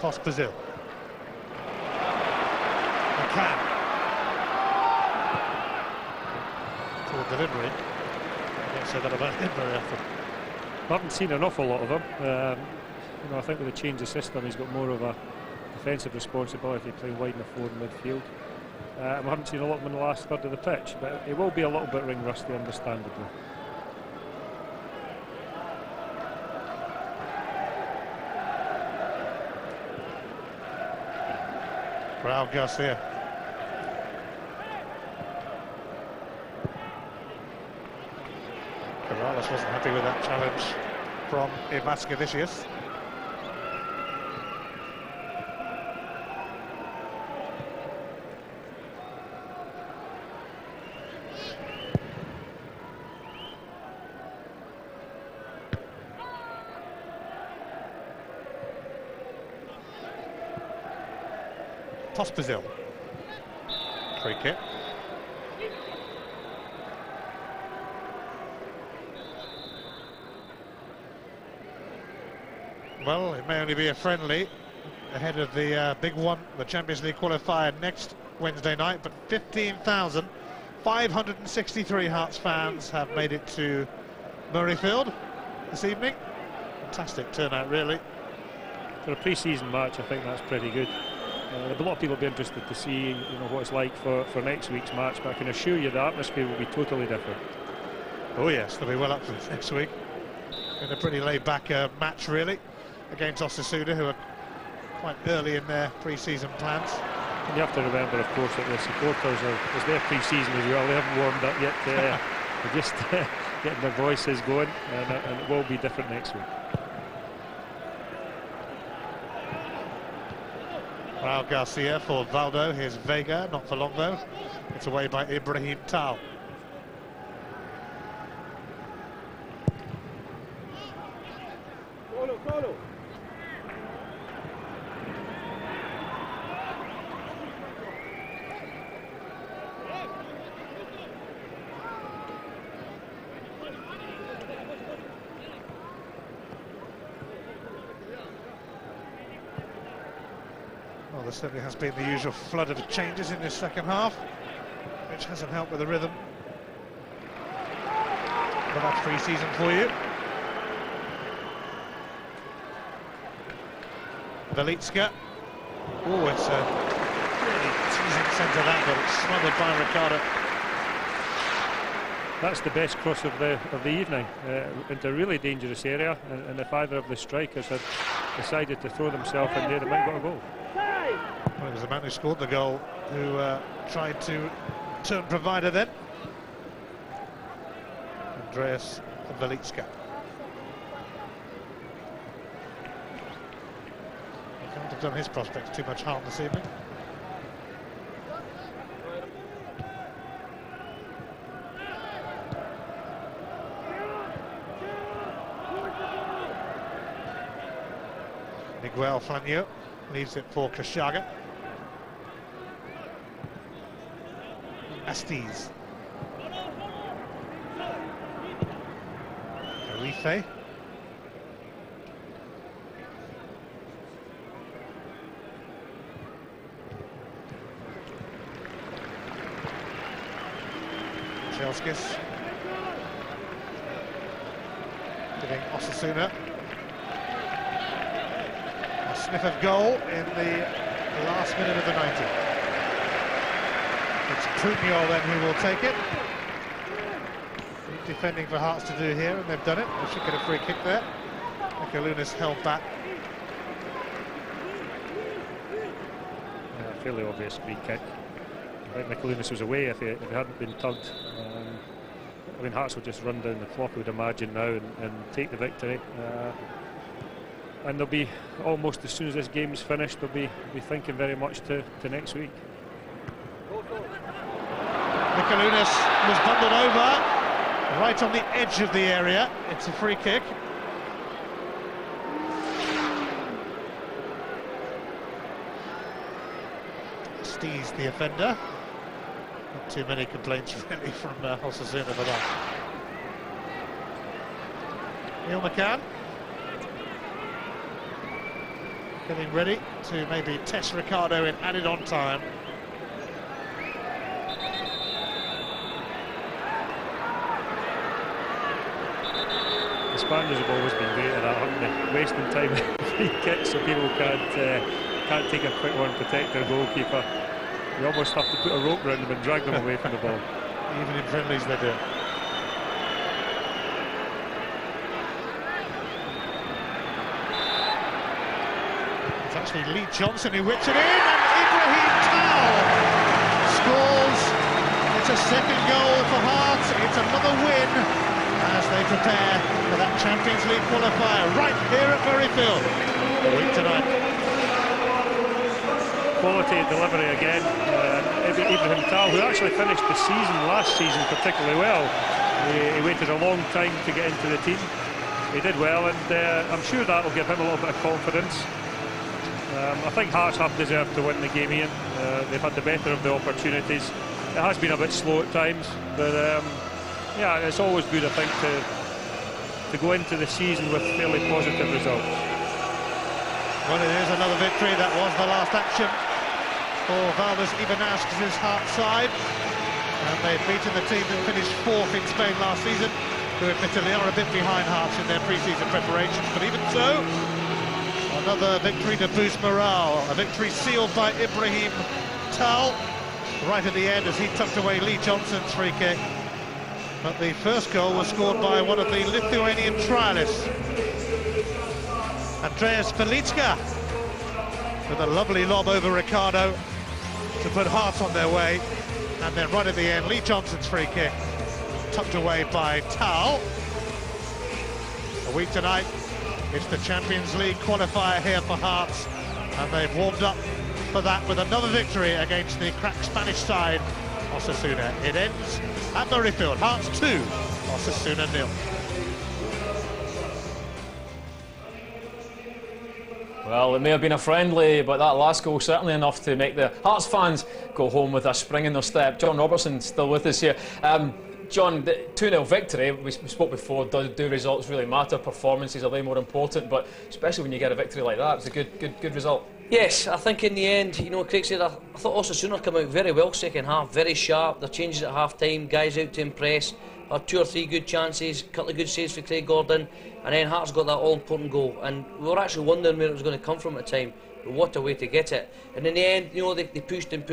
Pospisil. McCann. Poor delivery. I don't say that about him very often. I haven't seen an awful lot of him. You know, I think with the change of system, he's got more of a defensive responsibility, playing wide in the forward midfield. I haven't seen a lot of him in the last third of the pitch, but it will be a little bit ring rusty, understandably. Raul Garcia. Corrales wasn't happy with that challenge from Ivaskevicius. Pospisil. Free kick. Well, it may only be a friendly ahead of the big one, the Champions League qualifier next Wednesday night, but 15,563 Hearts fans have made it to Murrayfield this evening. Fantastic turnout, really. For a pre-season match, I think that's pretty good. A lot of people will be interested to see, what it's like for next week's match, but I can assure you the atmosphere will be totally different. Oh yes, they'll be well up for this next week. In a pretty laid-back match, really, against Osasuna, who are quite early in their pre-season plans. And you have to remember, of course, that the supporters it's their pre-season as well. They haven't warmed up yet. They're just getting their voices going, and it will be different next week. Raul Garcia for Valdo. Here's Vega, not for long though. It's away by Ibrahim Tal. Well, there certainly has been the usual flood of changes in this second half, which hasn't helped with the rhythm. But that's pre-season for you. Velitska. Oh, it's a really teasing centre that, but it's smothered by Ricardo. That's the best cross of the evening, into a really dangerous area, and if either of the strikers had decided to throw themselves in there, they might have got a goal. Well, it was the man who scored the goal who tried to turn provider then. Andreas Velitska. He can't have done his prospects too much harm this evening. Miguel Fanyo leaves it for Kashaga. Astiz. Arife. Chelskis. Giving Osasuna a sniff of goal in the last minute of the 90. It's Pugnol then who will take it. Defending for Hearts to do here, and they've done it. They should get a free kick there. Mikalunas held back. Yeah, fairly obvious free kick. I think Mikalunas was away if he hadn't been tugged. I mean, Hearts will just run down the clock, I would imagine, now and take the victory. And they'll be, almost as soon as this game's finished, they'll be thinking very much to next week. Mikalunas was bundled over, right on the edge of the area. It's a free kick. Stees the offender. Not too many complaints really from Osasuna for that. Neil McCann getting ready to maybe test Ricardo in added on time. The Spaniards have always been great at that, haven't they? Wasting time with free kicks so people can't take a quick one, protect their goalkeeper. You almost have to put a rope around them and drag them away from the ball. Even in friendlies they do. It's actually Lee Johnson who whips it in, and Ibrahim Tal scores. It's a second goal for Hearts. It's another win as they prepare for that Champions League qualifier right here at Murrayfield. A week tonight. Quality delivery again. Ibrahim Tal, who actually finished the season last season particularly well. He waited a long time to get into the team. He did well, and I'm sure that'll give him a little bit of confidence. I think Hearts have deserved to win the game, Ian. They've had the better of the opportunities. It has been a bit slow at times, but yeah, it's always good, I think, to go into the season with fairly positive results. Well, it is another victory. That was the last action for Valdes Ivanauskas' Hearts side. And they've beaten the team that finished fourth in Spain last season, who admittedly are a bit behind Hearts in their pre-season preparations. But even so, another victory to boost morale. A victory sealed by Ibrahim Tal right at the end as he tucked away Lee Johnson's free kick. But the first goal was scored by one of the Lithuanian trialists, Andreas Velitska, with a lovely lob over Ricardo to put Hearts on their way. And then right at the end, Lee Johnson's free kick, tucked away by Tal. A week tonight, it's the Champions League qualifier here for Hearts, and they've warmed up for that with another victory against the crack Spanish side, Osasuna. It ends at Murrayfield. Hearts 2, Osasuna 0. Well, it may have been a friendly, but that last goal certainly enough to make the Hearts fans go home with a spring in their step. John Robertson still with us here. John, the 2-0 victory, we spoke before, do results really matter? Performances, are they more important? But especially when you get a victory like that, it's a good result. Yes, I think in the end, you know, Craig said, I thought Osasuna come out very well second half, very sharp. Their changes at half time, guys out to impress. Had 2 or 3 good chances, a couple of good saves for Craig Gordon, and then Hearts got that all important goal. And we were actually wondering where it was going to come from at the time, but what a way to get it. And in the end, you know, they pushed and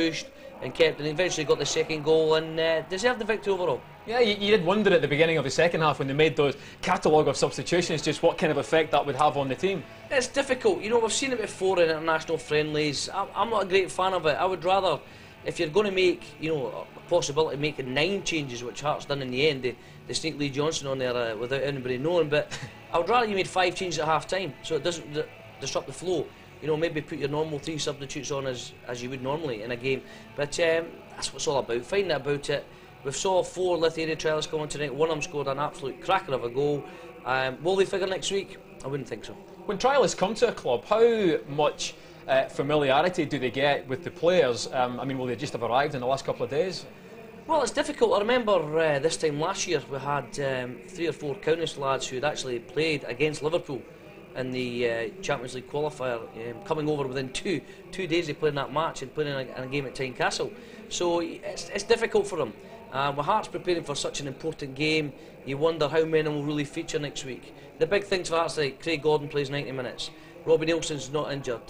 kept, and eventually got the second goal and deserved the victory overall. Yeah, you did wonder at the beginning of the second half when they made those catalogue of substitutions just what kind of effect that would have on the team. It's difficult, you know, we've seen it before in international friendlies. I'm not a great fan of it. I would rather, if you're going to make, you know, a possibility of making 9 changes, which Hearts done in the end, they sneaked Lee Johnson on there without anybody knowing, but I would rather you made 5 changes at half time so it doesn't disrupt the flow. You know, maybe put your normal 3 substitutes on as you would normally in a game. But that's what it's all about, finding out about it. We've saw 4 Lithuanian trialists come on tonight. One of them scored an absolute cracker of a goal. Will they figure next week? I wouldn't think so. When trialists come to a club, how much familiarity do they get with the players? I mean, will they just have arrived in the last couple of days? Well, it's difficult. I remember this time last year we had 3 or 4 Counties lads who had actually played against Liverpool in the Champions League qualifier, coming over within two days of playing that match and playing in a game at Tynecastle. So it's difficult for them. With Hearts preparing for such an important game, you wonder how many will really feature next week. The big things for Hearts, like Craig Gordon plays 90 minutes, Robbie Nielsen's not injured,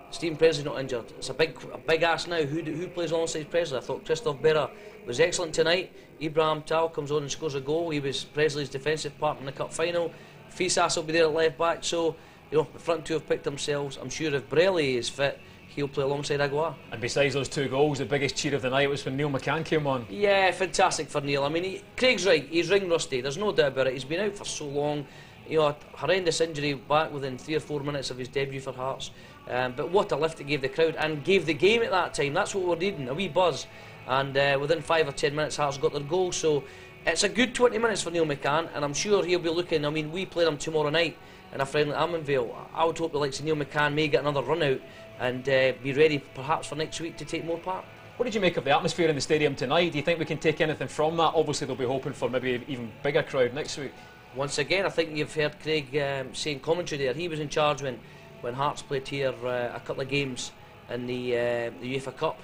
Stephen Presley's not injured. It's a big ask now. Who plays alongside Presley? I thought Christophe Berra was excellent tonight. Ibrahim Tal comes on and scores a goal. He was Presley's defensive partner in the cup final. Fisas will be there at left back. So, you know, the front 2 have picked themselves. I'm sure if Brelly is fit, he'll play alongside Aguilar. And besides those 2 goals, the biggest cheer of the night was when Neil McCann came on. Yeah, fantastic for Neil. I mean, Craig's right, he's ring rusty, there's no doubt about it. He's been out for so long, you know, a horrendous injury back within 3 or 4 minutes of his debut for Hearts. But what a lift it gave the crowd and gave the game at that time. That's what we're needing, a wee buzz. And within 5 or 10 minutes, Hearts got their goal. So it's a good 20 minutes for Neil McCann, and I'm sure he'll be looking. I mean, we play them tomorrow night in a friendly at Almonvale. I would hope the likes of Neil McCann may get another run out and be ready perhaps for next week to take more part. What did you make of the atmosphere in the stadium tonight? Do you think we can take anything from that? Obviously they'll be hoping for maybe an even bigger crowd next week. Once again, I think you've heard Craig saying commentary there. He was in charge when Hearts played here a couple of games in the UEFA Cup.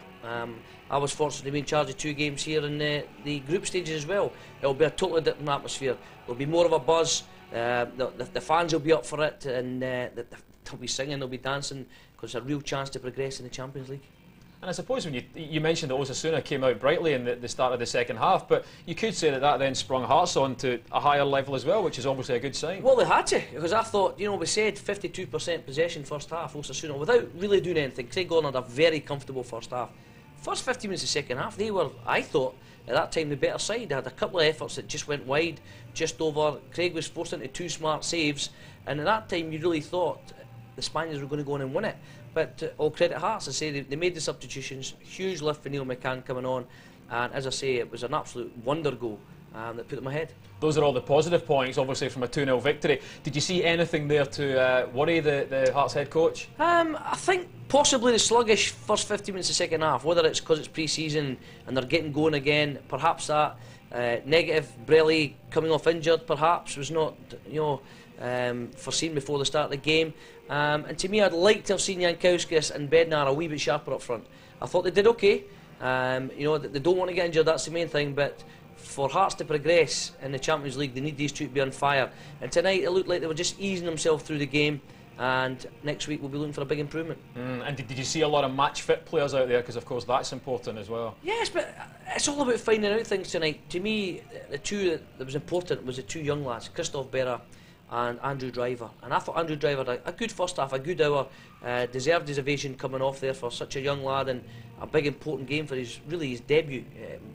I was fortunate to be in charge of 2 games here in the group stages as well. It'll be a totally different atmosphere. There'll be more of a buzz. The fans will be up for it, and they'll be singing, they'll be dancing, because it's a real chance to progress in the Champions League. And I suppose when you mentioned that Osasuna came out brightly in the start of the second half, but you could say that then sprung Hearts on to a higher level as well, which is obviously a good sign. Well, they had to, because I thought, you know, we said 52% possession first half, Osasuna, without really doing anything. Craig Gordon had a very comfortable first half. First 50 minutes of the second half, they were, I thought, at that time the better side. They had a couple of efforts that just went wide, just over. Craig was forced into 2 smart saves, and at that time you really thought the Spaniards were going to go in and win it. But all credit Hearts, I say they made the substitutions. Huge lift for Neil McCann coming on, and as I say, it was an absolute wonder goal that put them ahead. Those are all the positive points, obviously, from a 2-0 victory. Did you see anything there to worry the Hearts head coach? I think possibly the sluggish first 50 minutes of the second half, whether it's because it's pre-season and they're getting going again, perhaps that. Negative, Brelly coming off injured, perhaps, was not, you know, foreseen before the start of the game. And to me, I'd like to have seen Jankowskis and Bednar a wee bit sharper up front. I thought they did okay. You know, they don't want to get injured, that's the main thing, but for Hearts to progress in the Champions League, they need these 2 to be on fire. And tonight, it looked like they were just easing themselves through the game, and next week we'll be looking for a big improvement. And did you see a lot of match-fit players out there? Because, of course, that's important as well. Yes, but it's all about finding out things tonight. To me, the 2 that was important was the 2 young lads, Christophe Berra and Andrew Driver. And I thought Andrew Driver had a good first half, a good hour, deserved his ovation coming off there for such a young lad, and a big important game for his debut,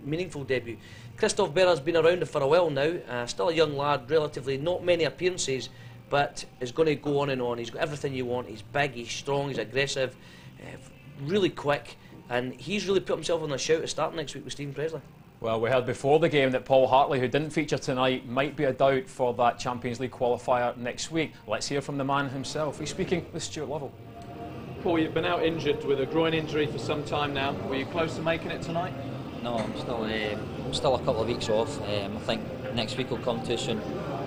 meaningful debut. Christophe Berra's been around for a while now, still a young lad, relatively not many appearances, but is going to go on and on. He's got everything you want. He's big, he's strong, he's aggressive, really quick, and he's really put himself on the shout to start next week with Stephen Presley. Well, we heard before the game that Paul Hartley, who didn't feature tonight, might be a doubt for that Champions League qualifier next week. Let's hear from the man himself. He's speaking with Stuart Lovell. Paul, you've been out injured with a groin injury for some time now. Were you close to making it tonight? No, I'm still a couple of weeks off. I think next week will come too soon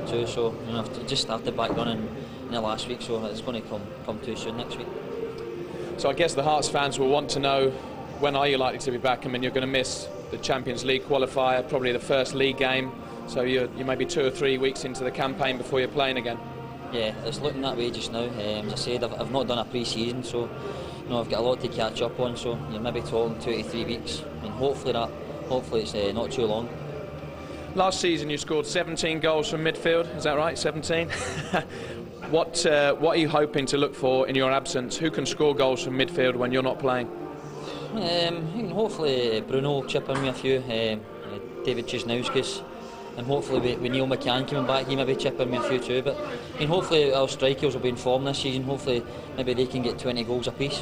too. So you know, I've just started back running in the last week, so it's going to come too soon next week. So I guess the Hearts fans will want to know, when are you likely to be back? I mean, you're going to miss the Champions League qualifier, probably the first league game, so you may be 2 or 3 weeks into the campaign before you're playing again. Yeah, it's looking that way just now. As I said, I've not done a pre-season, so I've got a lot to catch up on. So you're maybe talking 2 to 3 weeks, and hopefully it's not too long. Last season you scored 17 goals from midfield, is that right? 17. What are you hoping to look for in your absence? Who can score goals from midfield when you're not playing? Hopefully Bruno will chip in with a few, David Cisnauskas, and hopefully with Neil McCann coming back, he maybe chip in with a few too. But hopefully our strikers will be in form this season. Hopefully maybe they can get 20 goals apiece.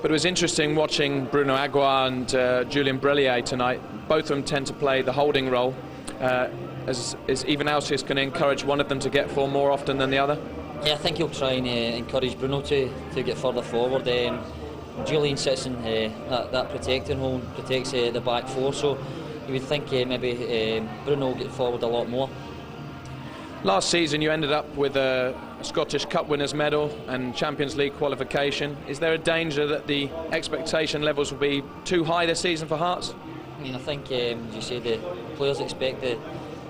But it was interesting watching Bruno Aguiar and Julien Brillier tonight. Both of them tend to play the holding role. As even Ausias can encourage one of them to get form more often than the other? Yeah, I think he'll try and encourage Bruno to get further forward. Julian sits in that protecting role, protects the back four, so you would think maybe Bruno will get forward a lot more. Last season you ended up with a Scottish Cup winners medal and Champions League qualification. Is there a danger that the expectation levels will be too high this season for Hearts? I think, as you say, the players expect the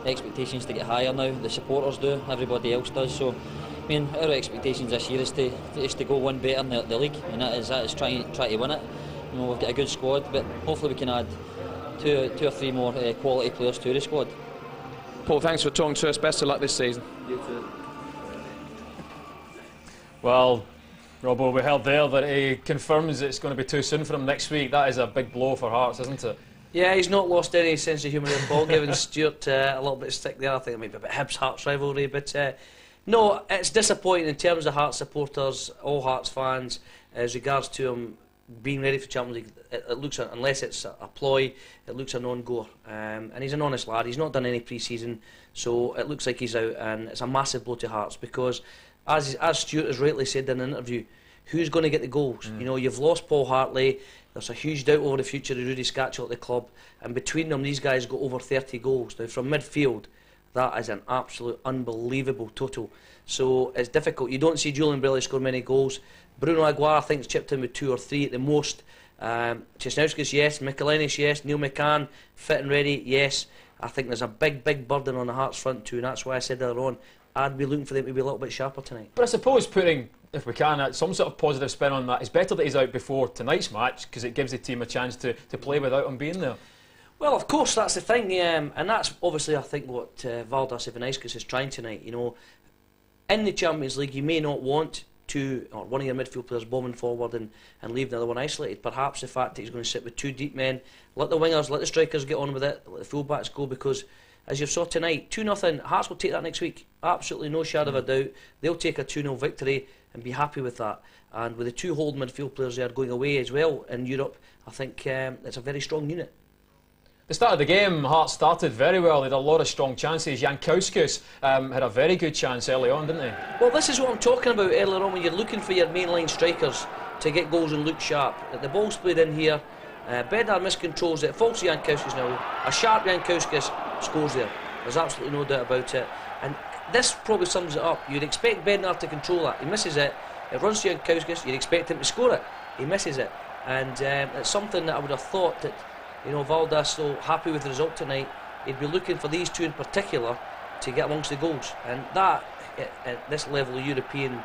expectations to get higher now. The supporters do, everybody else does. So, our expectations this year is to go one better in the league, and that is try to win it. We've got a good squad, but hopefully we can add two or three more quality players to the squad. Paul, thanks for talking to us. Best of luck this season. You too. Well, Robbo, we heard there that he confirms it's going to be too soon for him next week. That is a big blow for Hearts, isn't it? Yeah, he's not lost any sense of humour at all, giving Stuart a little bit of stick there. I think it might be a bit Hibs-Hearts rivalry, but no, it's disappointing in terms of Hearts supporters, all Hearts fans, as regards to him being ready for Champions League. It looks, unless it's a ploy, it looks a non-goer. And he's an honest lad. He's not done any pre-season, so it looks like he's out, and it's a massive blow to Hearts because, as Stuart has rightly said in an interview, who's going to get the goals? You've lost Paul Hartley. There's a huge doubt over the future of Rudy Scatchell at the club, and between them these guys got over 30 goals. Now from midfield, that is an absolute unbelievable total. So it's difficult. You don't see Julian Brillier score many goals. Bruno Aguiar I think's chipped in with 2 or 3 at the most. Cisnauskas, yes. Michelenis, yes. Neil McCann, fit and ready, yes. I think there's a big burden on the Hearts front too, and that's why I said earlier on I'd be looking for them to be a little bit sharper tonight. But I suppose putting, if we can, some sort of positive spin on that, it's better that he's out before tonight's match because it gives the team a chance to play without him being there. Well, of course, that's the thing, and that's obviously I think what Valdas Ivanauskas is trying tonight. In the Champions League you may not want to, or one of your midfield players bombing forward and leave the other one isolated. Perhaps the fact that he's going to sit with 2 deep men, let the wingers, let the strikers get on with it, let the full-backs go, because as you saw tonight, 2-0, Hearts will take that next week. Absolutely no shadow of a doubt. They'll take a 2-0 victory and be happy with that. And with the 2 hold midfield players there going away as well in Europe, I think it's a very strong unit. The start of the game, Hearts started very well. They had a lot of strong chances. Jankauskas had a very good chance early on, didn't he? Well, this is what I'm talking about earlier on, when you're looking for your mainline strikers to get goals and look sharp. The ball's played in here, Bednar miscontrols it, falls to Jankauskas now. A sharp Jankauskas scores there. There's absolutely no doubt about it. And this probably sums it up. You'd expect Bednar to control that. He misses it. It runs to Jankauskas. You'd expect him to score it. He misses it. And it's something that I would have thought that, Valdas, so happy with the result tonight, he'd be looking for these 2 in particular to get amongst the goals. And that, at this level of European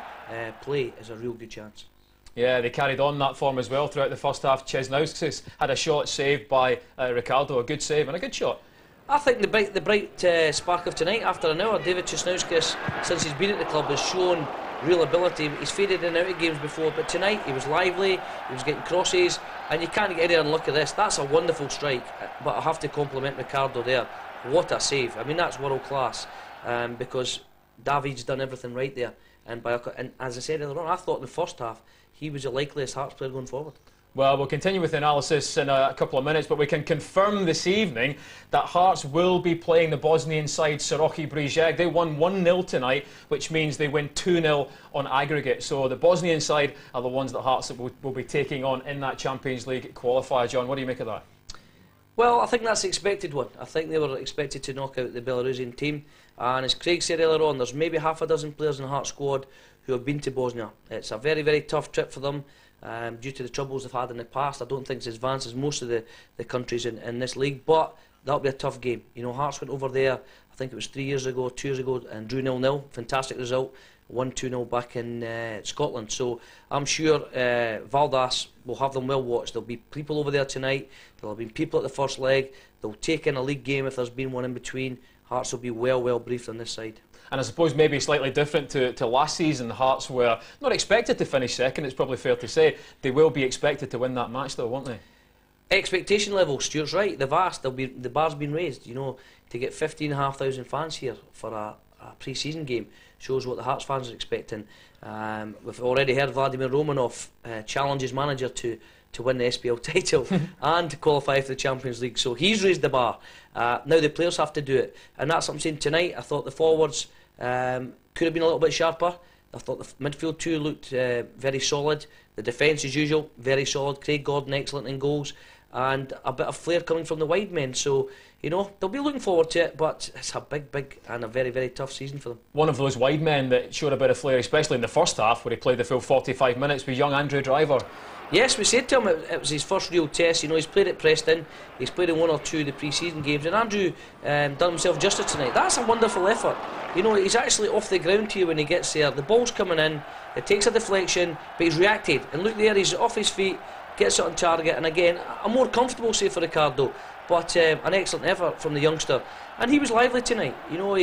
play, is a real good chance. Yeah, they carried on that form as well throughout the first half. Cisnauskas had a shot saved by Ricardo, a good save and a good shot. I think the bright spark of tonight, after an hour, David Cisnauskas, since he's been at the club, has shown real ability. He's faded in and out of games before, but tonight he was lively, he was getting crosses, and you can't get any unlucky this. That's a wonderful strike, but I have to compliment Ricardo there. What a save. I mean, that's world class, because David's done everything right there. And as I said earlier on, I thought in the first half he was the likeliest Hearts player going forward. Well, we'll continue with the analysis in a couple of minutes, but we can confirm this evening that Hearts will be playing the Bosnian side Soroki Brijeg. They won 1-0 tonight, which means they win 2-0 on aggregate. So the Bosnian side are the ones that Hearts will be taking on in that Champions League qualifier. John, what do you make of that? Well, I think that's the expected one. I think they were expected to knock out the Belarusian team. And as Craig said earlier on, there's maybe half a dozen players in the Hearts squad who have been to Bosnia. It's a very, very tough trip for them. due to the troubles they've had in the past. I don't think it's as advanced as most of the countries in this league, but that'll be a tough game. You know, Hearts went over there, I think it was 2 years ago, and drew 0-0. Fantastic result. 1-2-0 back in Scotland. So I'm sure Valdas will have them well watched. There'll be people over there tonight. There'll have been people at the first leg. They'll take in a league game if there's been one in between. Hearts will be well briefed on this side. And I suppose maybe slightly different to last season. Hearts were not expected to finish second, it's probably fair to say. They will be expected to win that match though, won't they? Expectation level, Stuart's right. The bar's been raised. You know, to get 15,500 fans here for a pre-season game shows what the Hearts fans are expecting. We've already heard Vladimir Romanov challenge his manager to win the SPL title and to qualify for the Champions League, so he's raised the bar. Now the players have to do it, and that's what I'm saying tonight. I thought the forwards could have been a little bit sharper. I thought the midfield too looked very solid. The defence as usual, very solid. Craig Gordon excellent in goals, and a bit of flair coming from the wide men. So, you know, they'll be looking forward to it, but it's a big and a very tough season for them. One of those wide men that showed a bit of flair, especially in the first half where he played the full 45 minutes, was young Andrew Driver. Yes, we said to him it was his first real test. You know, he's played at Preston, he's played in 1 or 2 of the pre-season games, and Andrew done himself justice tonight. That's a wonderful effort. You know, he's actually off the ground here when he gets there. The ball's coming in, it takes a deflection, but he's reacted. And look there, he's off his feet, gets it on target, and again, a more comfortable save for Ricardo. But an excellent effort from the youngster. And he was lively tonight. You know,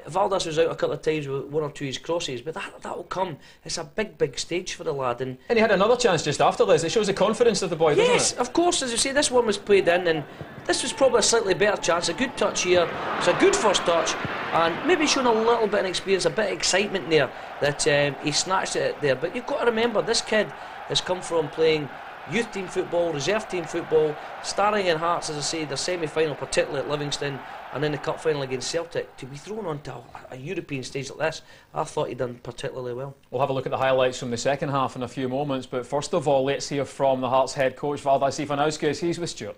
Valdas was out a couple of times with 1 or 2 of his crosses, but that will come. It's a big stage for the lad. And he had another chance just after this. It shows the confidence of the boy, doesn't it? Yes, of course. As you say, this one was played in, and this was probably a slightly better chance. A good touch here. It's a good first touch, and maybe showing a little bit of experience, a bit of excitement there that he snatched it there. But you've got to remember, this kid has come from playing youth team football, reserve team football, starring in Hearts, as I say, the semi-final, particularly at Livingston, and then the cup final against Celtic. To be thrown onto a European stage like this, I thought he'd done particularly well. We'll have a look at the highlights from the second half in a few moments, but first of all, let's hear from the Hearts head coach, Valdas Ivanauskas. He's with Stuart.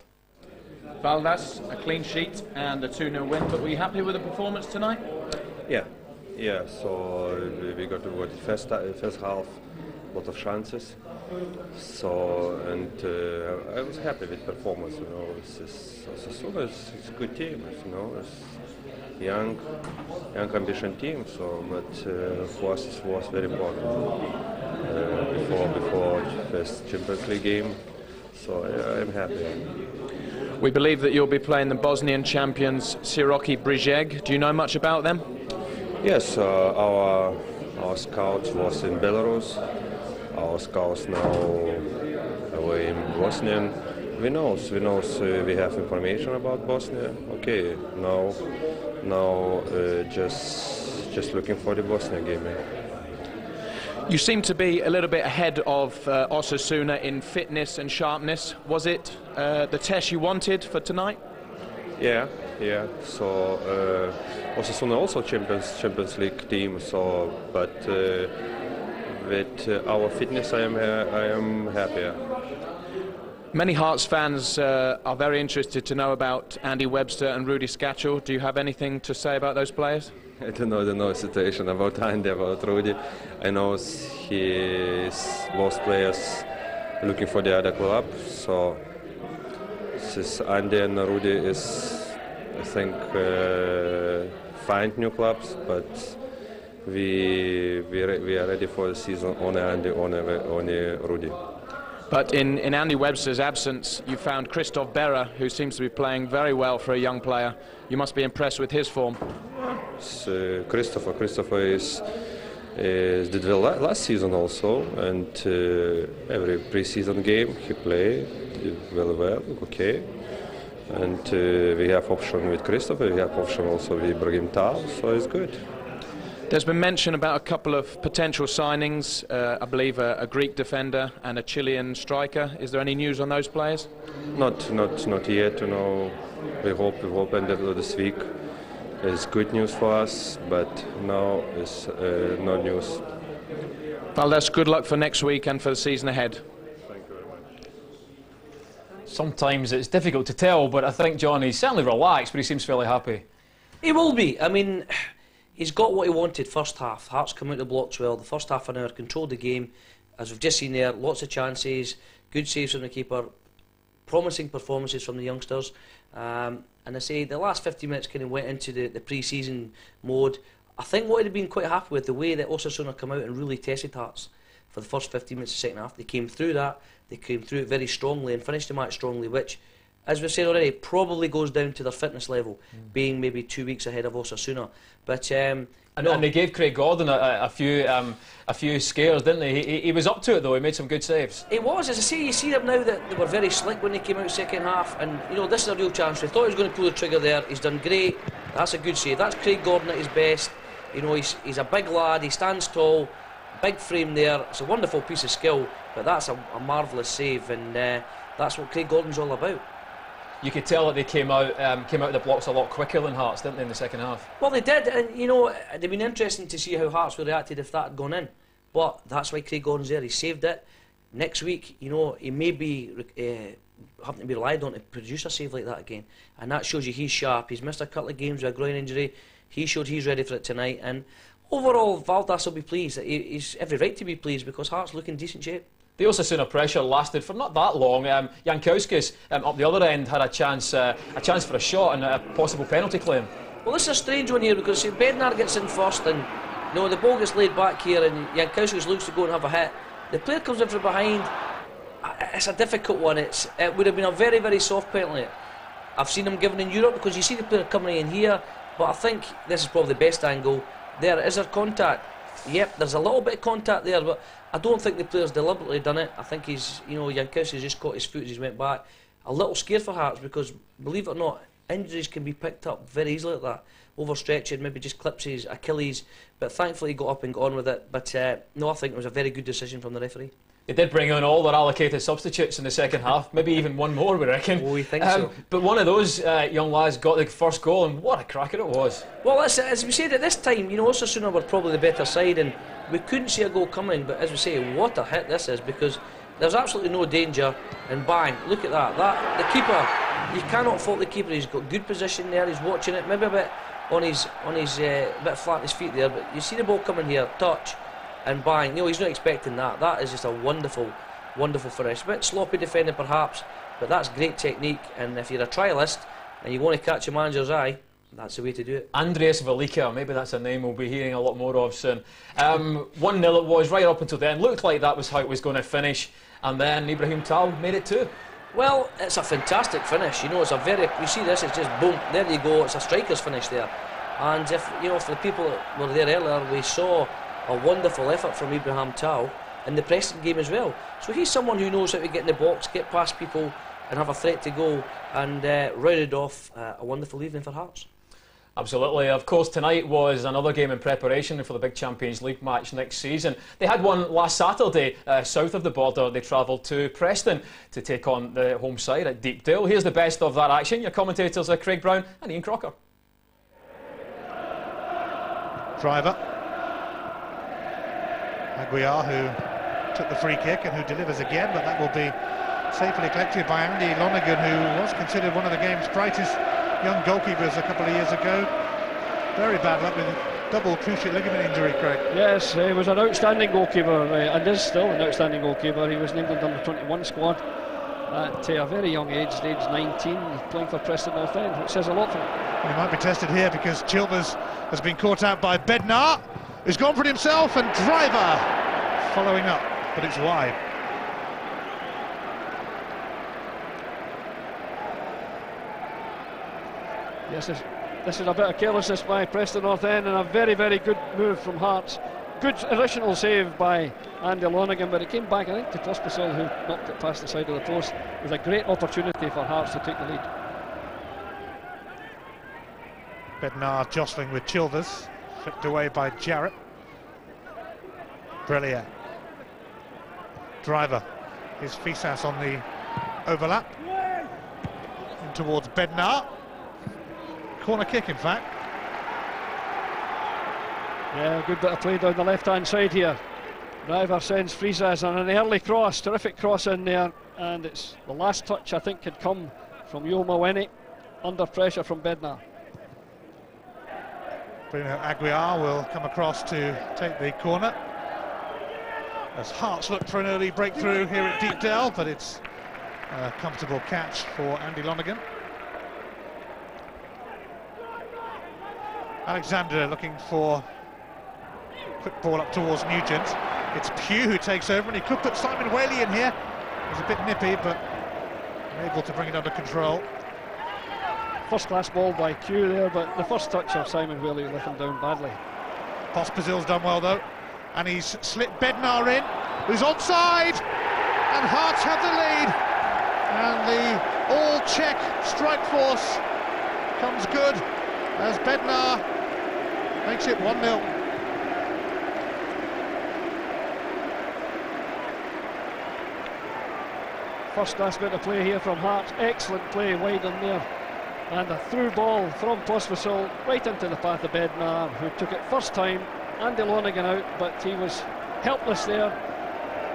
Valdas, a clean sheet and a 2-0 win, but were you happy with the performance tonight? Yeah. So we got to go the first half, a lot of chances. So, and I was happy with performance. You know, Osasuna is a good team. You know, it's young ambition team. So, but for us it was very important before first Champions League game. So I'm happy. We believe that you'll be playing the Bosnian champions Siroki Brijeg. Do you know much about them? Yes, our scouts was in Belarus. Our scouts now away in Bosnia. We know we have information about Bosnia. Okay, now just looking for the Bosnia game. You seem to be a little bit ahead of Osasuna in fitness and sharpness. Was it the test you wanted for tonight? Yeah. So Osasuna also Champions League team. So, but with our fitness, I am happier. Many Hearts fans are very interested to know about Andy Webster and Rudy Skacel. Do you have anything to say about those players? I don't know the situation about Andy, about Rudy. I know both players looking for the other club. So since Andy and Rudy is, I think, find new clubs, but we are ready for the season on Andy, on Rudy. But in Andy Webster's absence, you found Christoph Berra, who seems to be playing very well for a young player. You must be impressed with his form. Christopher did well last season also, and every pre-season game he played very well. Okay, and we have option with Christopher. We have option also with Ibrahim Tal, so it's good. There's been mention about a couple of potential signings, I believe a Greek defender and a Chilean striker. Is there any news on those players? Not yet. You know, we hope end of this week is good news for us, but now is no news. Valdas, good luck for next week and for the season ahead. Thank you very much. Sometimes it's difficult to tell, but I think John, he's certainly relaxed, but he seems fairly happy. He will be. I mean, he's got what he wanted first half. Hearts come out the blocks well. The first half an hour, controlled the game. as we've just seen there, lots of chances, good saves from the keeper, promising performances from the youngsters. And I say the last 50 minutes kind of went into the pre-season mode. I think what I'd have been quite happy with the way that Osasuna come out and really tested Hearts for the first 15 minutes of the second half. They came through that, they came through it very strongly and finished the match strongly, which, as we've said already, probably goes down to their fitness level, being maybe 2 weeks ahead of Osasuna. But and they gave Craig Gordon a few scares, didn't they? He was up to it though. He made some good saves. It was, as I say, you see them now that they were very slick when they came out second half, and you know, this is a real chance. They thought he was going to pull the trigger there. He's done great. That's a good save. That's Craig Gordon at his best. You know, he's a big lad. He stands tall, big frame there. It's a wonderful piece of skill, but that's a marvellous save, and that's what Craig Gordon's all about. You could tell that they came out of the blocks a lot quicker than Hearts, didn't they, in the second half? Well, they did, and you know, it'd been interesting to see how Hearts would have reacted if that had gone in. But that's why Craig Gordon's there. He saved it. Next week, you know, he may be having to be relied on to produce a save like that again, and that shows you he's sharp. He's missed a couple of games with a groin injury. He showed he's ready for it tonight, and overall, Valdas will be pleased. He's every right to be pleased because Hearts look in decent shape. The Osasuna pressure lasted for not that long. Jankowskis up the other end had a chance for a shot and a possible penalty claim. Well, this is a strange one here because Bednar gets in first, and you know, the ball gets laid back here, and Jankowskis looks to go and have a hit. The player comes in from behind. It's a difficult one. It would have been a very, very soft penalty. I've seen them given in Europe because you see the player coming in here, but I think this is probably the best angle. Is there contact? Yep, there's a little bit of contact there, but I don't think the player's deliberately done it. I think Jankowski's just caught his foot as he went back. A little scared for Hearts because, believe it or not, injuries can be picked up very easily like that. Overstretching, maybe just clips his Achilles, but thankfully he got up and got on with it. But no, I think it was a very good decision from the referee. They did bring on all their allocated substitutes in the second half, maybe even one more, we reckon. Oh, we think so. But one of those young lads got the first goal, and what a cracker it was. Well, as we said at this time, you know, Osasuna were probably the better side, and we couldn't see a goal coming, but as we say, what a hit this is, because there's absolutely no danger, and bang, look at that. The keeper, you cannot fault the keeper. He's got good position there, he's watching it, maybe a bit on his bit flat on his feet there, but you see the ball coming here, touch, and bang. You know, he's not expecting that. That is just a wonderful, wonderful finish. A bit sloppy defending perhaps, but that's great technique, and if you're a trialist and you want to catch a manager's eye, that's the way to do it. Andreas Velika, maybe that's a name we'll be hearing a lot more of soon. 1-0 it was, right up until then. Looked like that was how it was going to finish, and then Ibrahim Tal made it 2. Well, it's a fantastic finish. You know, it's a very, you see this, it's just boom, there you go, it's a striker's finish there. And if, you know, for the people that were there earlier, we saw a wonderful effort from Ibrahim Tal in the Preston game as well. So he's someone who knows how to get in the box, get past people and have a threat to go, and rounded off a wonderful evening for Hearts. Absolutely. Of course, tonight was another game in preparation for the big Champions League match next season. They had one last Saturday south of the border. They travelled to Preston to take on the home side at Deepdale. Here's the best of that action. Your commentators are Craig Brown and Ian Crocker. Driver Aguiar, who took the free kick and who delivers again, but that will be safely collected by Andy Lonergan, who was considered one of the game's brightest young goalkeepers a couple of years ago. Very bad luck with a double cruciate ligament injury, Craig. Yes, he was an outstanding goalkeeper, and is still an outstanding goalkeeper. He was named in the under 21 squad at a very young age 19, playing for Preston North End, which says a lot for him. He might be tested here because Chilvers has been caught out by Bednar, who's gone for it himself, and Driver following up, but it's wide. Yes, this is a bit of carelessness by Preston North End, and a very, very good move from Hearts. Good additional save by Andy Lonergan, but it came back, I think, to Pospisil, who knocked it past the side of the post. It was a great opportunity for Hearts to take the lead. Bednar jostling with Chilvers, flicked away by Jarrett. Brilliant. Driver, his Fisas on the overlap. In towards Bednar. Corner kick, in fact. Yeah, good bit of play down the left-hand side here. Driver sends Fisas on an early cross, terrific cross in there, and it's the last touch I think had come from Yo Maweni, under pressure from Bednar. Bruno Aguiar will come across to take the corner. As Hearts look for an early breakthrough here at Deepdale, but it's a comfortable catch for Andy Lonergan. Alexander looking for quick ball up towards Nugent. It's Pugh who takes over, and he could put Simon Whaley in here. He's a bit nippy, but able to bring it under control. First class ball by Pugh there, but the first touch of Simon Whaley let him down badly. Pospisil's done well though, and he's slipped Bednar in, who's onside, and Hearts have the lead, and the all-Czech strike force comes good as Bednar makes it 1-0. First class bit of play here from Hearts, excellent play wide on there, and a through ball from Pospisil right into the path of Bednar, who took it first time. Andy Lonergan out, but he was helpless there.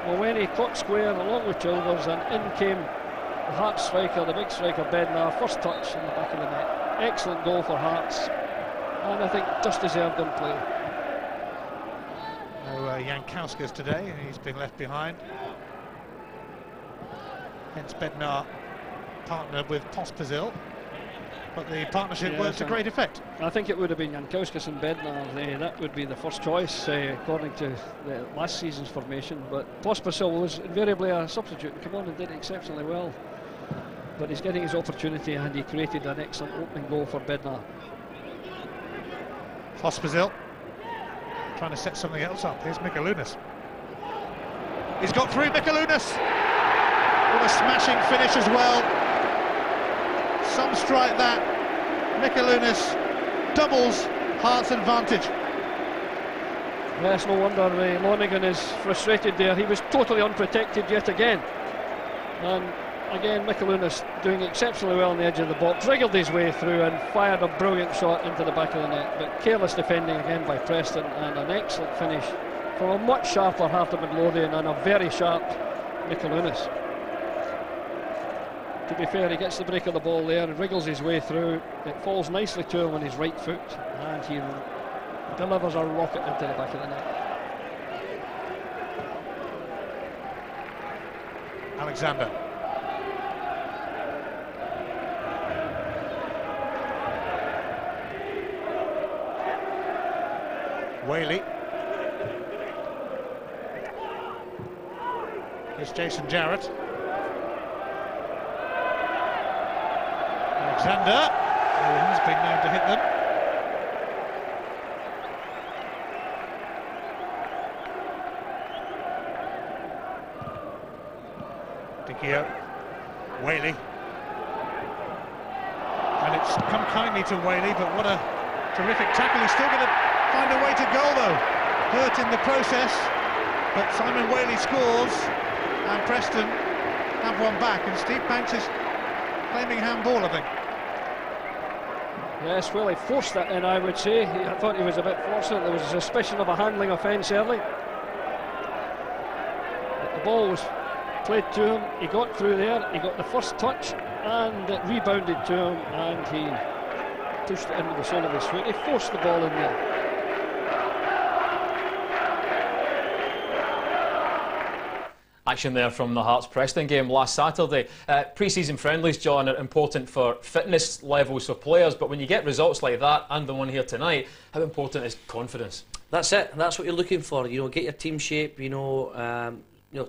Mulweny caught square along with Chilvers, and in came the Hearts striker, the big striker Bednar, first touch in the back of the net. Excellent goal for Hearts, and I think just deserved in play. No Jankauskas today, he's been left behind. Hence Bednar partnered with Pospisil, but the partnership worked to great effect. I think it would have been Jankauskas and Bednar. That would be the first choice according to the last season's formation, but Pospisil was invariably a substitute and came on and did exceptionally well. But he's getting his opportunity, and he created an excellent opening goal for Bednar. Pospisil trying to set something else up. Here's Mikalunas. He's got through, Mikalunas! What a smashing finish as well. Some strike that. Mikalunas doubles Hearts' advantage. Yes, no wonder Lonergan is frustrated there. He was totally unprotected yet again. And again, Mikalunas doing exceptionally well on the edge of the box, wriggled his way through and fired a brilliant shot into the back of the net. But careless defending again by Preston, and an excellent finish from a much sharper Heart of Midlothian and a very sharp Mikalunas. To be fair, he gets the break of the ball there and wriggles his way through. It falls nicely to him on his right foot, and he delivers a rocket into the back of the net. Alexander. Whaley. Here's Jason Jarrett. Alexander, who has been known to hit them. Dicchio, Whaley. And it's come kindly to Whaley, but what a terrific tackle. He's still going to find a way to goal though. Hurt in the process, but Simon Whaley scores, and Preston have one back, and Steve Banks is claiming handball, I think. Yes, well, he forced that in, I would say. I thought he was a bit fortunate. There was a suspicion of a handling offence early. But the ball was played to him. He got through there. He got the first touch, and it rebounded to him, and he pushed it into the sole of his foot. He forced the ball in there. Action there from the Hearts-Preston game last Saturday. Pre-season friendlies, John, are important for fitness levels for players, but when you get results like that, and the one here tonight, how important is confidence? That's it. That's what you're looking for. You know, get your team shape. You know,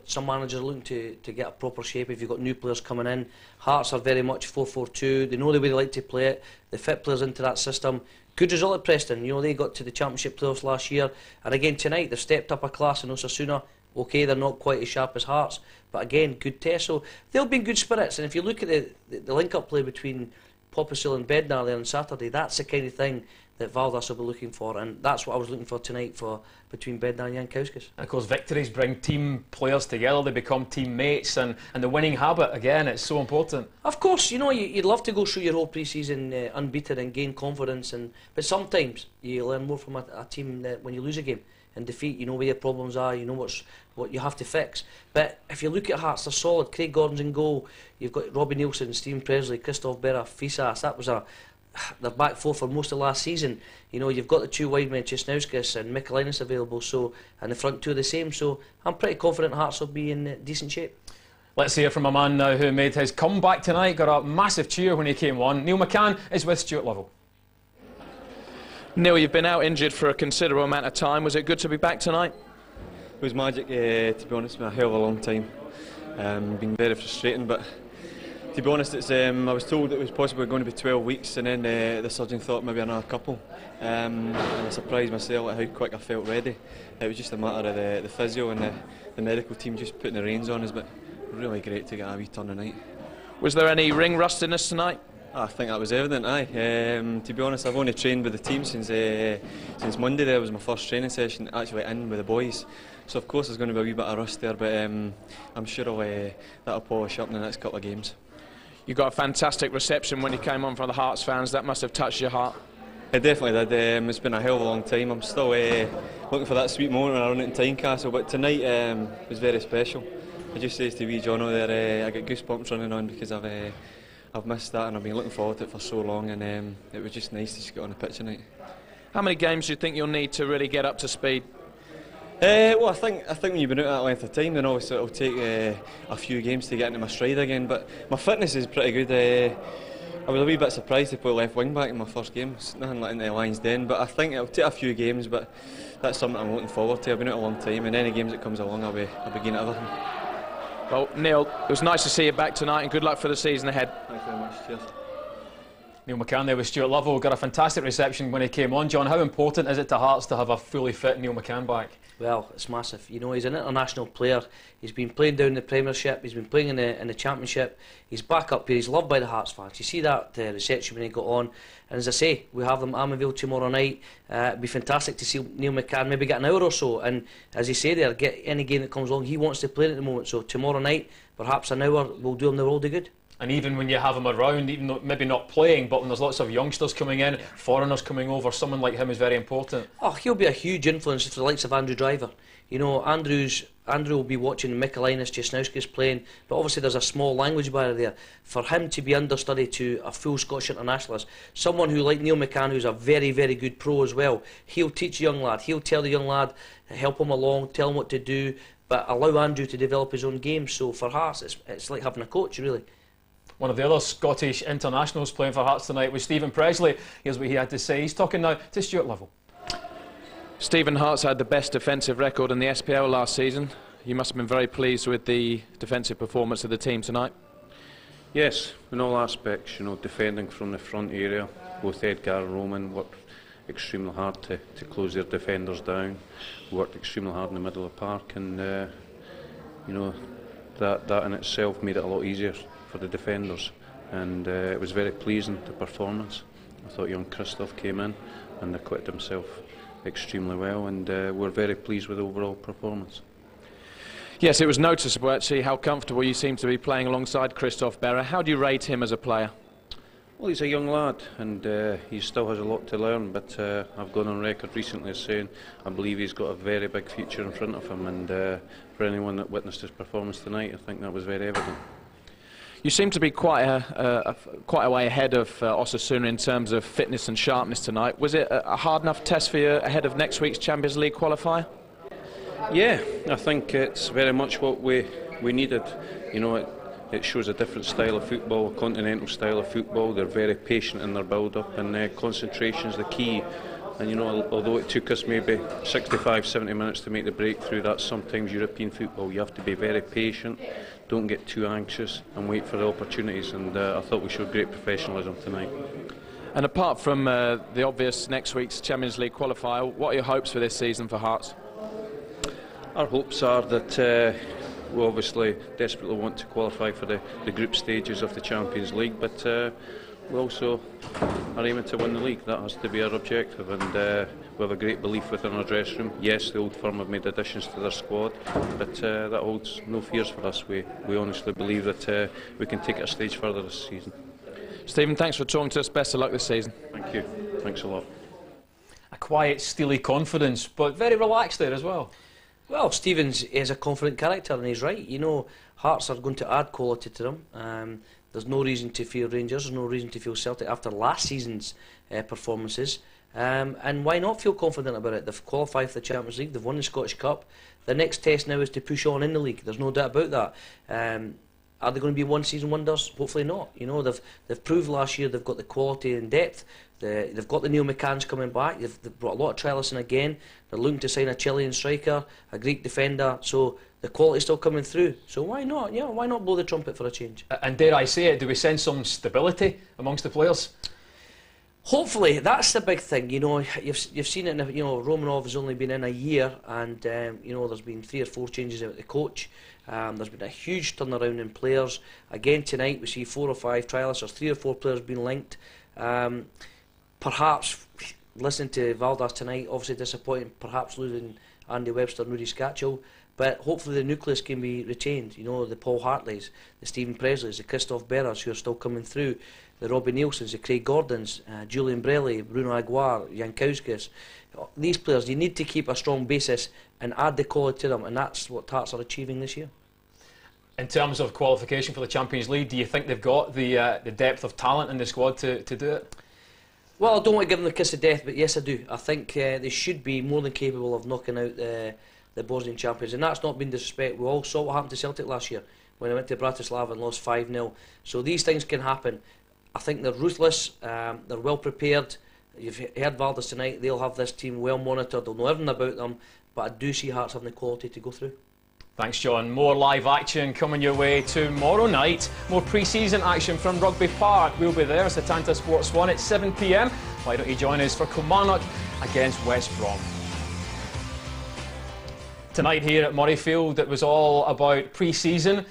some managers are looking to get a proper shape. If you've got new players coming in, Hearts are very much 4-4-2. They know the way they like to play it. They fit players into that system. Good result at Preston. You know, they got to the Championship playoffs last year, and again tonight they've stepped up a class in Osasuna. Okay, they're not quite as sharp as Hearts, but again, good test. So they'll be in good spirits. And if you look at the link-up play between Pospisil and Bednar there on Saturday, that's the kind of thing that Valdas will be looking for, and that's what I was looking for tonight between Bednar and Jankauskas. And of course, victories bring team players together. They become teammates, and the winning habit again, it's so important. Of course, you know, you'd love to go through your whole pre-season unbeaten and gain confidence, but sometimes you learn more from a team that when you lose a game. In defeat, you know where your problems are, you know what you have to fix. But if you look at Hearts, they're solid. Craig Gordon's in goal. You've got Robbie Nielsen, Stephen Presley, Christoph Berra, Fisas. That was a their back four for most of last season. You know, you've got the two wide men, Cisnauskas and Michaelinas available, so, and the front two are the same, so I'm pretty confident Hearts will be in decent shape. Let's hear from a man now who made his comeback tonight, got a massive cheer when he came on. Neil McCann is with Stuart Lovell. Neil, you've been out injured for a considerable amount of time. Was it good to be back tonight? It was magic, to be honest, for a hell of a long time. Been very frustrating, but to be honest, it's, I was told it was possibly going to be 12 weeks, and then the surgeon thought maybe another couple. And I surprised myself at how quick I felt ready. It was just a matter of the physio and the medical team just putting the reins on us, but really great to get a wee turn tonight. Was there any ring rustiness tonight? I think that was evident, aye. To be honest, I've only trained with the team since Monday. There was my first training session actually in with the boys. So of course there's going to be a wee bit of rust there, but I'm sure that'll polish up in the next couple of games. You got a fantastic reception when you came on from the Hearts fans. That must have touched your heart. It definitely did. It's been a hell of a long time. I'm still looking for that sweet moment when I run it in Tynecastle, but tonight was very special. I just says to wee Jono there, I get goosebumps running on because I've missed that and I've been looking forward to it for so long, and it was just nice to just get on the pitch tonight. How many games do you think you'll need to really get up to speed? Well, I think when you've been out that length of time, then obviously it'll take a few games to get into my stride again. But my fitness is pretty good. I was a wee bit surprised to play left wing back in my first game. It's nothing like in the Lions Den, but I think it'll take a few games. But that's something I'm looking forward to. I've been out a long time, and any games that comes along, I'll be keen at everything. Well, Neil, it was nice to see you back tonight, and good luck for the season ahead. Thanks very much. Cheers. Neil McCann there with Stuart Lovell. Got a fantastic reception when he came on. John, how important is it to Hearts to have a fully fit Neil McCann back? Well, it's massive. You know, he's an international player. He's been playing down the Premiership. He's been playing in the Championship. He's back up here. He's loved by the Hearts fans. You see that reception when he got on. And as I say, we have them at Armaville tomorrow night. It'd be fantastic to see Neil McCann maybe get an hour or so. And as you say there, get any game that comes along. He wants to play it at the moment. So tomorrow night, perhaps an hour will do him the world of good. And even when you have him around, even though maybe not playing, but when there's lots of youngsters coming in, foreigners coming over, someone like him is very important. Oh, he'll be a huge influence for the likes of Andrew Driver. You know, Andrew will be watching Michaelinas, Cisnauskas playing, but obviously there's a small language barrier there. For him to be understudy to a full Scottish internationalist, someone who, like Neil McCann, who's a very, very good pro as well, he'll teach a young lad, he'll tell the young lad, help him along, tell him what to do, but allow Andrew to develop his own game. So for Hearts, it's like having a coach, really. One of the other Scottish internationals playing for Hearts tonight was Stephen Presley. Here's what he had to say. He's talking now to Stuart Lovell. Stephen, Hearts had the best defensive record in the SPL last season. You must have been very pleased with the defensive performance of the team tonight. Yes, in all aspects, you know, defending from the front area. Both Edgar and Roman worked extremely hard to close their defenders down. Worked extremely hard in the middle of the park, and you know, that in itself made it a lot easier for the defenders, and it was very pleasing, the performance. I thought young Christoph came in and acquitted himself extremely well, and we're very pleased with the overall performance. Yes, it was noticeable actually how comfortable you seem to be playing alongside Christoph Berra. How do you rate him as a player? Well, he's a young lad, and he still has a lot to learn, but I've gone on record recently as saying I believe he's got a very big future in front of him, and for anyone that witnessed his performance tonight, I think that was very evident. You seem to be quite a way ahead of Osasuna in terms of fitness and sharpness tonight. Was it a hard enough test for you ahead of next week's Champions League qualifier? Yeah, I think it's very much what we needed. You know, it shows a different style of football, a continental style of football. They're very patient in their build-up, and concentration is the key. And you know, although it took us maybe 65, 70 minutes to make the breakthrough, that's sometimes European football. You have to be very patient, don't get too anxious, and wait for the opportunities. And I thought we showed great professionalism tonight. And apart from the obvious next week's Champions League qualifier, what are your hopes for this season for Hearts? Our hopes are that we obviously desperately want to qualify for the group stages of the Champions League, but we also are aiming to win the league. That has to be our objective, and we have a great belief within our dressing room. Yes, the old firm have made additions to their squad, but that holds no fears for us. We honestly believe that we can take it a stage further this season. Stephen, thanks for talking to us. Best of luck this season. Thank you. Thanks a lot. A quiet, steely confidence, but very relaxed there as well. Well, Stevens is a confident character, and he's right. You know, Hearts are going to add quality to them. There's no reason to fear Rangers, there's no reason to feel Celtic after last season's performances. And why not feel confident about it? They've qualified for the Champions League, they've won the Scottish Cup. The next test now is to push on in the league, there's no doubt about that. Are they going to be one-season wonders? Hopefully not. You know, they've proved last year they've got the quality and depth. They've got the Neil McCanns coming back. They've brought a lot of trialists in again. They're looking to sign a Chilean striker, a Greek defender. So the quality's still coming through. So why not? Yeah, why not blow the trumpet for a change? And dare I say it, do we sense some stability amongst the players? Hopefully, that's the big thing. You know, you've seen it. You know, Romanov has only been in a year, and you know, there's been 3 or 4 changes out the coach. There's been a huge turnaround in players. Again tonight, we see 4 or 5 trialists, or 3 or 4 players being linked. Perhaps listening to Valdas tonight, obviously disappointing. Perhaps losing Andy Webster and Rudy Scatchell. But hopefully the nucleus can be retained. You know, the Paul Hartleys, the Stephen Presleys, the Christoph Berras, who are still coming through, the Robbie Nielsen's, the Craig Gordons, Julian Brelli, Bruno Aguiar, Jankowskis. These players, you need to keep a strong basis and add the quality to them, and that's what Hearts are achieving this year. In terms of qualification for the Champions League, do you think they've got the depth of talent in the squad to do it? Well, I don't want to give them the kiss of death, but yes, I do. I think they should be more than capable of knocking out the Bosnian champions, and that's not been disrespect. We all saw what happened to Celtic last year when they went to Bratislava and lost 5-0. So these things can happen. I think they're ruthless, they're well prepared. You've heard Valdas tonight, they'll have this team well monitored, they'll know everything about them, but I do see Hearts having the quality to go through. Thanks, John. More live action coming your way tomorrow night. More pre-season action from Rugby Park. We'll be there, Setanta Sports 1 at 7 p.m. Why don't you join us for Kilmarnock against West Brom? Tonight here at Murrayfield, it was all about pre-season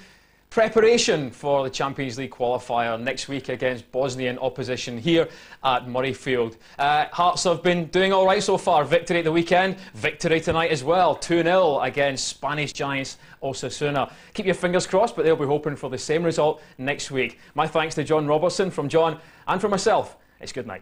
preparation for the Champions League qualifier next week against Bosnian opposition here at Murrayfield. Hearts have been doing all right so far. Victory at the weekend, victory tonight as well. 2-0 against Spanish giants Osasuna. Keep your fingers crossed, but they'll be hoping for the same result next week. My thanks to John Robertson. From John and from myself, it's good night.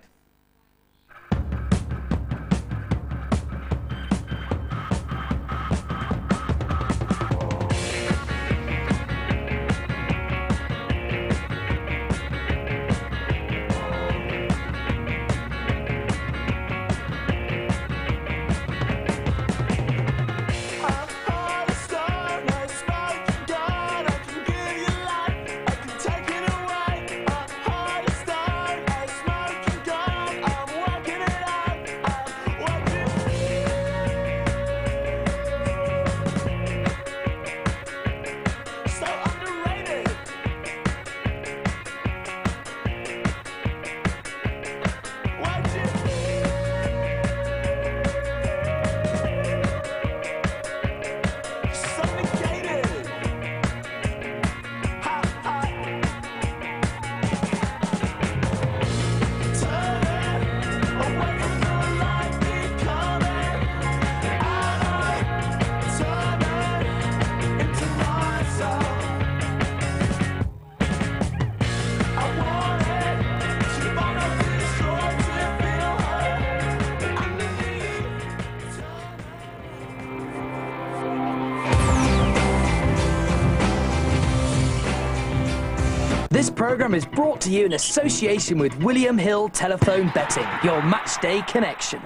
This programme is brought to you in association with William Hill Telephone Betting, your matchday connection.